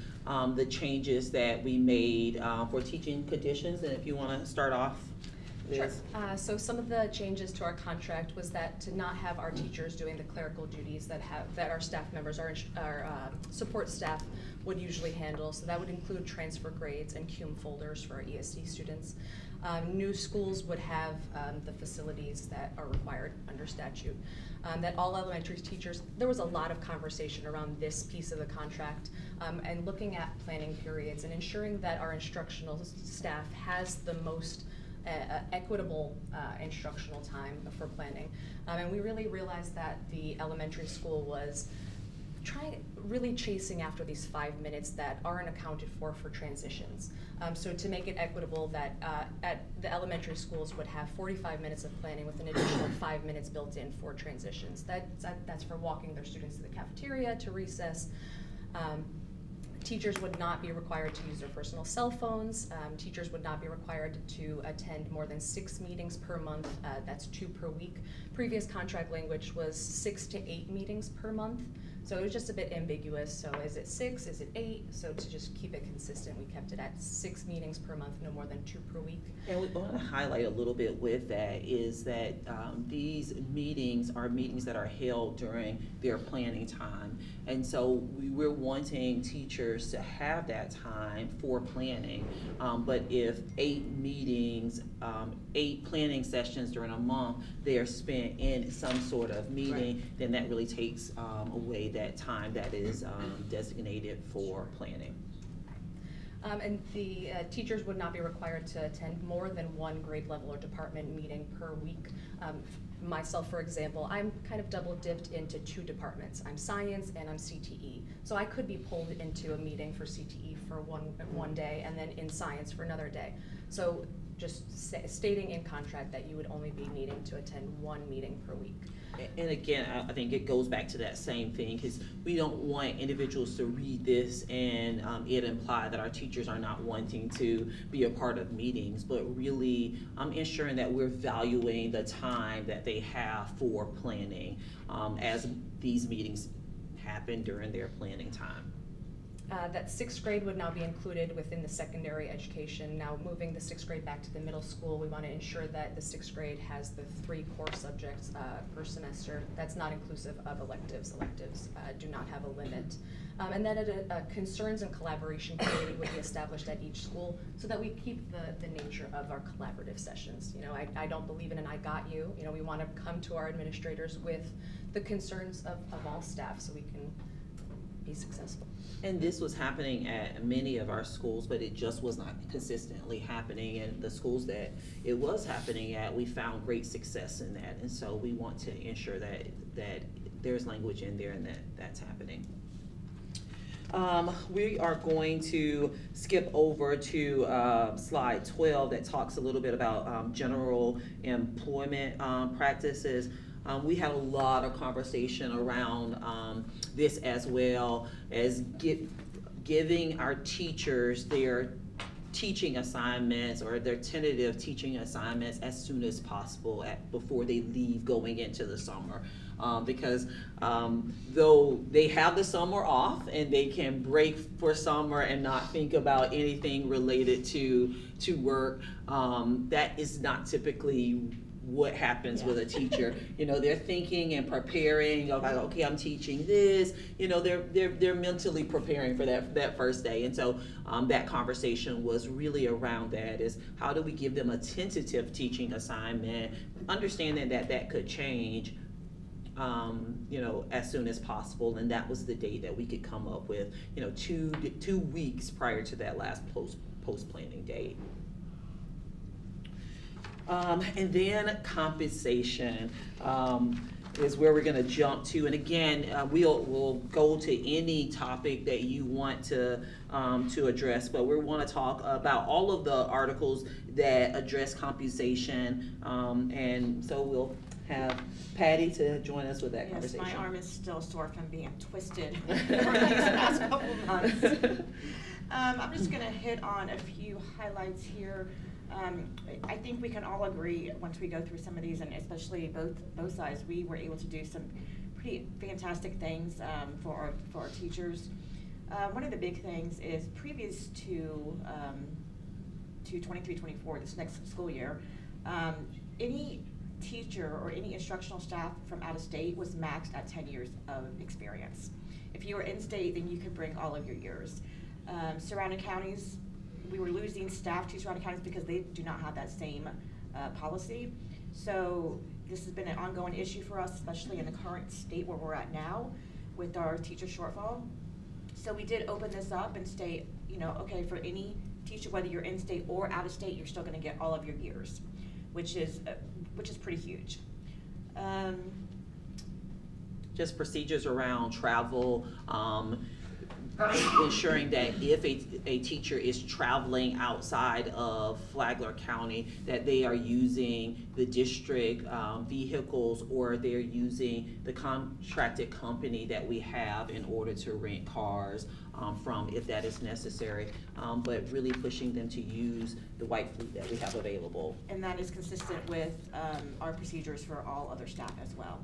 the changes that we made for teaching conditions. And if you want to start off. Sure. So some of the changes to our contract was that to not have our teachers doing the clerical duties that our staff members, our support staff would usually handle. So that would include transfer grades and CUME folders for our ESD students. New schools would have the facilities that are required under statute. That all elementary teachers, there was a lot of conversation around this piece of the contract, and looking at planning periods and ensuring that our instructional staff has the most equitable instructional time for planning. And we really realized that the elementary school was really chasing after these 5 minutes that aren't accounted for transitions. So to make it equitable, that at the elementary schools would have 45 minutes of planning with an additional 5 minutes built in for transitions. That's for walking their students to the cafeteria, to recess. Teachers would not be required to use their personal cell phones. Teachers would not be required to attend more than 6 meetings per month. That's 2 per week. Previous contract language was 6 to 8 meetings per month. So it was just a bit ambiguous. So is it 6, is it 8? So to just keep it consistent, we kept it at 6 meetings per month, no more than 2 per week. And we want to highlight a little bit with that is that these meetings are meetings that are held during their planning time. And so we're wanting teachers to have that time for planning. But if 8 meetings, 8 planning sessions during a month, they're spent in some sort of meeting, right, then that really takes away that time that is designated for planning. And the teachers would not be required to attend more than 1 grade level or department meeting per week. Myself, for example, I'm kind of double dipped into 2 departments. I'm science and I'm CTE. So I could be pulled into a meeting for CTE for one day and then in science for another day. So just stating in contract that you would only be needing to attend 1 meeting per week. And again, I think it goes back to that same thing, because we don't want individuals to read this and it imply that our teachers are not wanting to be a part of meetings, but really ensuring that we're valuing the time that they have for planning as these meetings happen during their planning time. That 6th grade would now be included within the secondary education. Now moving the 6th grade back to the middle school, we want to ensure that the 6th grade has the 3 core subjects per semester. That's not inclusive of electives. Electives do not have a limit. And then a concerns and collaboration committee would be established at each school so that we keep the nature of our collaborative sessions. You know, I don't believe in an I got you. You know, we want to come to our administrators with the concerns of all staff so we can be successful. And this was happening at many of our schools, but it just was not consistently happening. And the schools that it was happening at, we found great success in that. And so we want to ensure that there's language in there and that's happening. We are going to skip over to slide 12 that talks a little bit about general employment practices. We had a lot of conversation around this, as well as giving our teachers their teaching assignments or their tentative teaching assignments as soon as possible before they leave going into the summer. Because though they have the summer off and they can break for summer and not think about anything related to work, that is not typically what happens with a teacher. You know, they're thinking and preparing of like, okay, I'm teaching this. You know, they're mentally preparing for that first day. And so that conversation was really around that, is how do we give them a tentative teaching assignment, understanding that could change, you know, as soon as possible. And that was the date that we could come up with, you know, two weeks prior to that last post-planning date. And then compensation is where we're going to jump to. And again, we'll go to any topic that you want to address, but we want to talk about all of the articles that address compensation. And so we'll have Patty to join us with that conversation. My arm is still sore from being twisted for these past couple months. I'm just going to hit on a few highlights here. I think we can all agree once we go through some of these, and especially both sides, we were able to do some pretty fantastic things for our teachers. One of the big things is previous to 23-24, this next school year, any teacher or any instructional staff from out of state was maxed at 10 years of experience. If you were in state, then you could bring all of your years. Surrounding counties, we were losing staff to surrounding counties because they do not have that same policy. So this has been an ongoing issue for us, especially in the current state where we're at now with our teacher shortfall. So we did open this up and state, you know, okay, for any teacher, whether you're in state or out of state, you're still going to get all of your years, which is pretty huge. just procedures around travel, ensuring that if a teacher is traveling outside of Flagler County, that they are using the district vehicles, or they're using the contracted company that we have in order to rent cars from, if that is necessary, but really pushing them to use the white fleet that we have available. And that is consistent with our procedures for all other staff as well.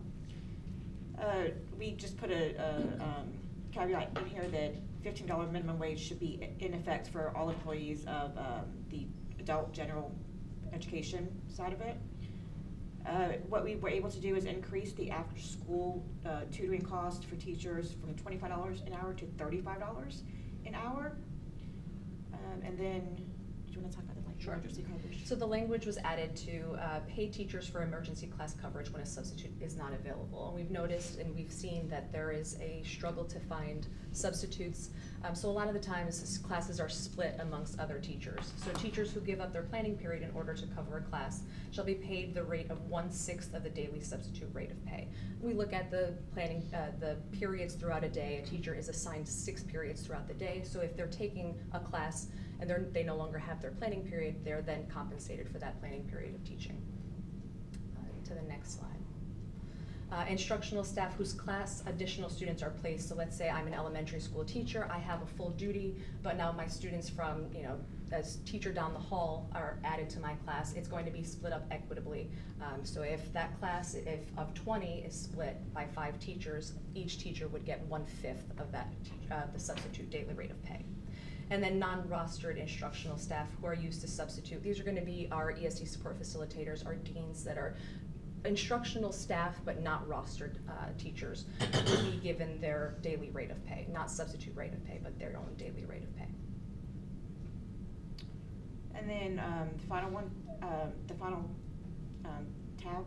We just put a caveat in here that $15 minimum wage should be in effect for all employees of the adult general education side of it. What we were able to do is increase the after-school tutoring cost for teachers from $25 an hour to $35 an hour. And then, do you want to talk about the emergency coverage? So the language was added to pay teachers for emergency class coverage when a substitute is not available. And we've noticed and we've seen that there is a struggle to find substitutes. So a lot of the times classes are split amongst other teachers. So teachers who give up their planning period in order to cover a class shall be paid the rate of 1/6 of the daily substitute rate of pay. We look at the planning, the periods throughout a day. A teacher is assigned 6 periods throughout the day. So if they're taking a class and they no longer have their planning period, they're then compensated for that planning period of teaching. To the next slide. Instructional staff whose class additional students are placed. So let's say I'm an elementary school teacher, I have a full duty, but now my students from, as teacher down the hall are added to my class, it's going to be split up equitably. So if that class, if of 20 is split by 5 teachers, each teacher would get 1/5 of that, the substitute daily rate of pay. And then non-rostered instructional staff who are used to substitute. These are going to be our ESD support facilitators, our deans that are instructional staff but not rostered teachers will be given their daily rate of pay, not substitute rate of pay, but their own daily rate of pay. And then the final one, tab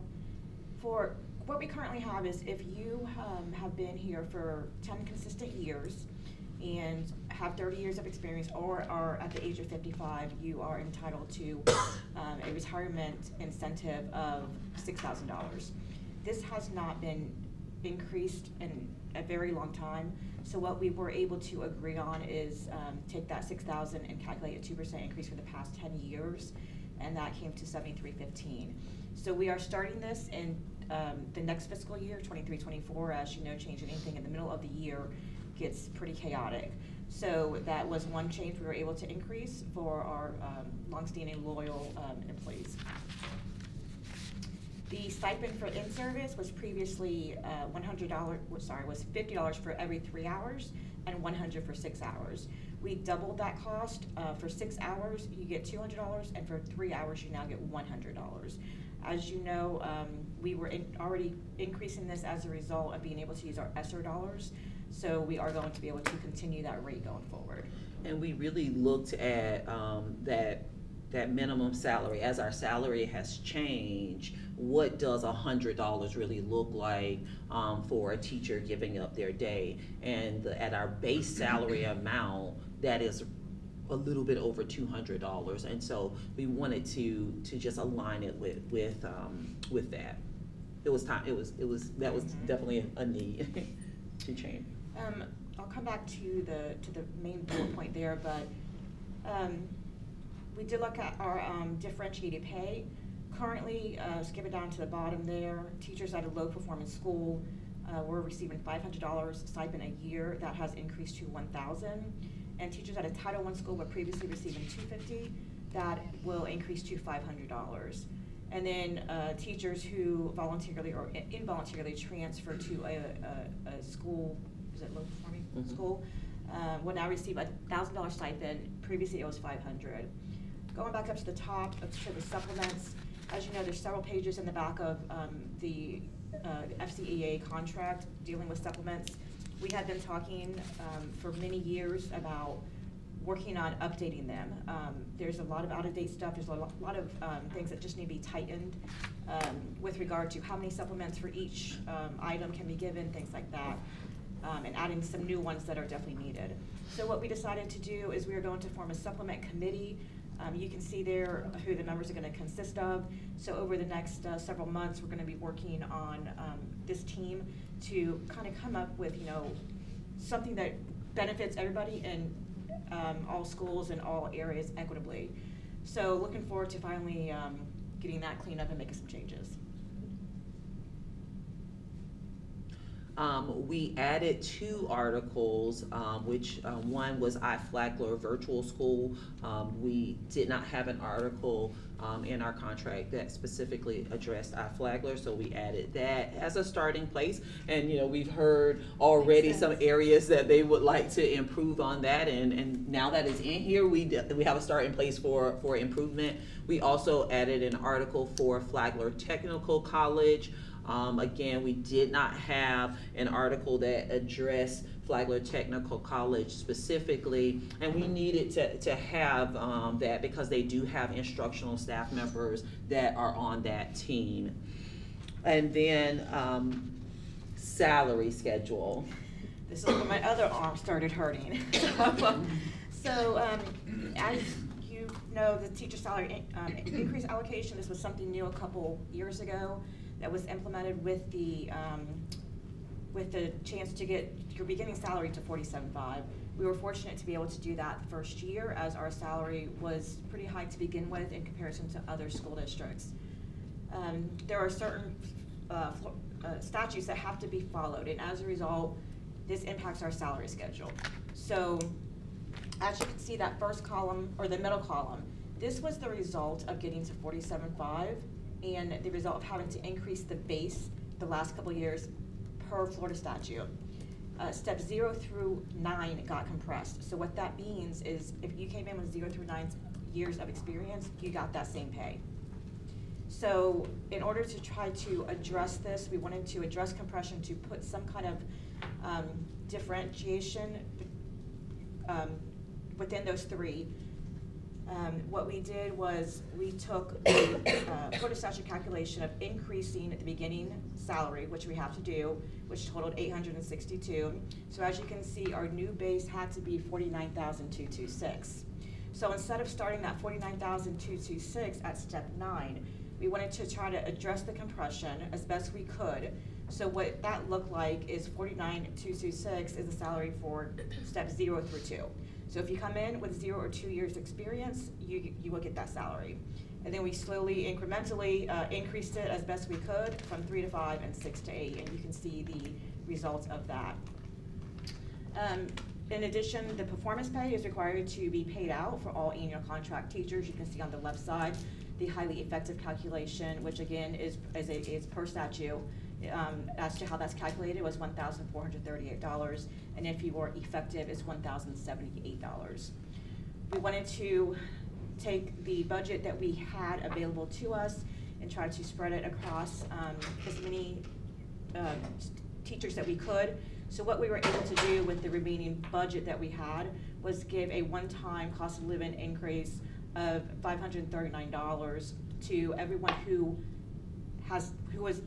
for what we currently have is if you have been here for 10 consistent years and have 30 years of experience or are at the age of 55, you are entitled to a retirement incentive of $6,000. This has not been increased in a very long time. So what we were able to agree on is take that $6,000 and calculate a 2% increase for the past 10 years, and that came to $73.15. So we are starting this in the next fiscal year, 23-24. As you know, changing anything in the middle of the year gets pretty chaotic. So that was one change we were able to increase for our longstanding loyal employees. The stipend for in-service was previously was $50 for every 3 hours and $100 for 6 hours. We doubled that cost. For 6 hours, you get $200, and for 3 hours, you now get $100. As you know, we were already increasing this as a result of being able to use our ESSER dollars. So we are going to be able to continue that rate going forward. And we really looked at that minimum salary. As our salary has changed, what does $100 really look like for a teacher giving up their day? And at our base salary amount, that is a little bit over $200. And so we wanted to just align it with that. It was time. That was definitely a need to change. I'll come back to the main bullet point there, but we did look at our differentiated pay. Currently, skip it down to the bottom there, teachers at a low performance school were receiving $500 stipend a year. That has increased to $1,000. And teachers at a Title I school were previously receiving $250. That will increase to $500. And then teachers who voluntarily or involuntarily transfer to a school, is it low performing school, will now receive a $1,000 stipend. Previously it was $500. Going back up to the top to the supplements, as you know, there's several pages in the back of the FCEA contract dealing with supplements. We had been talking for many years about working on updating them. There's a lot of out-of-date stuff. There's a lot of things that just need to be tightened with regard to how many supplements for each item can be given, things like that, and adding some new ones that are definitely needed. So what we decided to do is we are going to form a supplement committee. You can see there who the members are going to consist of. So over the next several months, we're going to be working on this team to kind of come up with, you know, something that benefits everybody in all schools and all areas equitably. So looking forward to finally getting that cleaned up and making some changes. We added 2 articles, which one was Flagler Virtual School. We did not have an article in our contract that specifically addressed Flagler, so we added that as a starting place. And you know, we've heard already some areas that they would like to improve on that, and now that it's in here, we have a starting place for improvement. We also added an article for Flagler Technical College. Again, we did not have an article that addressed Flagler Technical College specifically, and we needed to have that because they do have instructional staff members that are on that team. And then salary schedule. This is when my other arm started hurting. So as you know, the teacher salary increase allocation, this was something new a couple years ago that was implemented with the chance to get your beginning salary to $47,500. We were fortunate to be able to do that the first year, as our salary was pretty high to begin with in comparison to other school districts. There are certain statutes that have to be followed, and as a result, this impacts our salary schedule. So as you can see, that first column, or the middle column, this was the result of getting to $47,500 and the result of having to increase the base the last couple of years per Florida statute. Steps 0 through 9 got compressed. So what that means is if you came in with 0 through 9 years of experience, you got that same pay. So in order to try to address this, we wanted to address compression to put some kind of differentiation within those 3. What we did was we took the Florida statute calculation of increasing the beginning salary, which we have to do, which totaled $862. So as you can see, our new base had to be $49,226. So instead of starting that $49,226 at step 9, we wanted to try to address the compression as best we could. So what that looked like is $49,226 is the salary for steps 0 through 2. So if you come in with 0 or 2 years experience, you will get that salary. And then we slowly, incrementally increased it as best we could from 3 to 5 and 6 to 8, and you can see the results of that. In addition, the performance pay is required to be paid out for all annual contract teachers. You can see on the left side the highly effective calculation, which again is per statute. As to how that's calculated, was $1,438, and if you were effective, is $1,078. We wanted to take the budget that we had available to us and try to spread it across as many teachers that we could. So what we were able to do with the remaining budget that we had was give a one-time cost of living increase of $539 to everyone who was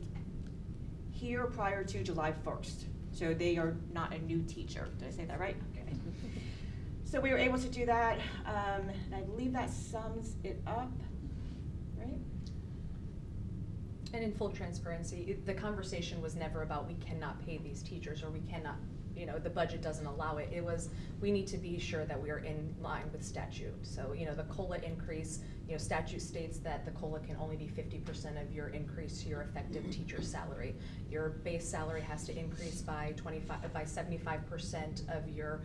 here prior to July 1st. So they are not a new teacher. Did I say that right? Okay. So we were able to do that, and I believe that sums it up, right? And in full transparency, the conversation was never about we cannot pay these teachers or we cannot, you know, the budget doesn't allow it. It was, we need to be sure that we are in line with statute. So, you know, the COLA increase, you know, statute states that the COLA can only be 50% of your increase to your effective teacher salary. Your base salary has to increase by 75% of your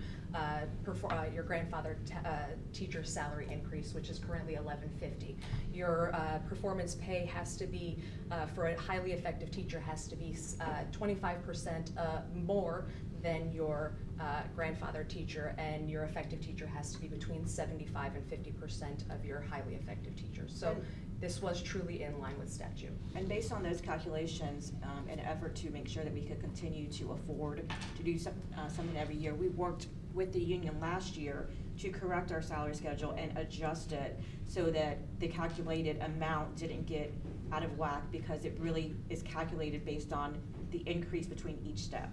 grandfather teacher salary increase, which is currently $1,150. Your performance pay has to be, for a highly effective teacher, has to be 25% more than your grandfather teacher, and your effective teacher has to be between 75 and 50% of your highly effective teachers. So this was truly in line with statute. And based on those calculations, in an effort to make sure that we could continue to afford to do something every year, we worked with the union last year to correct our salary schedule and adjust it so that the calculated amount didn't get out of whack, because it really is calculated based on the increase between each step.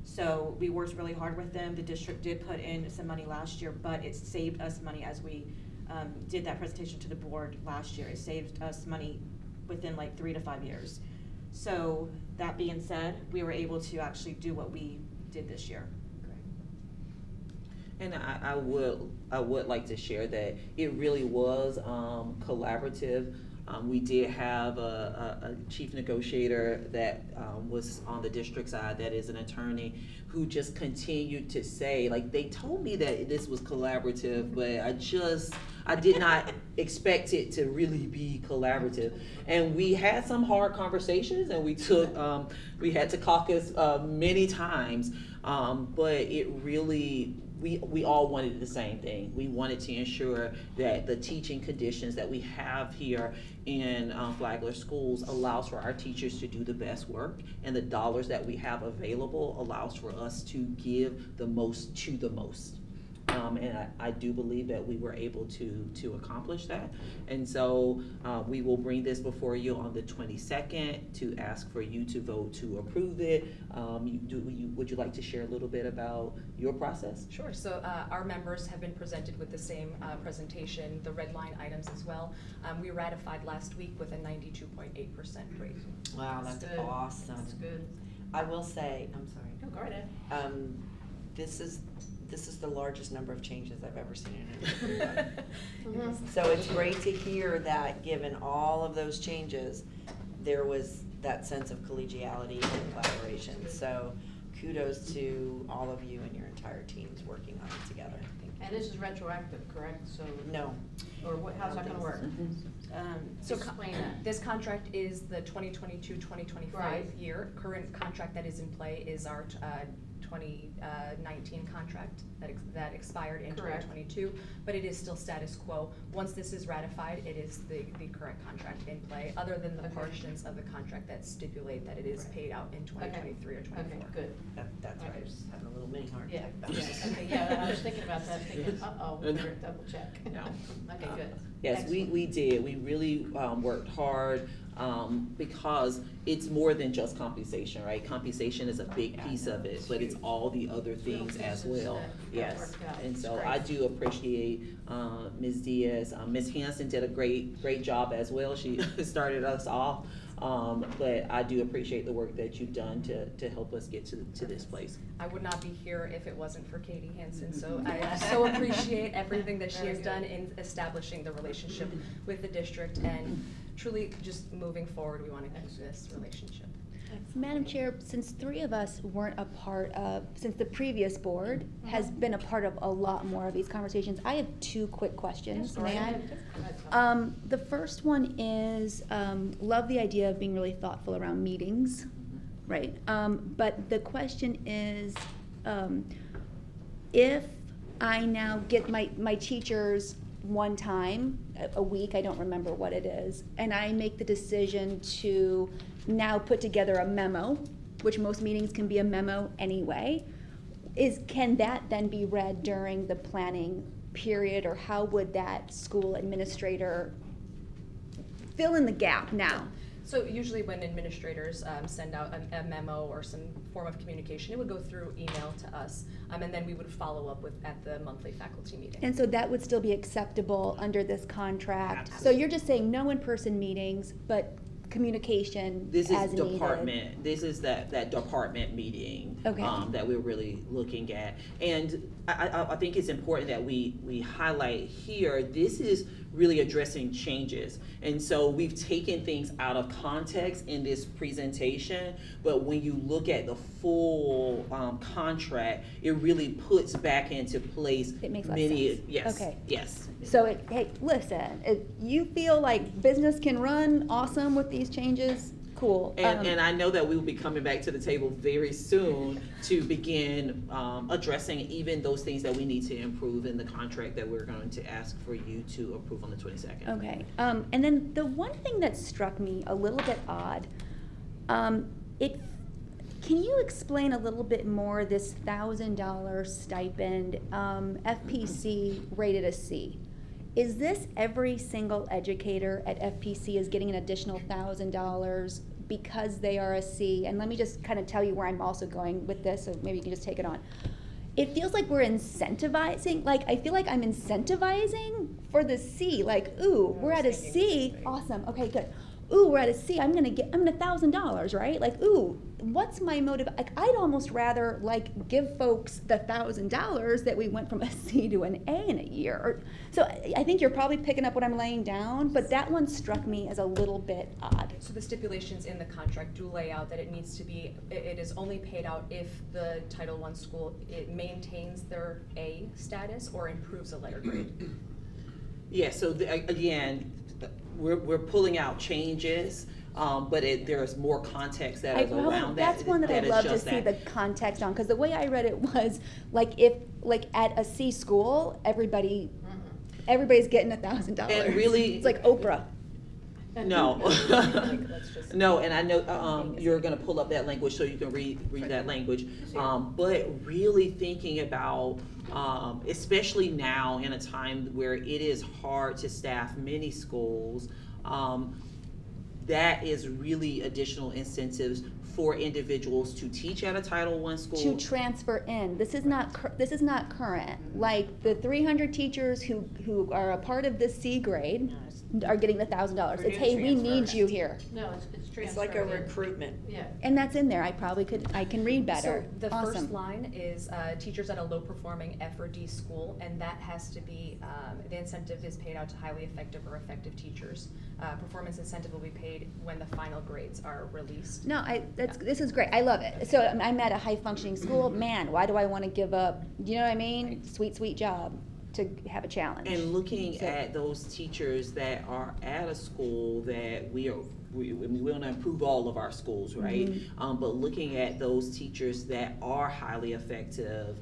So we worked really hard with them. The district did put in some money last year, but it saved us money as we did that presentation to the board last year. It saved us money within like 3 to 5 years. So that being said, we were able to actually do what we did this year. And I would like to share that it really was collaborative. We did have a chief negotiator that was on the district side, that is an attorney, who just continued to say, like, they told me that this was collaborative, but I did not expect it to really be collaborative. And we had some hard conversations, and we had to caucus many times, but it really, we all wanted the same thing. We wanted to ensure that the teaching conditions that we have here in Flagler schools allows for our teachers to do the best work, and the dollars that we have available allows for us to give the most to the most. And I do believe that we were able to accomplish that. And so we will bring this before you on the 22nd to ask for you to vote to approve it. Would you like to share a little bit about your process? Sure. So our members have been presented with the same presentation, the red line items as well. We ratified last week with a 92.8% rate. Wow, that's good. awesome. That's good. I will say, I'm sorry. No, go right ahead. This is the largest number of changes I've ever seen in a So it's great to hear that, given all of those changes, there was that sense of collegiality and collaboration. So kudos to all of you and your entire teams working on it together. And this is retroactive, correct? So No. Or what, how's that gonna work? So Explain that. this contract is the 2022-2025 Right. year. Current contract that is in play is our 2019 contract that expired in Correct. 2022, but it is still status quo. Once this is ratified, it is the current contract in play, other than the Okay. portions of the contract that stipulate that it is Right. paid out in 2023 or 24. Okay, good. That's right. I was just having a little mini heart Yeah, attack. yeah, okay, yeah, I was thinking about that, thinking, uh-oh, we better double check. No. Okay, good. Yes, Excellent. we did. We really worked hard because it's more than just compensation, right? Compensation is a big piece of it, but it's all the other things as well. that Yes, worked out. and It's so great. I do appreciate Ms. Diaz. Ms. Hanson did a great job as well. She started us off, but I do appreciate the work that you've done to help us get to this place. I would not be here if it wasn't for Katie Hansen, so I so appreciate everything that she Very has good. done in establishing the relationship with the district, and truly just moving forward, we want to keep this relationship. Madam Chair, since three of us weren't a part of, since the previous board has been a part of a lot more of these conversations, I have two quick questions. Yes, go right May I? ahead. Go ahead, Tom. The first one is, love the idea of being really thoughtful around meetings, right? But the question is, if I now get my teachers one time a week, I don't remember what it is, and I make the decision to now put together a memo, which most meetings can be a memo anyway, can that then be read during the planning period, or how would that school administrator fill in the gap now? So usually when administrators send out a memo or some form of communication, it would go through email to us, and then we would follow up at the monthly faculty meeting. And so that would still be acceptable under this contract? So you're just saying no in-person meetings, but communication This as is needed? department, this is that department meeting Okay. that we're really looking at. And I think it's important that we highlight here, this is really addressing changes. And so we've taken things out of context in this presentation, but when you look at the full contract, it really puts back into place It makes a lot of many, sense. yes, Okay. yes. So, hey, listen, if you feel like business can run awesome with these changes, cool. And I know that we will be coming back to the table very soon to begin addressing even those things that we need to improve in the contract that we're going to ask for you to approve on the 22nd. Okay, and then the one thing that struck me a little bit odd, can you explain a little bit more this $1,000 stipend, FPC rated a C? Is this every single educator at FPC is getting an additional $1,000 because they are a C? And let me just kind of tell you where I'm also going with this, so maybe you can just take it on. It feels like we're incentivizing, I feel like I'm incentivizing for the C, ooh, we're at a C, awesome, okay, good. ooh, we're at a C, I'm gonna $1,000, right? Like, ooh, what's my motive? Like, I'd almost rather like give folks the $1,000 that we went from a C to an A in a year. So I think you're probably picking up what I'm laying down, but that one struck me as a little bit odd. So the stipulations in the contract do lay out that it needs to be, it is only paid out if the Title I school, it maintains their A status or improves a letter grade. Yeah, so again, we're pulling out changes, but there's more context that is around that. That's one that I'd love to see the context on, because the way I read it was like if, like at a C school, everybody's getting $1,000. And really, it's like Oprah. No, no, and I know you're going to pull up that language so you can read that language. But really thinking about, especially now in a time where it is hard to staff many schools, that is really additional incentives for individuals to teach at a Title I school. To transfer in. This is not current. Like the 300 teachers who are a part of this C grade are getting the $1,000. It's, hey, we need you here. No, it's transfer. It's like a recruitment. Yeah. And that's in there. I can read better. So the Awesome. first line is teachers at a low performing F or D school, and that has to be, the incentive is paid out to highly effective or effective teachers. Performance incentive will be paid when the final grades are released. No, this is great. I love it. So I'm at a high functioning school. Man, why do I want to give up? You know what I mean? Sweet job to have a challenge. And looking at those teachers that are at a school that we want to improve all of our schools, right? Mm-hmm. But looking at those teachers that are highly effective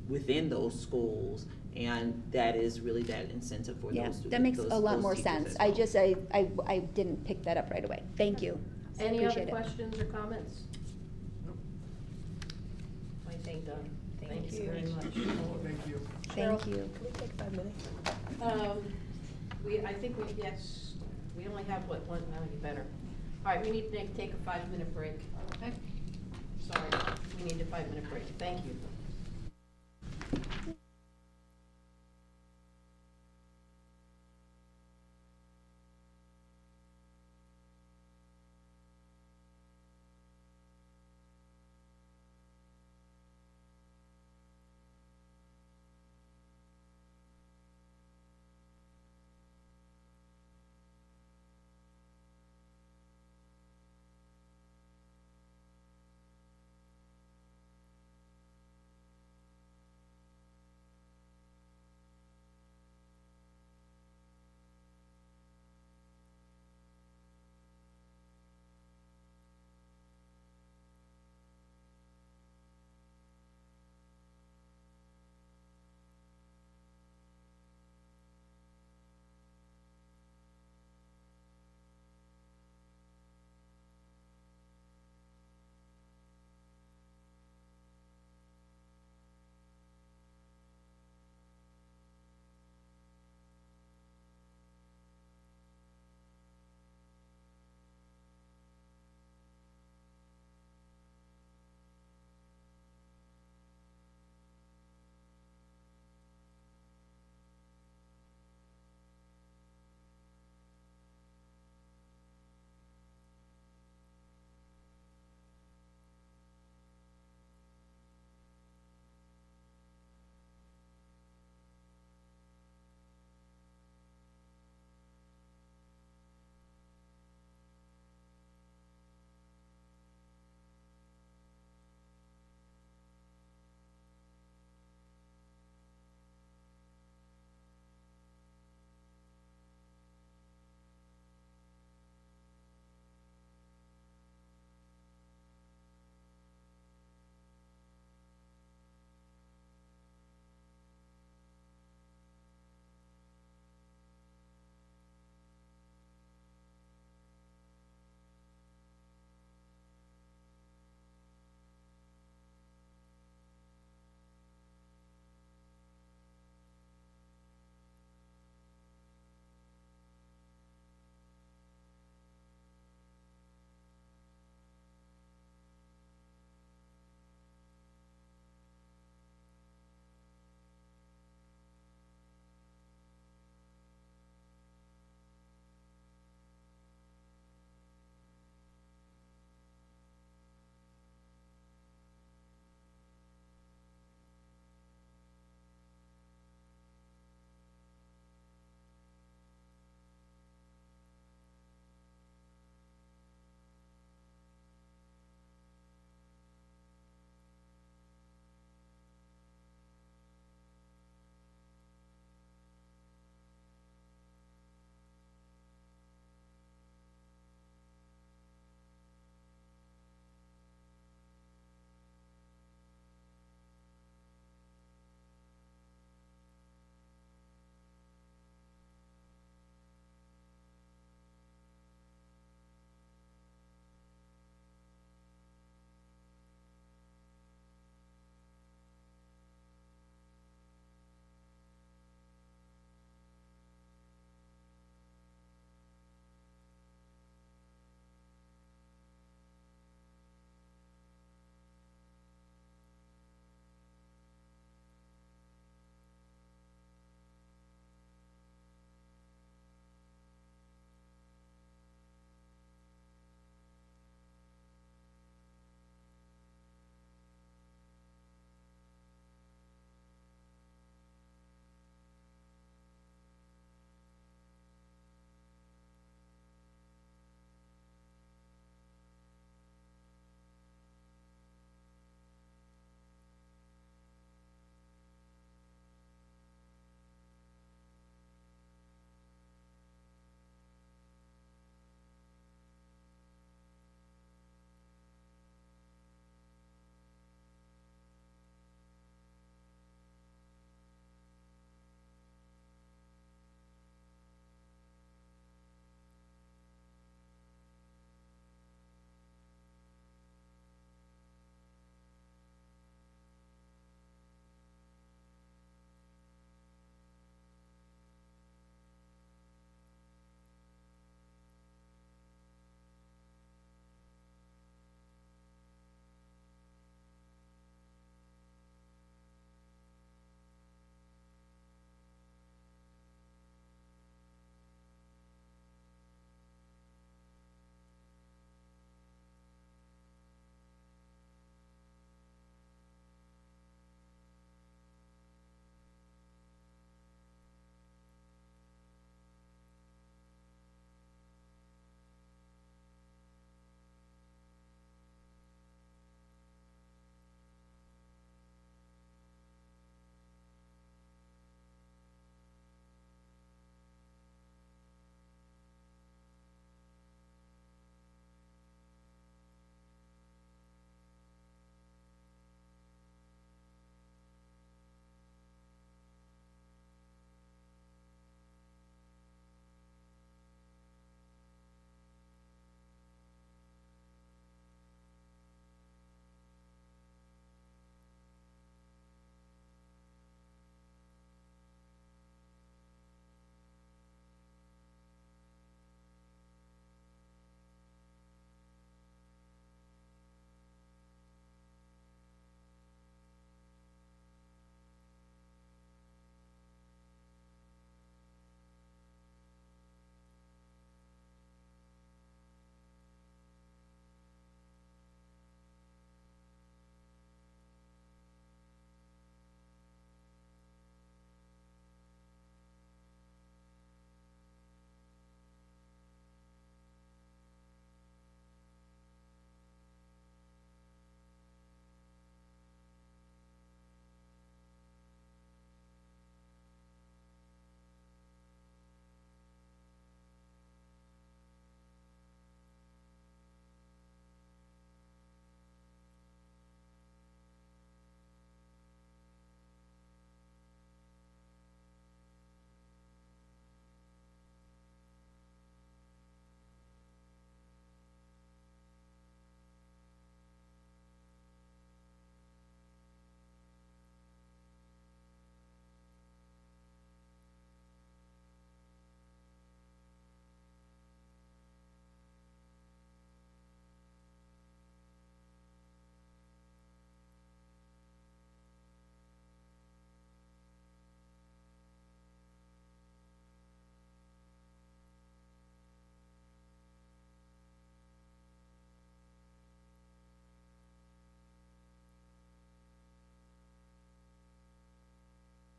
within those schools, and that is really that incentive for those students. That makes a lot more sense. Well. I didn't pick that up right away. Thank you. Any other Appreciate it. questions or comments? I think done. Thank you very much. Thank you. Thank you. Can we take 5 minutes? I think we only have one, that would be better. All right, we need to take a 5-minute break. Okay. Sorry, we need a 5-minute break. Thank you.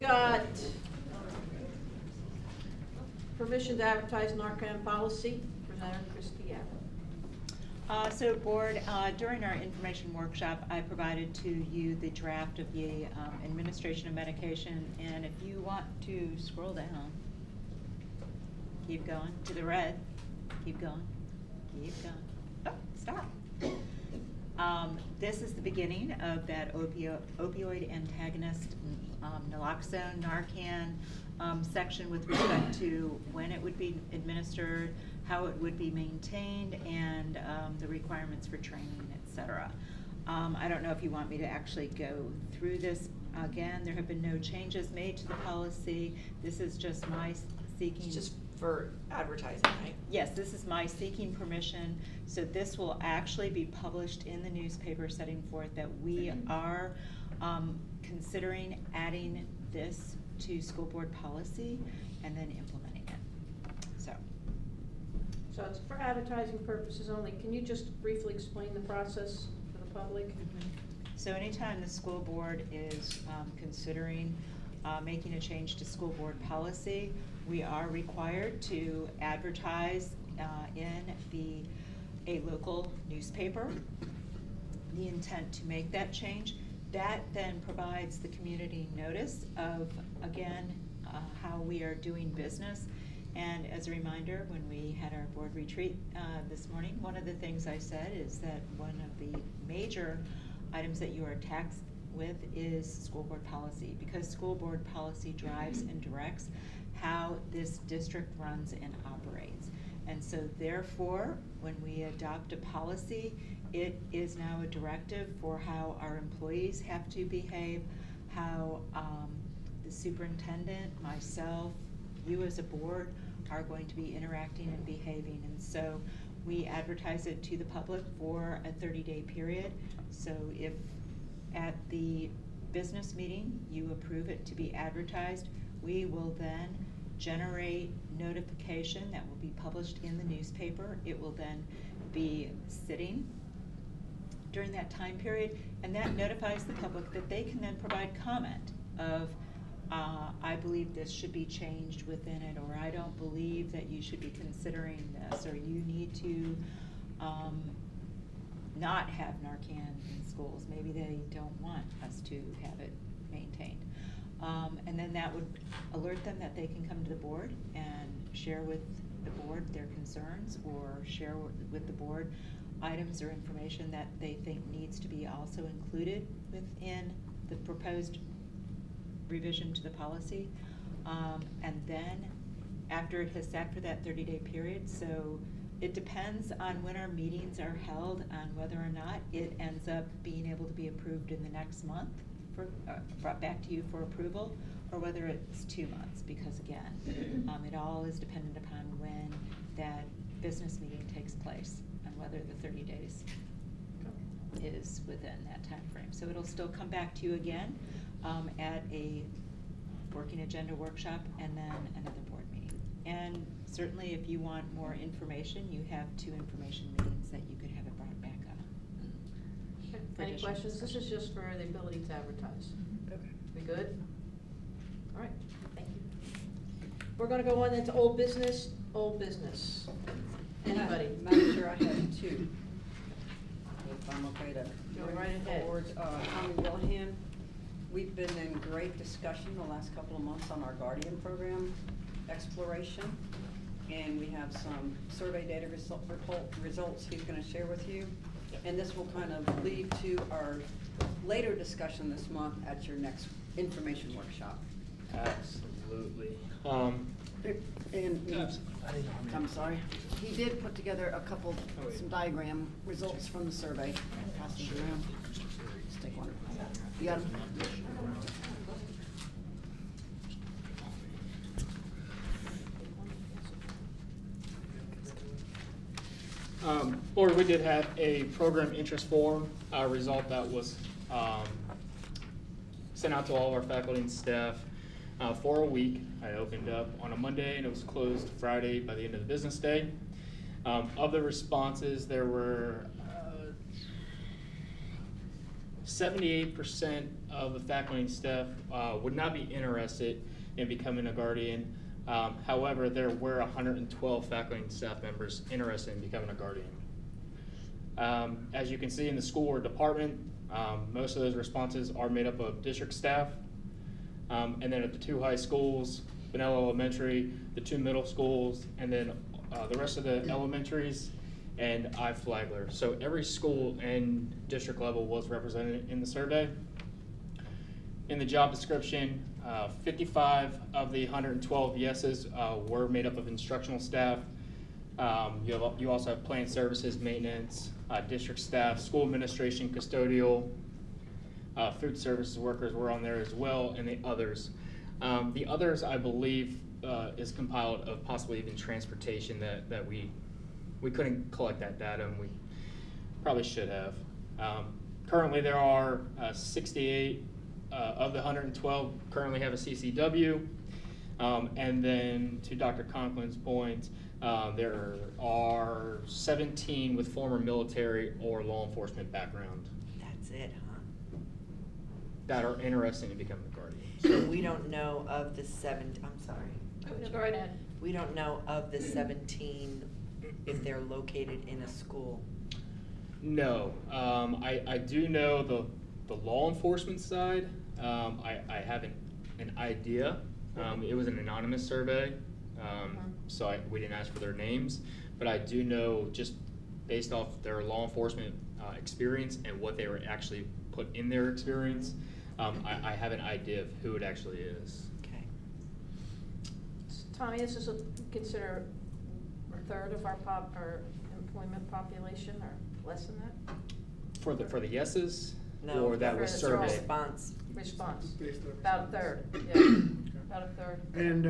got permission to advertise Narcan policy, presenter Christie Allen. So board, during our information workshop, I provided to you the draft of the administration of medication, and if you want to scroll down, keep going to the red, keep going, keep going. Oh, stop. This is the beginning of that opioid antagonist, naloxone, Narcan section with respect to when it would be administered, how it would be maintained, and the requirements for training, etc. I don't know if you want me to actually go through this again. There have been no changes made to the policy. This is just my seeking. It's just for advertising, right? Yes, this is my seeking permission. So this will actually be published in the newspaper, setting forth that we are considering adding this to school board policy and then implementing it. So it's for advertising purposes only. Can you just briefly explain the process for the public? So anytime the school board is considering making a change to school board policy, we are required to advertise in a local newspaper the intent to make that change. That then provides the community notice of, again, how we are doing business. And as a reminder, when we had our board retreat this morning, one of the things I said is that one of the major items that you are taxed with is school board policy, because school board policy drives and directs how this district runs and operates. And so therefore, when we adopt a policy, it is now a directive for how our employees have to behave, how the superintendent, myself, you as a board are going to be interacting and behaving. And so we advertise it to the public for a 30-day period. So if at the business meeting you approve it to be advertised, we will then generate notification that will be published in the newspaper. It will then be sitting during that time period, and that notifies the public that they can then provide comment of I believe this should be changed within it, or I don't believe that you should be considering this, or you need to not have Narcan in schools. Maybe they don't want us to have it maintained. And then that would alert them that they can come to the board and share with the board their concerns, or share with the board items or information that they think needs to be also included within the proposed revision to the policy. And then after that 30-day period, so it depends on when our meetings are held on whether or not it ends up being able to be approved in the next month, brought back to you for approval, or whether it's 2 months, because again, it all is dependent upon when that business meeting takes place and whether the 30 days is within that time frame. So it'll still come back to you again at a working agenda workshop and then another board meeting. And certainly if you want more information, you have 2 information meetings that you could have it brought back up. Any questions? This is just for the ability to advertise. Okay. We good? All right, thank you. We're gonna go on into old business. Old business. Anybody? Madam Chair, I have 2. If I'm okay to Go bring right ahead. forward. Tommy Willihan, we've been in great discussion the last couple of months on our Guardian program exploration. And we have some survey data results he's going to share with you. And this will kind of lead to our later discussion this month at your next information workshop. Absolutely. I'm sorry. He did put together a couple, some diagram results from the survey. Pass these around. Just take one. You got them? Board, we did have a program interest form result that was sent out to all of our faculty and staff for a week. I opened up on a Monday and it was closed Friday by the end of the business day. Of the responses, there were 78% of the faculty and staff would not be interested in becoming a guardian. However, there were 112 faculty and staff members interested in becoming a guardian. As you can see in the school or department, most of those responses are made up of district staff. And then at the 2 high schools, Benell Elementary, the 2 middle schools, and then the rest of the elementaries, and Flagler. So every school and district level was represented in the survey. In the job description, 55 of the 112 yeses were made up of instructional staff. You also have plant services, maintenance, district staff, school administration, custodial, food services workers were on there as well, and the others. The others, I believe, is compiled of possibly even transportation that we couldn't collect that data, and we probably should have. Currently, there are 68 of the 112 currently have a CCW, and then to Dr. Conklin's point, there are 17 with former military or law enforcement background. That's it, huh? That are interested in becoming a guardian. So we don't know of the I'm sorry. Go right ahead. We don't know of the 17 if they're located in a school. No, I do know the law enforcement side. I have an idea. It was an anonymous survey, so we didn't ask for their names, but I do know, just based off their law enforcement experience and what they were actually put in their experience, I have an idea of who it actually is. Okay. Tommy, this is consider a third of our employment population, or less than that? For the yeses, No, or that was surveyed? Response. Based on About a third, yeah, about a third. And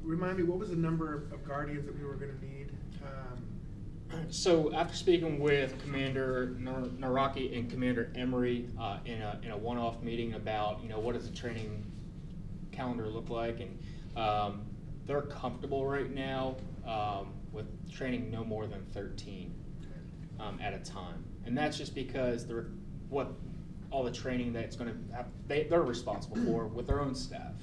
remind me, what was the number of guardians that we were going to need? So after speaking with Commander Naraki and Commander Emery in a one-off meeting about what does the training calendar look like, and they're comfortable right now with training no more than 13 at a time, and that's just because all the training that's going to have, they're responsible for with their own staff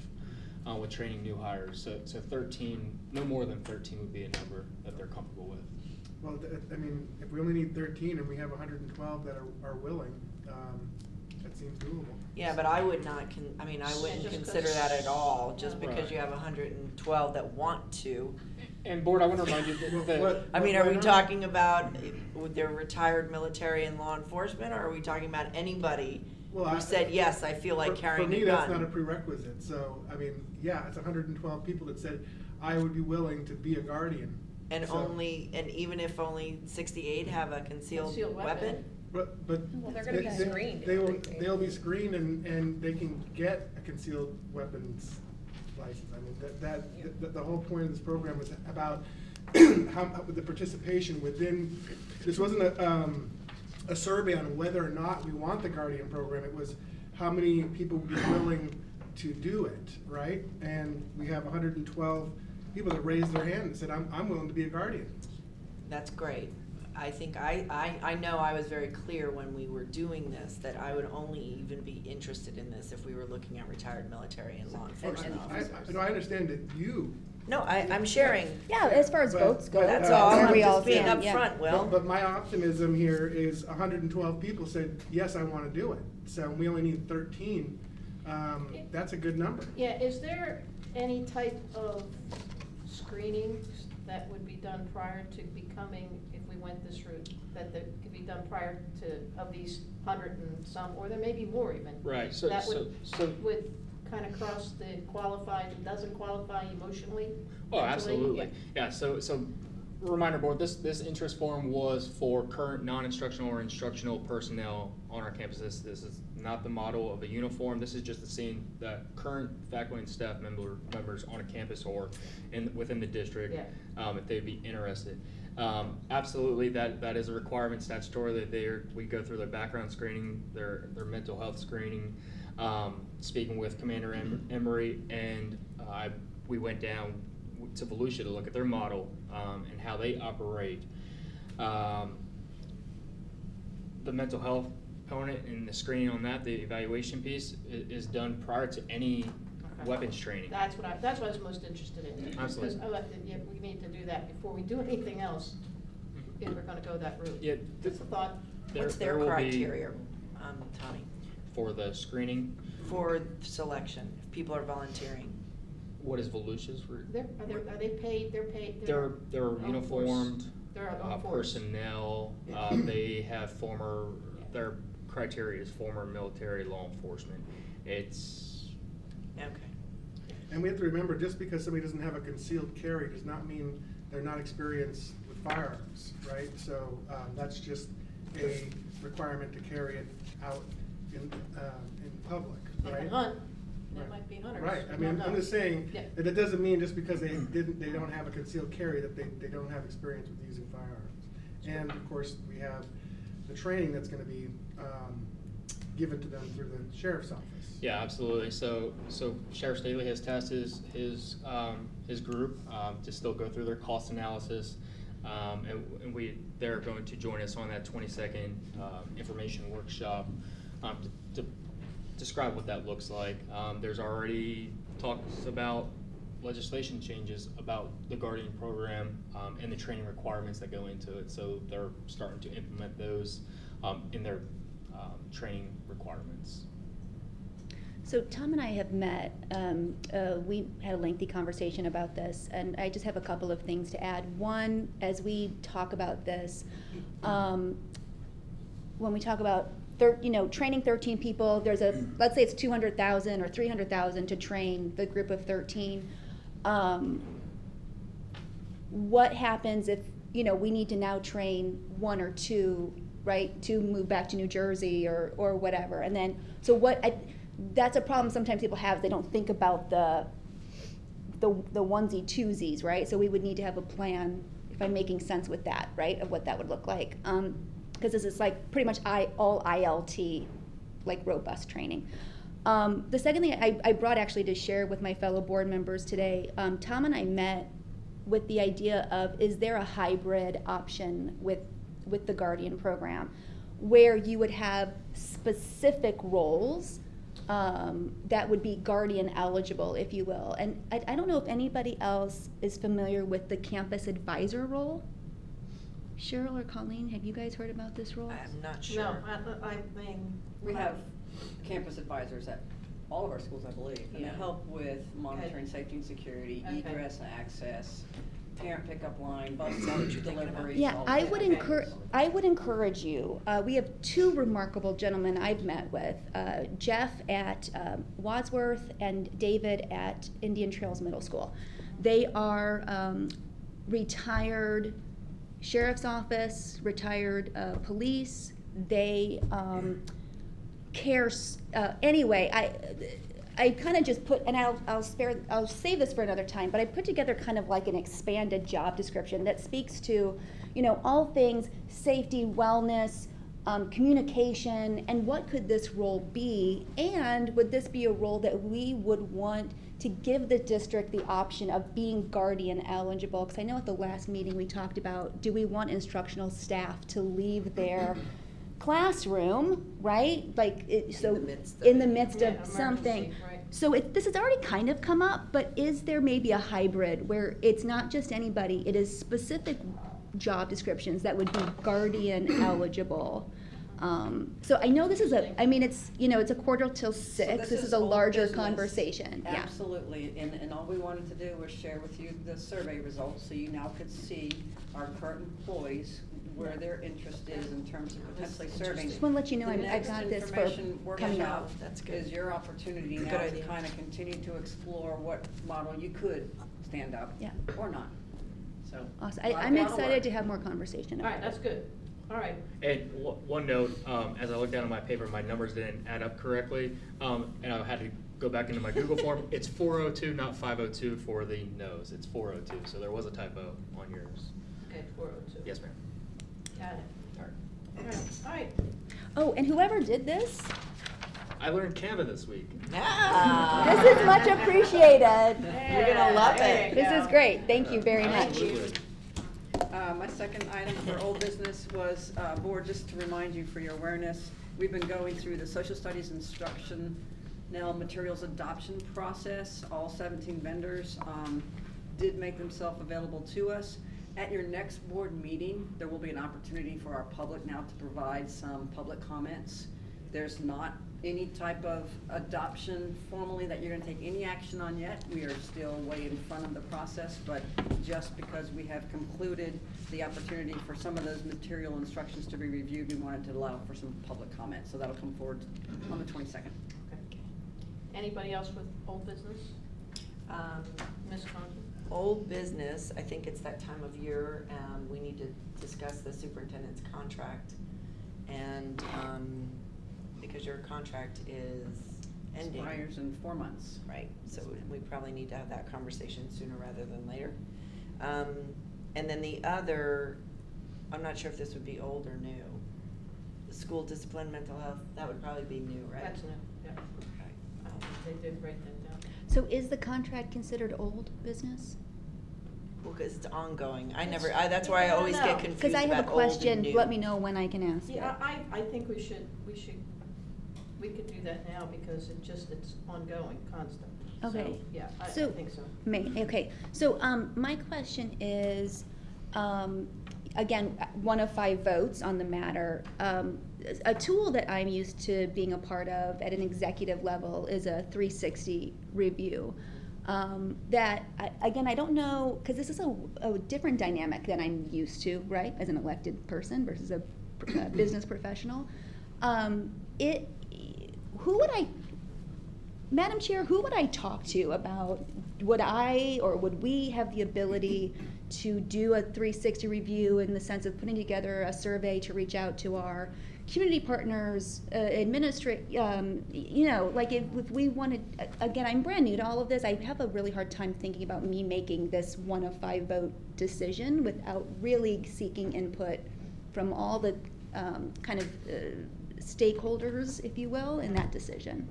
with training new hires. So 13, no more than 13 would be a number that they're comfortable with. Well, I mean, if we only need 13 and we have 112 that are willing, that seems doable. Yeah, but I would not, I wouldn't consider that at all, just because Right. you have 112 that want to. And board, I want to remind you that Are we talking about with their retired military and law enforcement, or are we talking about anybody who said, yes, I feel like carrying a gun? For me, that's not a prerequisite. So, I mean, yeah, it's 112 people that said, I would be willing to be a guardian. And even if only 68 have a concealed weapon? But Well, they're gonna be screened. They'll be screened and they can get a concealed weapons license. I mean, the whole point of this program was about the participation within. This wasn't a survey on whether or not we want the Guardian program. It was how many people would be willing to do it, right? And we have 112 people that raised their hand and said, I'm willing to be a guardian. That's great. I think I know I was very clear when we were doing this that I would only even be interested in this if we were looking at retired military and law enforcement officers. I understand that you. No, I'm sharing. Yeah, as far as votes go. That's all. where I'm we all just being stand, up yeah. front, Will. But my optimism here is 112 people said, yes, I want to do it. So we only need 13. That's a good number. Yeah, is there any type of screening that would be done prior to becoming, if we went this route, that could be done prior to, of these 100 and some, or there may be more even? Right, so- That so- would kind of cross the qualified and doesn't qualify emotionally? Oh, mentally? absolutely. Yeah, so reminder board, this interest form was for current non-instructional or instructional personnel on our campuses. This is not the model of a uniform. This is just seeing that current faculty and staff members on a campus or within the district, if they'd be interested. Absolutely, that is a requirement statutorily. We go through their background screening, their mental health screening. Speaking with Commander Emery, and we went down to Volusia to look at their model and how they operate. The mental health component and the screening on that, the evaluation piece, is done prior to any weapons training. That's what I was most interested in. Absolutely. Because, we need to do that before we do anything else, if we're gonna go that route. Yeah, That's the thought. What's their will be- criteria, Tommy, For the screening, for selection, if people are volunteering? what is Volusia's? Are they paid? They're paid? They're armed uniformed, force. They're armed force. personnel, Yeah. they have their criteria is former military law enforcement. It's, Okay. And we have to remember, just because somebody doesn't have a concealed carry does not mean they're not experienced with firearms, right? So that's just a requirement to carry it out in public, They right? can hunt. They Right. might be hunters. Right, I You mean, don't I'm know. just saying, Yeah. that doesn't mean just because they don't have a concealed carry that they don't have experience with using firearms. And of course, we have the training that's gonna be given to them through the sheriff's office. yeah, absolutely. So Sheriff Staley has tasked his group to still go through their cost analysis. And they're going to join us on that 22nd information workshop to describe what that looks like. There's already talks about legislation changes about the Guardian program and the training requirements that go into it. So they're starting to implement those in their training requirements. So Tom and I have met, we had a lengthy conversation about this, and I just have a couple of things to add. One, as we talk about this, when we talk about training 13 people, let's say it's 200,000 or 300,000 to train the group of 13. What happens if, we need to now train one or two, right, to move back to New Jersey or whatever? And then, that's a problem sometimes people have. They don't think about the onesie twosies, right? So we would need to have a plan, if I'm making sense with that, right, of what that would look like. Because this is like pretty much all ILT, like robust training. The second thing I brought actually to share with my fellow board members today, Tom and I met with the idea of, is there a hybrid option with the Guardian program where you would have specific roles that would be Guardian eligible, if you will. And I don't know if anybody else is familiar with the campus advisor role. Cheryl or Colleen, have you guys heard about this role? I'm not sure. No, I mean. We have campus advisors at all of our schools, I believe, and they Yeah. help with monitoring safety and security, Okay. egress and access, parent pickup line, bus Is that what you're thinking about? deliveries. Yeah, all I that. would encourage you. We have two remarkable gentlemen I've met with, Jeff at Wadsworth and David at Indian Trails Middle School. They are retired sheriff's office, retired police. They care. Anyway, I kind of just put, and I'll save this for another time, but I put together kind of like an expanded job description that speaks to, all things safety, wellness, communication, and what could this role be, and would this be a role that we would want to give the district the option of being Guardian eligible? Because I know at the last meeting we talked about, do we want instructional staff to leave their classroom, right? In the midst of something. Emergency, right. So this has already kind of come up, but is there maybe a hybrid where it's not just anybody, it is specific job descriptions that would be Guardian eligible? So I know this is it's a 5:45. This is a old larger business. conversation. Yeah. Absolutely, and all we wanted to do was share with you the survey results, so you now could see our current employees, where their interest is in terms of potentially serving. Just want to let you know I've got this for coming up. That's good. Is your opportunity Good now to idea. kind of continue to explore what model you could stand up Yeah. or not. So. Awesome. a lot I'm of excited work. to have more conversation All about right, that's it. good. All right. And one note, as I looked down at my paper, my numbers didn't add up correctly, and I had to go back into my Google form. It's 402, not 502 for the no's. It's 402, so there was a typo on yours. Okay, 402. Yes, ma'am. Got it. All right. All right. Oh, and whoever did this, I learned Canva this week. this is much appreciated. You're gonna love it. This is great. Thank you very much. Absolutely. My second item for old business was, board, just to remind you for your awareness, We've been going through the social studies instruction, now materials adoption process. All 17 vendors did make themselves available to us. At your next board meeting, there will be an opportunity for our public now to provide some public comments. There's not any type of adoption formally that you're gonna take any action on yet. We are still way in front of the process, but just because we have concluded the opportunity for some of those material instructions to be reviewed, we wanted to allow for some public comment. So that'll come forward on the 22nd. Okay. Anybody else with old business? Ms. Conklin? Old business, I think it's that time of year, we need to discuss the superintendent's contract. And, because your contract is ending. Expires in 4 months. Right, so we probably need to have that conversation sooner rather than later. And then the other, I'm not sure if this would be old or new. The school discipline, mental health, that would probably be new, right? That's new, yeah. Okay. They did write that down. So is the contract considered old business? Well, because it's ongoing. That's why I always get confused Because I have a about old and question, new. let me know when I can ask it. Yeah, I think we could do that now because it's ongoing, constant. Okay. So, yeah, I think so. Okay, so, my question is, again, 1 of 5 votes on the matter. A tool that I'm used to being a part of at an executive level is a 360 review. That, again, I don't know, because this is a different dynamic than I'm used to, right, as an elected person versus a business professional. Madam Chair, who would I talk to about, would we have the ability to do a 360 review in the sense of putting together a survey to reach out to our community partners, like if we wanted, again, I'm brand new to all of this, I have a really hard time thinking about me making this 1 of 5 vote decision without really seeking input from all the stakeholders, if you will, in that decision.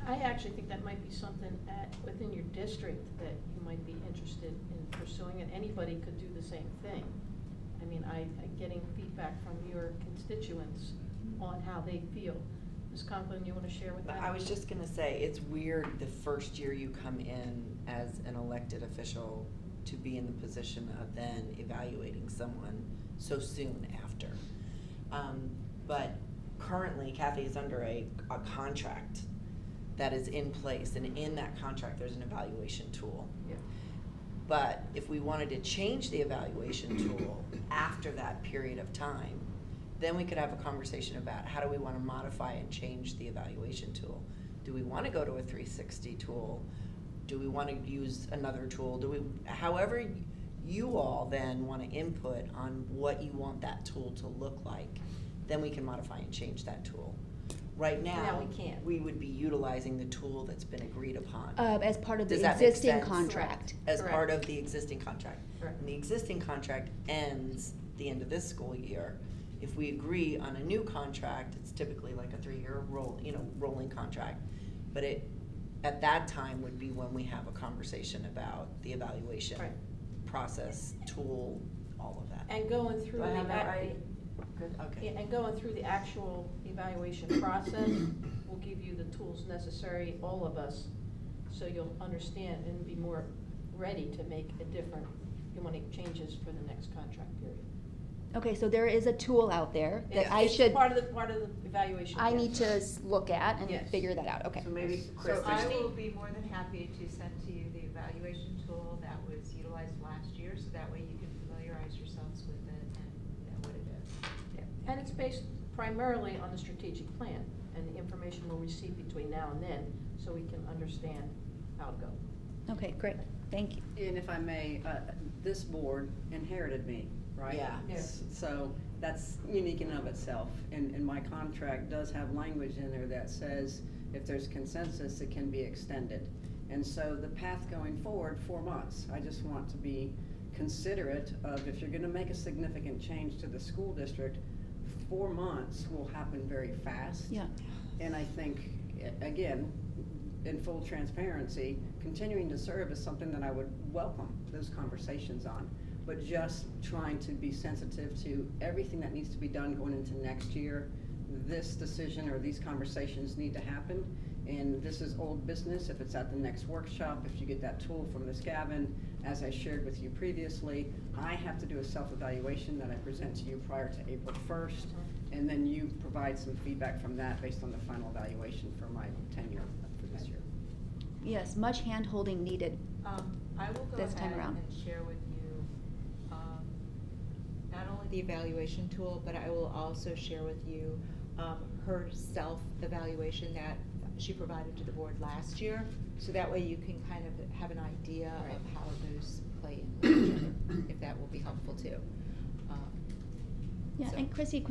I actually think that might be something within your district that you might be interested in pursuing, and anybody could do the same thing. I mean, I'm getting feedback from your constituents on how they feel. Ms. Conklin, you want to share with that? I was just gonna say, it's weird the first year you come in as an elected official to be in the position of then evaluating someone so soon after. But currently Kathy is under a contract that is in place, and in that contract there's an evaluation tool. Yeah. But if we wanted to change the evaluation tool after that period of time, then we could have a conversation about how do we want to modify and change the evaluation tool. Do we want to go to a 360 tool? Do we want to use another tool? However you all then want to input on what you want that tool to look like, then we can modify and change that tool. Right now, we can't. We would be utilizing the tool that's been agreed upon. As part of the Does that make existing sense? contract. As part of the existing contract. Correct. And the existing contract ends the end of this school year. If we agree on a new contract, it's typically like a 3-year rolling contract. But at that time would be when we have a conversation about the evaluation process, tool, all of that. And going through Do I have that right? Good, okay. And going through the actual evaluation process will give you the tools necessary, all of us, so you'll understand and be more ready to make changes for the next contract period. Okay, so there is a tool out there that It's part of the evaluation. I yes. need to look at and Yes. figure that out, okay. So maybe So I will be more than happy to send to you the evaluation tool that was utilized last year, so that way you can familiarize yourselves with it and what it is. Yeah. And it's based primarily on the strategic plan and the information we'll receive between now and then, so we can understand how to go. Okay, great, thank you. And if I may, this board inherited me, right? Yeah. Yes. So that's unique in of itself, and my contract does have language in there that says if there's consensus, it can be extended. And so the path going forward, 4 months, I just want to be considerate of if you're gonna make a significant change to the school district, 4 months will happen very fast. Yeah. And I think, again, in full transparency, continuing to serve is something that I would welcome those conversations on. But just trying to be sensitive to everything that needs to be done going into next year, this decision or these conversations need to happen. And this is old business. If it's at the next workshop, if you get that tool from Ms. Gavin, as I shared with you previously, I have to do a self-evaluation that I present to you prior to April 1st. And then you provide some feedback from that based on the final evaluation for my tenure for this year. Yes, much hand-holding needed I will go this time ahead around. and share with you not only the evaluation tool, but I will also share with you her self-evaluation that she provided to the board last year. So that way you can kind of have an idea of how those play in with each other, if that will be helpful too. Yeah, So- and Chrissy,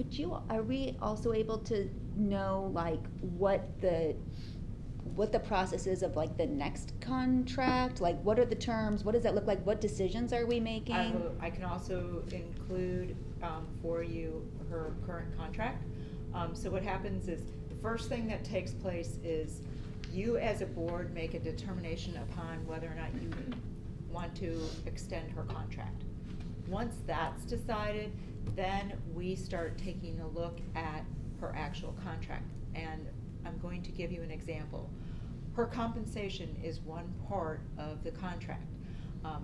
are we also able to know like what the process is of like the next contract? Like what are the terms? What does that look like? What decisions are we making? I can also include for you her current contract. So what happens is, the first thing that takes place is you as a board make a determination upon whether or not you want to extend her contract. Once that's decided, then we start taking a look at her actual contract. And I'm going to give you an example. Her compensation is one part of the contract.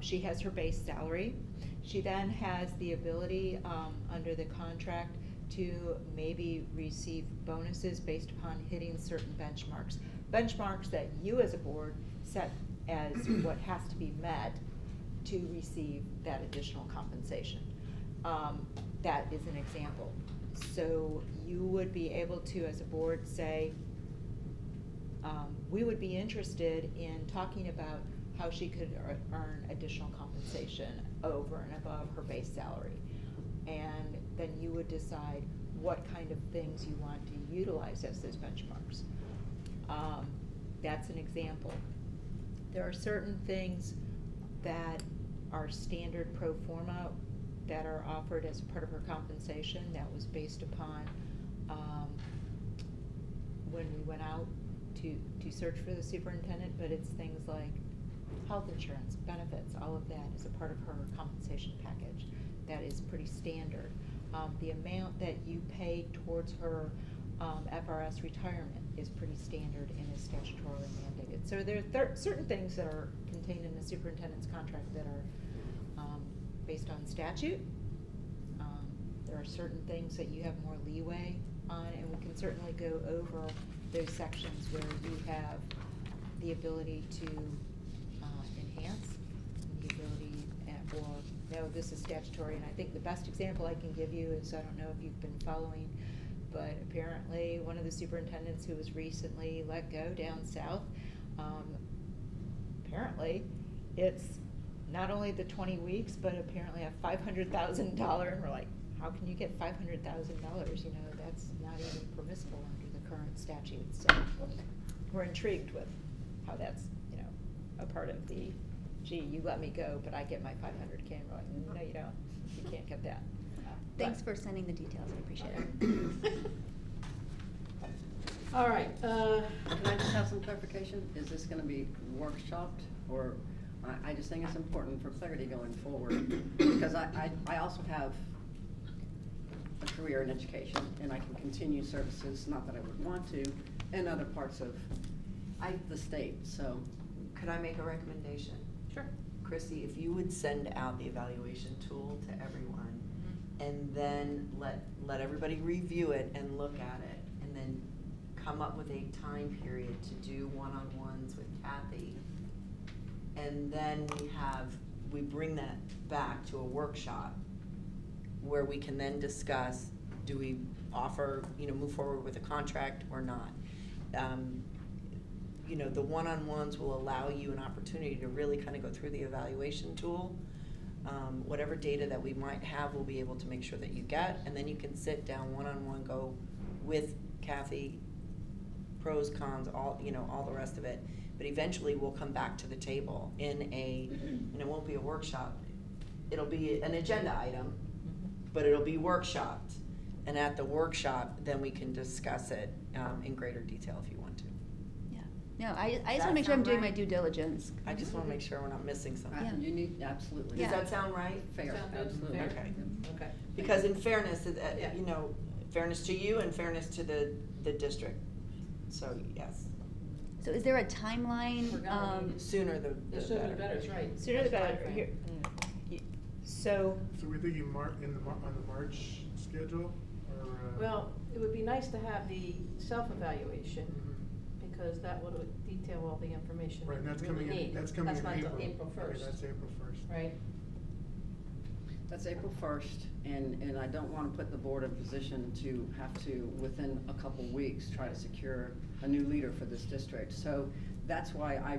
She has her base salary. She then has the ability, under the contract, to maybe receive bonuses based upon hitting certain benchmarks. Benchmarks that you as a board set as what has to be met to receive that additional compensation. That is an example. So you would be able to, as a board, say, we would be interested in talking about how she could earn additional compensation over and above her base salary. And then you would decide what kind of things you want to utilize as those benchmarks. That's an example. There are certain things that are standard pro forma that are offered as part of her compensation that was based upon when we went out to search for the superintendent, but it's things like health insurance, benefits, all of that is a part of her compensation package. That is pretty standard. The amount that you pay towards her FRS retirement is pretty standard and is statutorily mandated. So there are certain things that are contained in the superintendent's contract that are based on statute. There are certain things that you have more leeway on, and we can certainly go over those sections where you have the ability to enhance, the ability, or no, this is statutory. And I think the best example I can give you is, I don't know if you've been following, but apparently one of the superintendents who was recently let go down south, apparently it's not only the 20 weeks, but apparently a $500,000, and we're like, how can you get $500,000? You know, that's not even permissible under the current statute. So we're intrigued with how that's, you know, a part of the, gee, you let me go, but I get my 500K. And we're like, no, you don't. You can't get that. Thanks for sending the details. I appreciate it. All right. Can I just have some clarification? Is this gonna be workshopped, or, I just think it's important for clarity going forward, because I also have a career in education, and I can continue services, not that I would want to, in other parts of the state, so. Could I make a recommendation? Sure. Chrissy, if you would send out the evaluation tool to everyone, and then let everybody review it and look at it, and then come up with a time period to do one-on-ones with Kathy. And then we bring that back to a workshop where we can then discuss, do we offer, move forward with a contract or not? The one-on-ones will allow you an opportunity to really kind of go through the evaluation tool. Whatever data that we might have, we'll be able to make sure that you get, and then you can sit down one-on-one, go with Kathy, pros, cons, all the rest of it. But eventually we'll come back to the table and it won't be a workshop. It'll be an agenda item, but it'll be workshopped. And at the workshop, then we can discuss it in greater detail if you want to. No, I just want to make sure I'm doing my due diligence. I just want to make sure we're not missing something. Yeah. You need, absolutely. Does that sound right? Fair, Sound good? absolutely. Fair? Okay. Okay. Because in fairness, fairness to you and fairness to the district. So, yes. So is there a timeline? Sooner the sooner the better. better, is right. Sooner the better. Timeframe. Here- So, So we're thinking on the March schedule, or? Well, it would be nice to have the self-evaluation, because that would detail all the information Right, and that that's we really coming in, need. that's coming in not April. till April Okay, 1st. that's April 1st. Right? That's April 1st, and I don't want to put the board in a position to have to, within a couple weeks, try to secure a new leader for this district. So that's why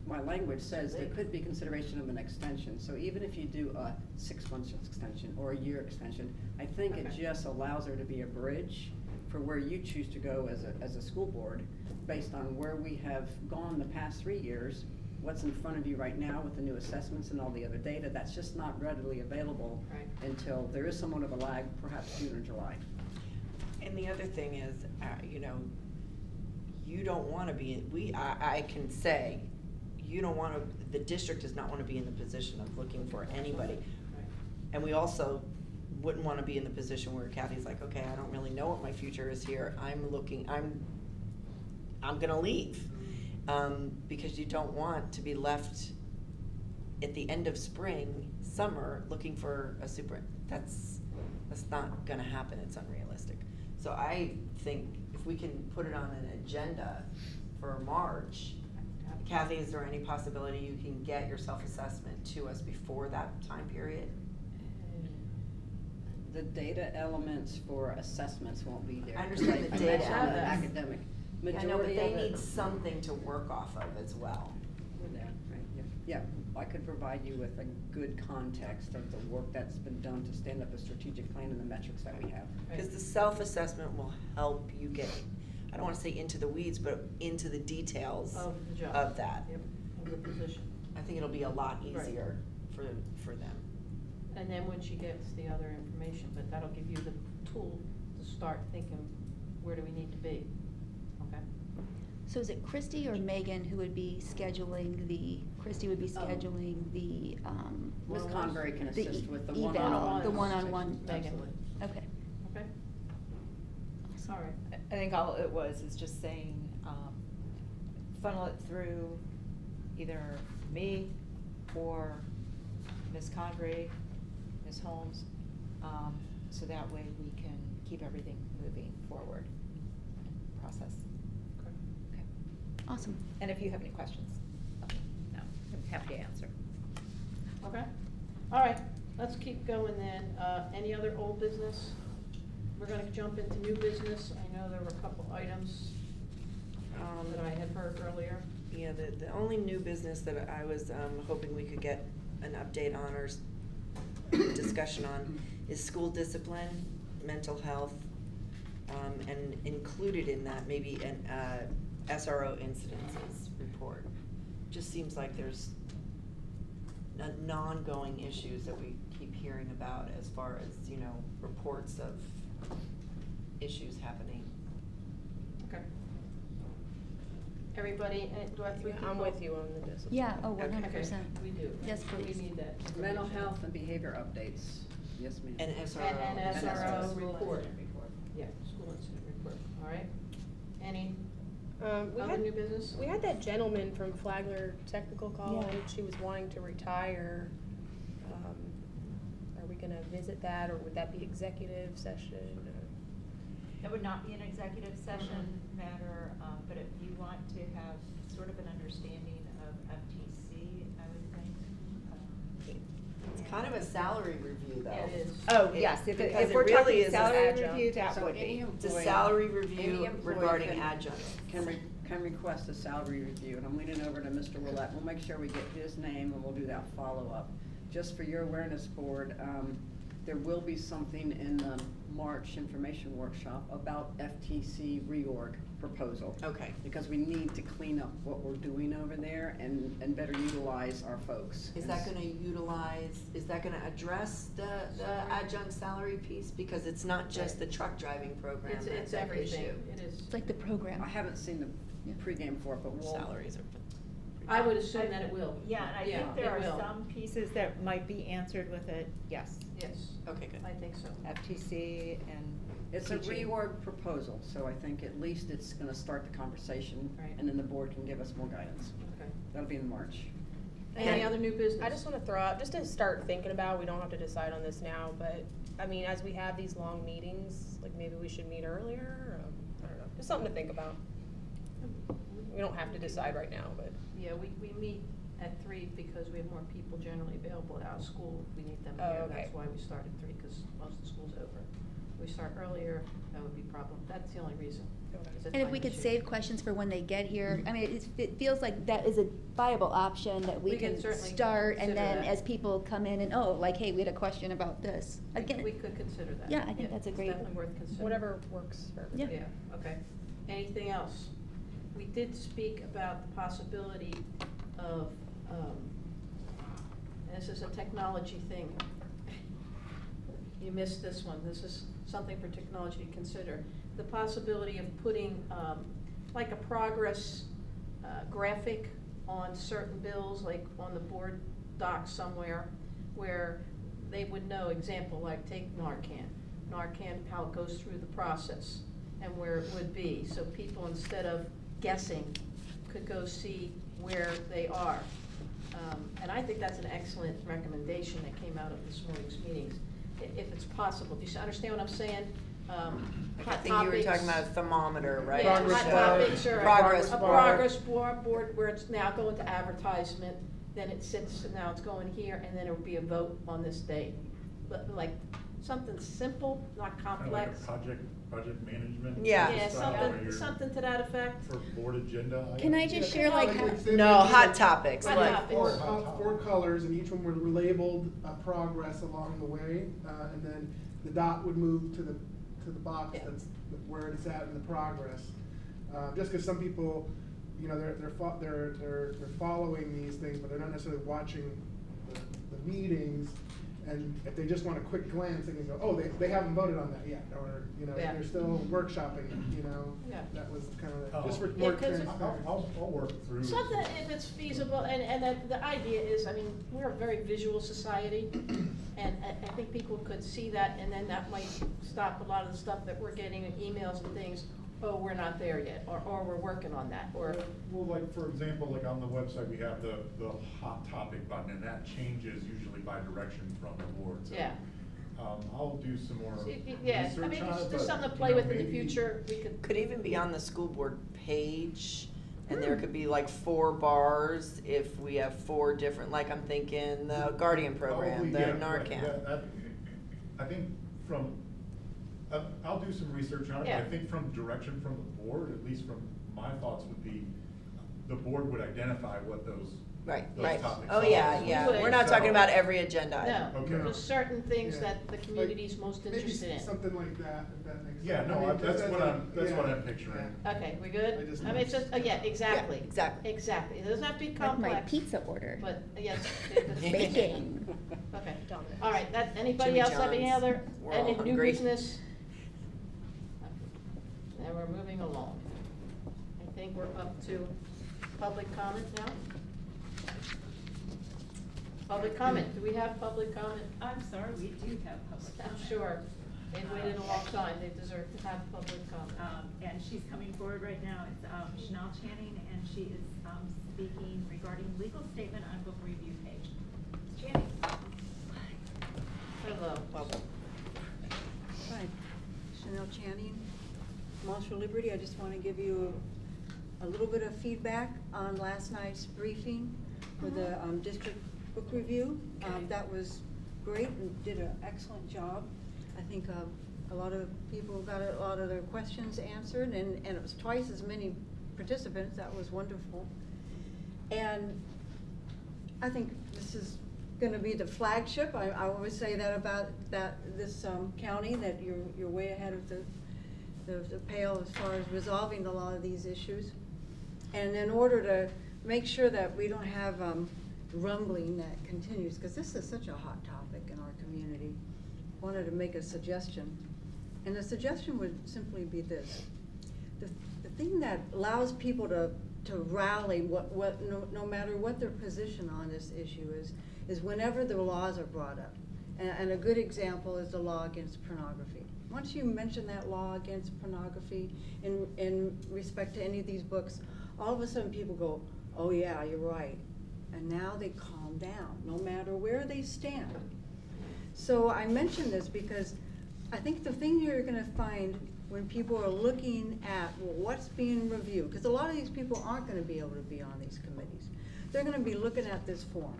my language says there could be consideration of an extension. So even if you do a 6 months extension or a year extension, I think it just allows there to be a bridge for where you choose to go as a school board, based on where we have gone the past 3 years, what's in front of you right now with the new assessments and all the other data. That's just not readily available until there is somewhat of a lag, perhaps June or July. And the other thing is, you know, you don't wanna be, I can say, you don't wanna, the district does not wanna be in the position of looking for anybody. And we also wouldn't wanna be in the position where Kathy's like, okay, I don't really know what my future is here, I'm gonna leave. Because you don't want to be left at the end of spring, summer, looking for a super, that's not gonna happen, it's unrealistic. So I think if we can put it on an agenda for March, Kathy, is there any possibility you can get your self-assessment to us before that time period? The data elements for assessments won't be there. I understand the I data mentioned elements. academic. I know, but Majority they of it- need something to work off of as well. Yeah, right, yeah. Yeah, I could provide you with a good context of the work that's been done to stand up a strategic plan and the metrics that we have. Because the self-assessment will help you get, I don't wanna say into the weeds, but into the details Of the job. of that. Yep, of the position. I think it'll be a lot Right. easier for them. And then when she gets the other information, but that'll give you the tool to start thinking, where do we need to be? Okay? So is it Christy or Megan who would be scheduling Christy would be scheduling the, Ms. Convery can the assist with the eval, one-on-one the one-on-one. conversation. Megan would. Okay. Okay? All right. I think all it was is just saying, funnel it through either me or Ms. Convery, Ms. Holmes, so that way we can keep everything moving forward and process. Okay. Awesome. And if you have any questions, let me know. I'm happy to answer. Okay? All right, let's keep going then. Any other old business? We're gonna jump into new business. I know there were a couple items that I had heard earlier. Yeah, the only new business that I was hoping we could get an update on or discussion on is school discipline, mental health, and included in that maybe an SRO incidences report. Just seems like there's ongoing issues that we keep hearing about as far as, you know, reports of issues happening. Okay. Everybody, do I have three people? I'm with you on the discipline. Yeah, oh, Okay. 100%. We do. Yes, We please. need that. Mental information. health and behavior updates. Yes, ma'am. And SRO. And SRO School report. incident report. Yeah, school incident report, all right. Any We other had, new business? we had that gentleman from Flagler Technical College, he was wanting to retire. Are we gonna visit that, or would that be executive session? It would not be an executive session matter, but if you want to have sort of an understanding of FTC, I would think. It's kind of a salary review, though. It is. Oh, yes, if Because we're it really talking is a salary adjunct. review, that So would any be. It's a employee- salary any review employee regarding can- adjuncts. Can request a salary review, and I'm leaning over to Mr. Willett. We'll make sure we get his name, and we'll do that follow-up. Just for your awareness, Board, there will be something in the March information workshop about FTC reorg proposal. Okay. Because we need to clean up what we're doing over there and better utilize our folks. Is that gonna address the adjunct salary piece? Because it's not just the truck driving program It's that's at everything. issue. It is. It's like the program. I haven't seen the pregame for it, but we'll. Salaries are I would assume that it will. Yeah, and I Yeah, think there it are will. some pieces that might be answered with a yes. Yes. Okay, good. I think so. FTC and It's a teaching. reorg proposal, so I think at least it's gonna start the conversation, Right. and then the board can give us more guidance. Okay. That'll be in March. Any other new business? I just wanna throw out, just to start thinking about, we don't have to decide on this now, but, I mean, as we have these long meetings, like, maybe we should meet earlier, or, I don't know, just something to think about. We don't have to decide right now, but. Yeah, we meet at 3 because we have more people generally available out of school. We need them Oh, here. okay. That's why we start at 3, because most of the school's over. If we start earlier, that would be a problem. That's the only reason. It's a And if we time could issue. save questions for when they get here, I mean, it feels like that is a viable option that we We can can certainly start, and consider then that. as people come in and, oh, like, hey, we had a question about this. Again, We could consider that. Yeah, I think that's a it's great- definitely worth considering. Whatever works for everybody. Yeah, okay. Anything else? We did speak about the possibility of, and this is a technology thing. You missed this one. This is something for technology to consider. The possibility of putting, like a progress graphic on certain bills, like on the board doc somewhere, where they would know, example, like take Narcan, how it goes through the process and where it would be. So people, instead of guessing, could go see where they are. And I think that's an excellent recommendation that came out of this morning's meetings, if it's possible. Do you understand what I'm saying? I Hot think you were topics. talking about a thermometer, right? Yeah, Progress hot bar. topics or Progress a bar. progress board where it's now going to advertisement, then it sits, now it's going here, and then it would be a vote on this day. But like, something simple, not Kind of like complex. a project management. Yeah. Yeah, style where something, you're- something to that effect. For board agenda. Can I just share like, how- No, hot topics, Hot like. topics. Four colors, and each one were labeled progress along the way, and then the dot would move to the box Yeah. that's where it's at in the progress. Just because some people, you know, they're following these things, but they're not necessarily watching the meetings. And if they just want a quick glance, they can go, oh, they haven't voted on that yet, or, you know, Yeah. they're still workshopping it, you know? Yeah. That was kind Oh. of, just for Yeah, more 'cause transparency. I'll work through. Something, if it's feasible, and the idea is, I mean, we're a very visual society, and I think people could see that, and then that might stop a lot of the stuff that we're getting in emails and things, oh, we're not there yet, or we're working on that, or. Well, like, for example, like on the website, we have the hot topic button, and that changes usually by direction from the board. So, Yeah. I'll do some more Yeah, I research mean, on it, just but, something to you play know, with in the maybe- future, we could. Could even be on the school board page, and there could be like 4 bars if we have 4 different, like I'm thinking the Guardian program, Probably, the yeah, right, Narcan. that- I think from, I'll do some research on it, Yeah. but I think from direction from the board, at least from my thoughts would be, the board would identify what those Right, those right. topics Oh, are. yeah, We yeah. would. We're not So- talking about every agenda No, item. Okay. there's certain things Yeah. that the community's most Maybe interested in. something like that, if that makes sense. Yeah, no, I mean, that's just what as a- that's what yeah, I'm picturing. Okay, we good? I just- I mean, it's just, yeah, exactly. Yeah, exactly. Exactly, it doesn't have to be like my complex, pizza order? but, yes. it's- Baking. Okay, Domino's. all right, anybody Jimmy else have any John's. other, We're all any new hungry. business? And we're moving along. I think we're up to public comment now. Public comment, do we have public comment? I'm sorry, we do have public I'm comment. sure, they've waited a long time, they deserve to have public comment. And she's coming forward right now. It's Chanel Channing, and she is speaking regarding legal statement on book review page. Ms. Channing. Hello. Welcome. Hi, Chanel Channing, Marshall Liberty. I just want to give you a little bit of feedback on last night's briefing for the district book review. That was great and did an excellent job. I think a lot of people got a lot of their questions answered, and it was twice as many participants. That was wonderful. And I think this is going to be the flagship. I always say that about this county, that you're way ahead of the pale as far as resolving a lot of these issues. And in order to make sure that we don't have rumbling that continues, because this is such a hot topic in our community, wanted to make a suggestion. And the suggestion would simply be this. The thing that allows people to to rally no matter what their position on this issue is whenever the laws are brought up. And a good example is the law against pornography. Once you mention that law against pornography in respect to any of these books, all of a sudden people go, oh yeah, you're right. And now they calm down, no matter where they stand. So I mention this because I think the thing you're gonna find when people are looking at, well, what's being reviewed, because a lot of these people aren't gonna be able to be on these committees. They're gonna be looking at this form.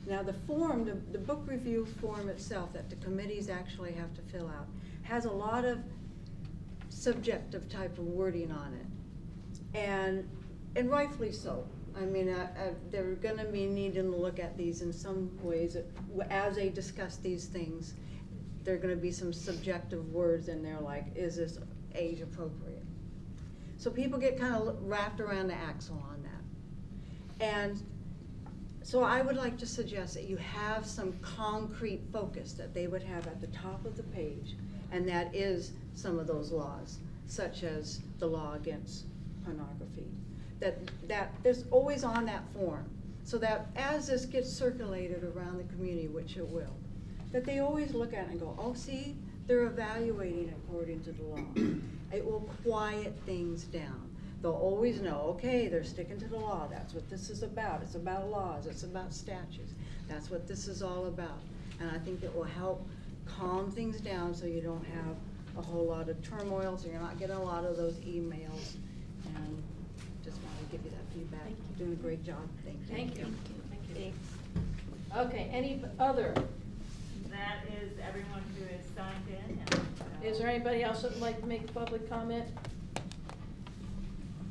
Now the form, the book review form itself that the committees actually have to fill out, has a lot of subjective type of wording on it. And rightfully so. I mean, they're gonna be needing to look at these in some ways. As they discuss these things, there are gonna be some subjective words in there like, is this age appropriate? So people get kind of wrapped around the axle on that. And so I would like to suggest that you have some concrete focus that they would have at the top of the page, and that is some of those laws, such as the law against pornography. That there's always on that form, so that as this gets circulated around the community, which it will, that they always look at it and go, oh, see, they're evaluating according to the law. It will quiet things down. They'll always know, okay, they're sticking to the law. That's what this is about. It's about laws. It's about statutes. That's what this is all about. And I think it will help calm things down so you don't have a whole lot of turmoil, so you're not getting a lot of those emails. And just want to give you that feedback. Thank you. You're doing a great job. Thank you. Thank you. Thank you. Okay, any other? That is everyone who is signed in. And, Is there anybody else that would like to make public comment?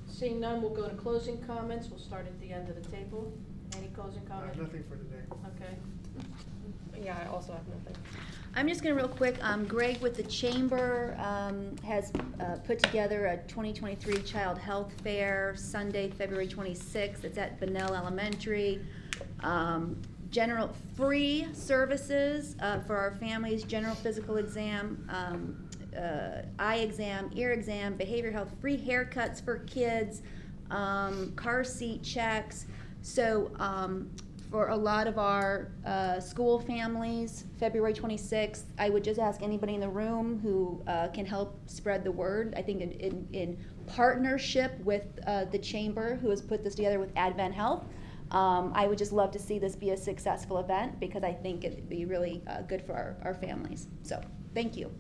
Seeing none, we'll go to closing comments. We'll start at the end of the table. Any closing comments? Nothing for today. Okay. Yeah, I also have nothing. I'm just gonna real quick, Greg with the Chamber has put together a 2023 Child Health Fair, Sunday, February 26th. It's at Bunnell Elementary. General free services for our families, general physical exam, eye exam, ear exam, behavior health, free haircuts for kids, car seat checks. So for a lot of our school families, February 26th, I would just ask anybody in the room who can help spread the word. I think in partnership with the Chamber, who has put this together with Advent Health, I would just love to see this be a successful event because I think it'd be really good for our families. So, thank you.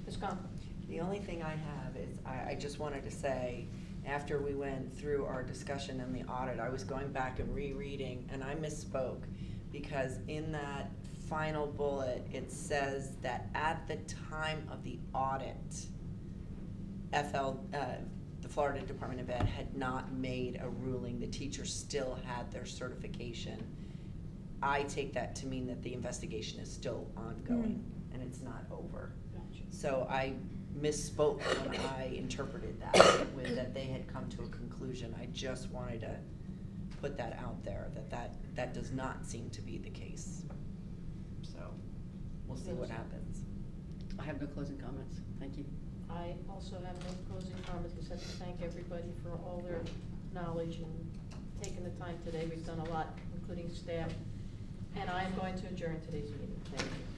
Ms. Conklin. The only thing I have is, I just wanted to say, after we went through our discussion in the audit, I was going back and rereading, and I misspoke, because in that final bullet, it says that at the time of the audit, the Florida Department of Ed had not made a ruling. The teachers still had their certification. I take that to mean that the investigation is still ongoing and it's not over. Gotcha. So I misspoke when I interpreted that with that they had come to a conclusion. I just wanted to put that out there, that does not seem to be the case. So we'll see what happens. I have no closing comments. Thank you. I also have no closing comments, except to thank everybody for all their knowledge and taking the time today. We've done a lot, including staff. And I am going to adjourn today's meeting. Thank you.